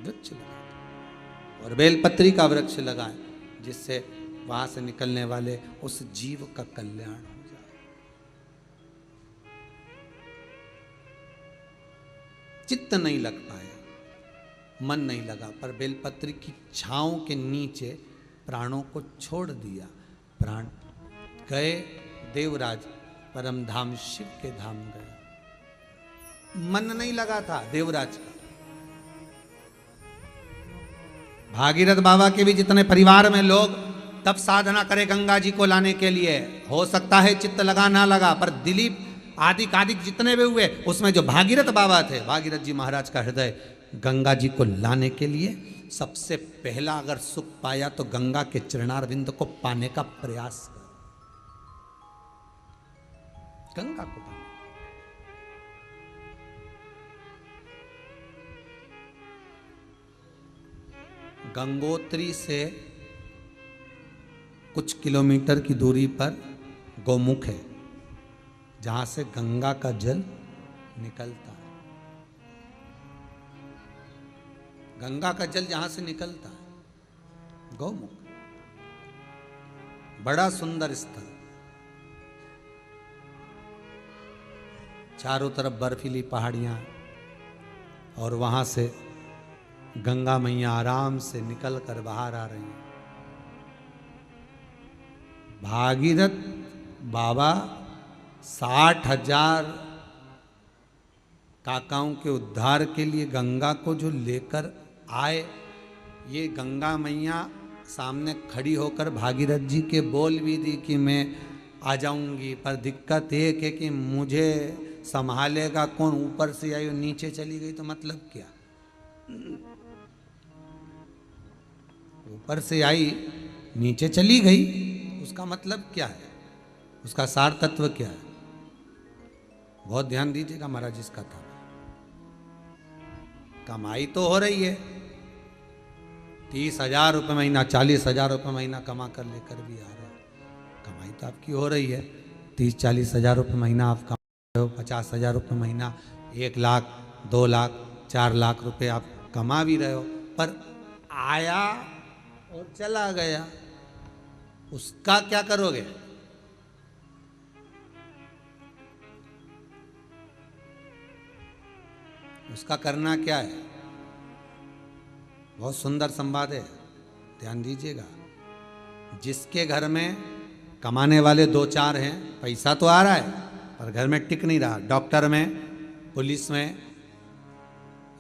वृक्ष लगाएं और बेलपत्री का वृक्ष लगाएं, जिससे वहां से निकलने वाले उस जीव का कल्याण हो जाए। चित्त नहीं लग पाया, मन नहीं लगा, पर बेलपत्री की छांव के नीचे प्राणों को छोड़ दिया। प्राण गए देवराज परम धाम शिव के धाम गए। मन नहीं लगा था देवराज का। भागीरथ बाबा के भी जितने परिवार में लोग तब साधना करे गंगा जी को लाने के लिए, हो सकता है चित्त लगा ना लगा, पर दिलीप आदिक आदिक जितने भी हुए, उसमें जो भागीरथ बाबा थे, भागीरथ जी महाराज का हृदय गंगा जी को लाने के लिए सबसे पहला अगर सुख पाया तो गंगा के चरणारविंद को पाने का प्रयास कर, गंगा को पाने। गंगोत्री से कुछ किलोमीटर की दूरी पर गौमुख है, जहां से गंगा का जल निकलता है। गंगा का जल जहां से निकलता है, गौमुख, बड़ा सुंदर स्थल, चारों तरफ बर्फीली पहाड़ियां, और वहां से गंगा मैया आराम से निकल कर बाहर आ रही हैं। भागीरथ बाबा 60,000 काकाओं के उद्धार के लिए गंगा को जो लेकर आए, ये गंगा मैया सामने खड़ी होकर भागीरथ जी के बोल भी दी कि मैं आ जाऊंगी, पर दिक्कत एक है कि मुझे संभालेगा कौन। ऊपर से आई और नीचे चली गई तो मतलब क्या? ऊपर से आई नीचे चली गई, उसका मतलब क्या है? उसका सार तत्व क्या है? बहुत ध्यान दीजिएगा महाराज इस कथा में। कमाई तो हो रही है, 30,000 रुपये महीना, 40,000 रुपये महीना कमा कर लेकर भी आ रहा है। कमाई तो आपकी हो रही है, 30-40 हज़ार रुपये महीना आप कमा रहे हो, 50,000 रुपये महीना, 1 लाख, 2 लाख, 4 लाख रुपए आप कमा भी रहे हो, पर आया और चला गया, उसका क्या करोगे? उसका करना क्या है? बहुत सुंदर संवाद है, ध्यान दीजिएगा। जिसके घर में कमाने वाले 2-4 हैं, पैसा तो आ रहा है पर घर में टिक नहीं रहा, डॉक्टर में, पुलिस में,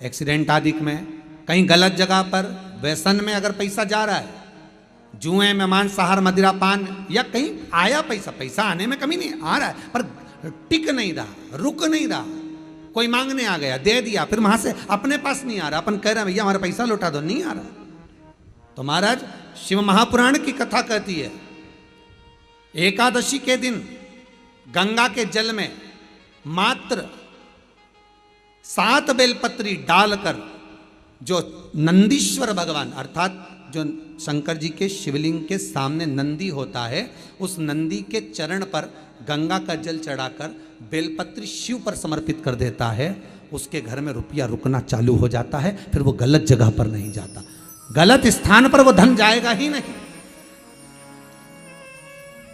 एक्सीडेंट आदि में, कहीं गलत जगह पर व्यसन में अगर पैसा जा रहा है, जुए में, मांसाहार, मदिरा पान, या कहीं आया पैसा, पैसा आने में कमी नहीं, आ रहा है पर टिक नहीं रहा, रुक नहीं रहा, कोई मांगने आ गया, दे दिया, फिर वहां से अपने पास नहीं आ रहा, अपन कह रहे हैं भैया हमारा पैसा लौटा दो, नहीं आ रहा। तो महाराज शिव महापुराण की कथा कहती है, एकादशी के दिन गंगा के जल में मात्र 7 बेलपत्री डालकर जो नंदीश्वर भगवान, अर्थात जो शंकर जी के शिवलिंग के सामने नंदी होता है, उस नंदी के चरण पर गंगा का जल चढ़ाकर बेलपत्री शिव पर समर्पित कर देता है, उसके घर में रुपया रुकना चालू हो जाता है, फिर वो गलत जगह पर नहीं जाता, गलत स्थान पर वो धन जाएगा ही नहीं।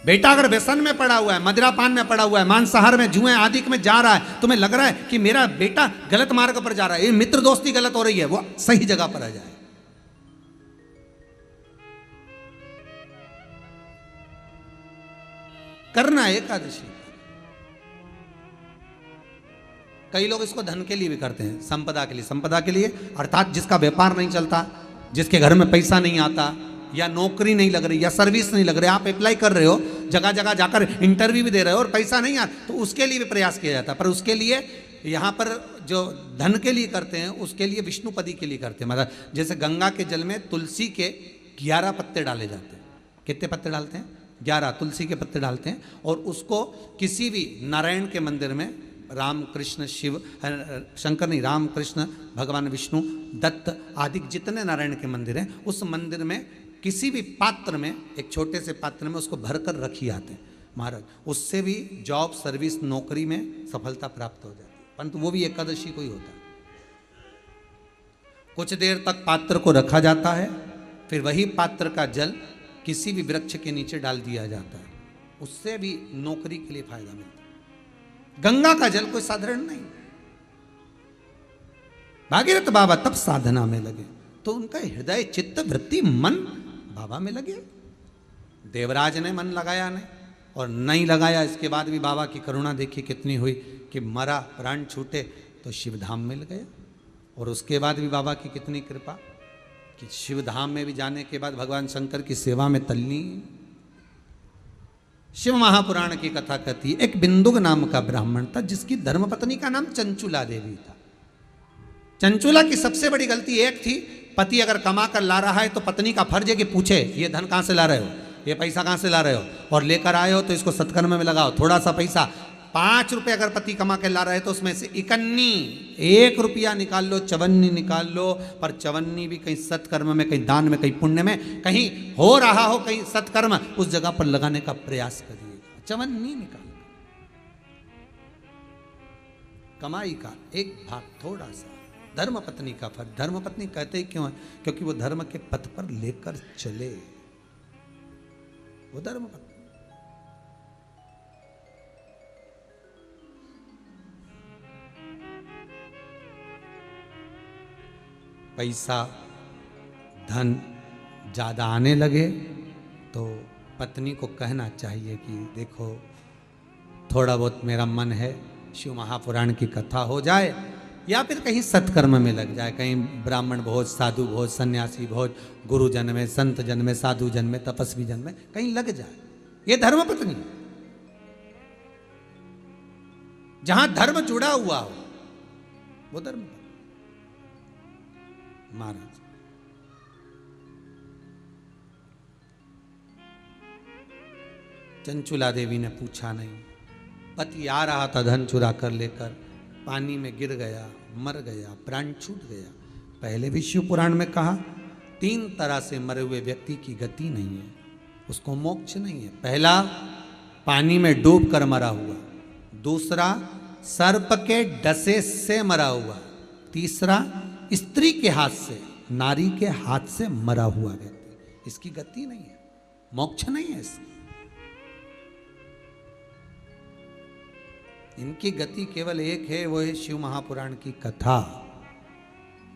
बेटा अगर व्यसन में पड़ा हुआ है, मदिरा पान में पड़ा हुआ है, मांसाहार में, जुए आदि में जा रहा है, तुम्हें लग रहा है कि मेरा बेटा गलत मार्ग पर जा रहा है, ये मित्र दोस्ती गलत हो रही है, वो सही जगह पर आ जाए। करना है एकादशी। कई लोग इसको धन के लिए भी करते हैं, संपदा के लिए, संपदा के लिए अर्थात जिसका व्यापार नहीं चलता, जिसके घर में पैसा नहीं आता, या नौकरी नहीं लग रही, या सर्विस नहीं लग रही, आप अप्लाई कर रहे हो, जगह जगह जाकर इंटरव्यू भी दे रहे हो और पैसा नहीं आ, तो उसके लिए भी प्रयास किया जाता है। पर उसके लिए यहाँ पर जो धन के लिए करते हैं, उसके लिए विष्णुपदी के लिए करते हैं। मतलब जैसे गंगा के जल में तुलसी के 11 पत्ते डाले जाते हैं। कितने पत्ते डालते हैं? 11 तुलसी के पत्ते डालते हैं, और उसको किसी भी नारायण के मंदिर में, राम कृष्ण शिव, शंकर नहीं, राम कृष्ण भगवान विष्णु, दत्त आदि जितने नारायण के मंदिर हैं, उस मंदिर में किसी भी पात्र में, एक छोटे से पात्र में उसको भरकर रखी आते हैं महाराज। उससे भी जॉब, सर्विस, नौकरी में सफलता प्राप्त हो जाती है, परंतु वो भी एकादशी को ही होता है। कुछ देर तक पात्र को रखा जाता है, फिर वही पात्र का जल किसी भी वृक्ष के नीचे डाल दिया जाता है, उससे भी नौकरी के लिए फायदा मिलता है। गंगा का जल कोई साधारण नहीं। भागीरथ बाबा तब साधना में लगे तो उनका हृदय, चित्त, वृत्ति, मन बाबा में लगे। देवराज ने मन लगाया नहीं, और नहीं लगाया, इसके बाद भी बाबा की करुणा देखी कितनी हुई कि मरा, प्राण छूटे तो शिवधाम मिल गया। और उसके बाद भी बाबा की कितनी कृपा कि शिवधाम में भी जाने के बाद भगवान शंकर की सेवा में तल्लीन, शिव महापुराण की कथा कहती है, एक बिंदुक नाम का ब्राह्मण था जिसकी धर्मपत्नी का नाम चंचुला देवी था। चंचुला की सबसे बड़ी गलती एक थी, पति अगर कमा कर ला रहा है तो पत्नी का फर्ज है कि पूछे ये धन कहाँ से ला रहे हो, ये पैसा कहाँ से ला रहे हो, और लेकर आए हो तो इसको सत्कर्म में लगाओ। थोड़ा सा पैसा 5 रुपये अगर पति कमा के ला रहे तो उसमें से 1 रुपया निकाल लो, चवन्नी निकाल लो, पर चवन्नी भी कहीं सत्कर्म में, कहीं दान में, कहीं पुण्य में, कहीं हो रहा हो कहीं सत्कर्म, उस जगह पर लगाने का प्रयास करिएगा। चवन्नी निकाल, कमाई का एक भाग थोड़ा सा धर्म पत्नी का फर्ज। धर्म पत्नी कहते ही क्यों है? क्योंकि वो धर्म के पथ पर लेकर चले, वो धर्म पत्नी। पैसा धन ज्यादा आने लगे तो पत्नी को कहना चाहिए कि देखो थोड़ा बहुत मेरा मन है शिव महापुराण की कथा हो जाए, या फिर कहीं सत्कर्म में लग जाए, कहीं ब्राह्मण भोज, साधु भोज, सन्यासी भोज, गुरु जन में, संत जन में, साधु जन में, तपस्वी जन में कहीं लग जाए। ये धर्म पत्नी, जहां धर्म जुड़ा हुआ हो वो धर्म पत्नी। महाराज चंचुला देवी ने पूछा नहीं, पति आ रहा था धन चुरा कर लेकर, पानी में गिर गया, मर गया, प्राण छूट गया। पहले भी शिव पुराण में कहा 3 तरह से मरे हुए व्यक्ति की गति नहीं है, उसको मोक्ष नहीं है। पहला पानी में डूब कर मरा हुआ, दूसरा सर्प के डसे से मरा हुआ, तीसरा स्त्री के हाथ से, नारी के हाथ से मरा हुआ व्यक्ति। इसकी गति नहीं है, मोक्ष नहीं है इसकी। इनकी गति केवल एक है, वो है शिव महापुराण की कथा।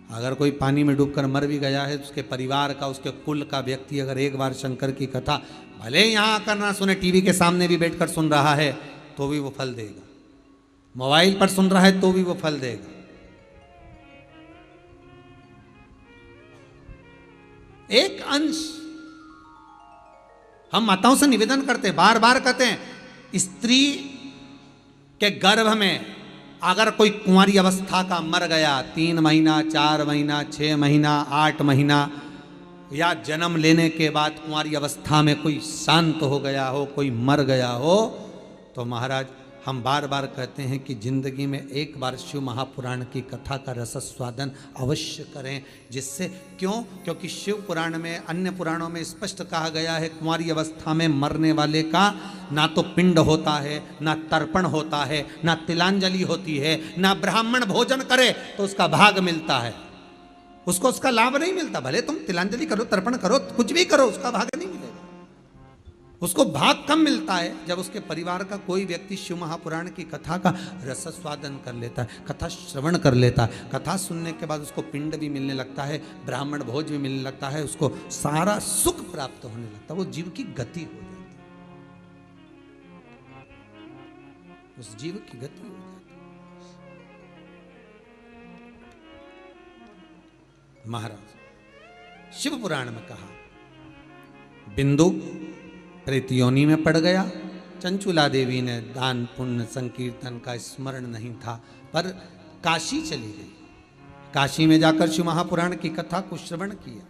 अगर कोई पानी में डूबकर मर भी गया है, उसके परिवार का, उसके कुल का व्यक्ति अगर एक बार शंकर की कथा भले यहां आकर ना सुने, टीवी के सामने भी बैठकर सुन रहा है तो भी वो फल देगा, मोबाइल पर सुन रहा है तो भी वो फल देगा। एक अंश हम माताओं से निवेदन करते, बार बार कहते हैं, स्त्री के गर्भ में अगर कोई कुंवारी अवस्था का मर गया, 3 महीना, 4 महीना, 6 महीना, 8 महीना, या जन्म लेने के बाद कुंवारी अवस्था में कोई शांत हो गया हो, कोई मर गया हो, तो महाराज हम बार बार कहते हैं कि जिंदगी में एक बार शिव महापुराण की कथा का रसस्वादन अवश्य करें। जिससे क्यों? क्योंकि शिव पुराण में, अन्य पुराणों में स्पष्ट कहा गया है, कुंवारी अवस्था में मरने वाले का ना तो पिंड होता है, ना तर्पण होता है, ना तिलांजलि होती है, ना ब्राह्मण भोजन करे तो उसका भाग मिलता है, उसको उसका लाभ नहीं मिलता। भले तुम तिलांजलि करो, तर्पण करो, कुछ भी करो, उसका भाग नहीं मिलेगा। उसको भाग कम मिलता है जब उसके परिवार का कोई व्यक्ति शिव महापुराण की कथा का रसस्वादन कर लेता है, कथा श्रवण कर लेता है। कथा सुनने के बाद उसको पिंड भी मिलने लगता है, ब्राह्मण भोज भी मिलने लगता है, उसको सारा सुख प्राप्त होने लगता है, वो जीव की गति हो जाती है, उस जीव की गति हो जाती है। महाराज शिव पुराण में कहा, बिंदु प्रेत योनि में पड़ गया। चंचुला देवी ने दान पुण्य संकीर्तन का स्मरण नहीं था, पर काशी चली गई। काशी में जाकर शिव महापुराण की कथा को श्रवण किया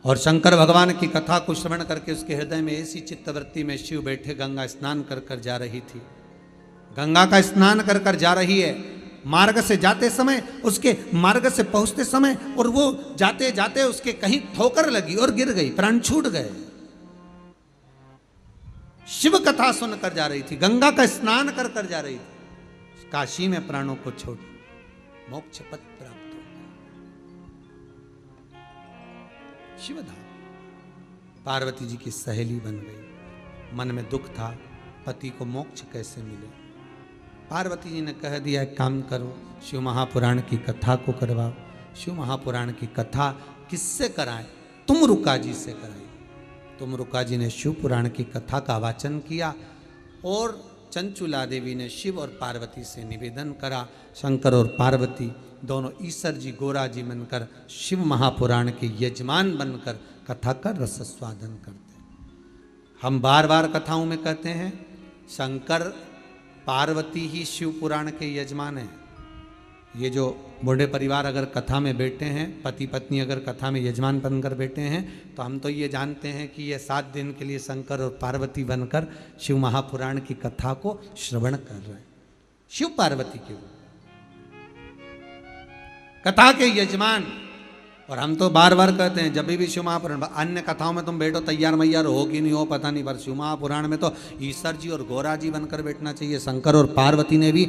और शंकर भगवान की कथा को श्रवण करके उसके हृदय में ऐसी चित्तवृत्ति में शिव बैठे गंगा स्नान कर कर जा रही थी। गंगा का स्नान कर कर जा रही है, मार्ग से जाते समय, उसके मार्ग से पहुंचते समय, और वो जाते जाते उसके कहीं ठोकर लगी और गिर गई, प्राण छूट गए। शिव कथा सुनकर जा रही थी, गंगा का स्नान कर कर जा रही थी, काशी में प्राणों को छोड़ मोक्ष पद प्राप्त हो गया। शिवधाम पार्वती जी की सहेली बन गई। मन में दुख था, पति को मोक्ष कैसे मिले। पार्वती जी ने कह दिया, एक काम करो, शिव महापुराण की कथा को करवाओ। शिव महापुराण की कथा किससे कराएं? तुम रुका जी से कराई। तुमरुका जी ने शिव पुराण की कथा का वाचन किया और चंचुला देवी ने शिव और पार्वती से निवेदन करा। शंकर और पार्वती दोनों ईश्वर जी, गोरा जी बनकर शिव महापुराण के यजमान बनकर कथा का रसस्वादन करते। हम बार बार कथाओं में कहते हैं शंकर पार्वती ही शिव पुराण के यजमान हैं। ये जो बूढ़े परिवार अगर कथा में बैठे हैं, पति पत्नी अगर कथा में यजमान बनकर बैठे हैं, तो हम तो ये जानते हैं कि ये 7 दिन के लिए शंकर और पार्वती बनकर शिव महापुराण की कथा को श्रवण कर रहे हैं। शिव पार्वती के कथा के यजमान। और हम तो बार बार कहते हैं जब भी शिव महापुराण, अन्य कथाओं में तुम बैठो तैयार मैयार हो कि नहीं हो पता नहीं, पर शिव महापुराण में तो ईश्वर जी और गौरा जी बनकर बैठना चाहिए। शंकर और पार्वती ने भी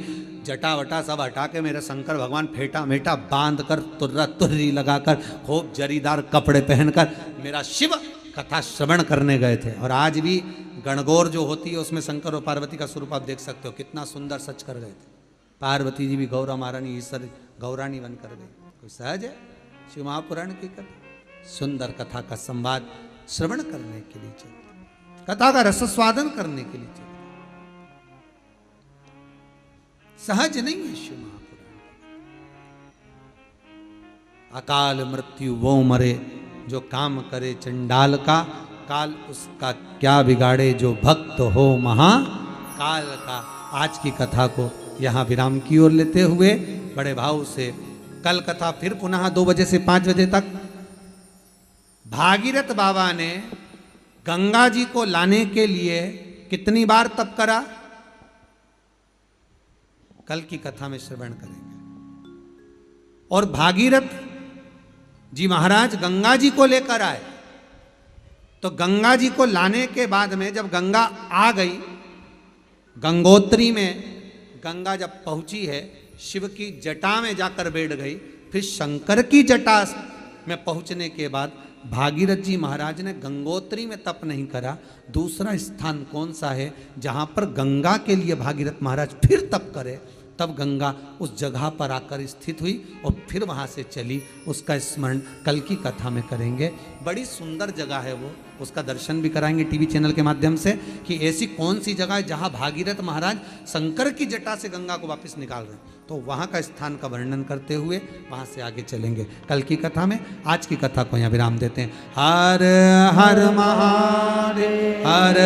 जटा वटा सब हटा के मेरे शंकर भगवान फेटा मेटा बांध कर तुर्रा तुर्री लगाकर खूब जरीदार कपड़े पहनकर मेरा शिव कथा श्रवण करने गए थे। और आज भी गणगौर जो होती है उसमें शंकर और पार्वती का स्वरूप आप देख सकते हो, कितना सुंदर सच कर गए थे। पार्वती जी भी गौरा महारानी ईश्वर गौरानी बनकर गई। कोई सहज है? शिव महापुराण की कथा, सुंदर कथा का संवाद श्रवण करने के लिए चाहिए, कथा का रसस्वादन करने के लिए चाहिए। सहज नहीं है शिव महापुराण। अकाल मृत्यु वो मरे जो काम करे चंडाल का, काल उसका क्या बिगाड़े जो भक्त हो महाकाल का। आज की कथा को यहाँ विराम की ओर लेते हुए बड़े भाव से कल कथा फिर पुनः 2 बजे से 5 बजे तक। भागीरथ बाबा ने गंगा जी को लाने के लिए कितनी बार तप करा, कल की कथा में श्रवण करेंगे। और भागीरथ जी महाराज गंगा जी को लेकर आए, तो गंगा जी को लाने के बाद में जब गंगा आ गई, गंगोत्री में गंगा जब पहुंची है, शिव की जटा में जाकर बैठ गई, फिर शंकर की जटा में पहुंचने के बाद भागीरथ जी महाराज ने गंगोत्री में तप नहीं करा। दूसरा स्थान कौन सा है जहां पर गंगा के लिए भागीरथ महाराज फिर तप करे? तब गंगा उस जगह पर आकर स्थित हुई और फिर वहां से चली। उसका स्मरण कल की कथा में करेंगे। बड़ी सुंदर जगह है वो, उसका दर्शन भी कराएंगे टीवी चैनल के माध्यम से कि ऐसी कौन सी जगह है जहां भागीरथ महाराज शंकर की जटा से गंगा को वापस निकाल रहे हैं। तो वहां का स्थान का वर्णन करते हुए वहां से आगे चलेंगे कल की कथा में। आज की कथा को यहाँ विराम देते हैं। हर हर महादेव हर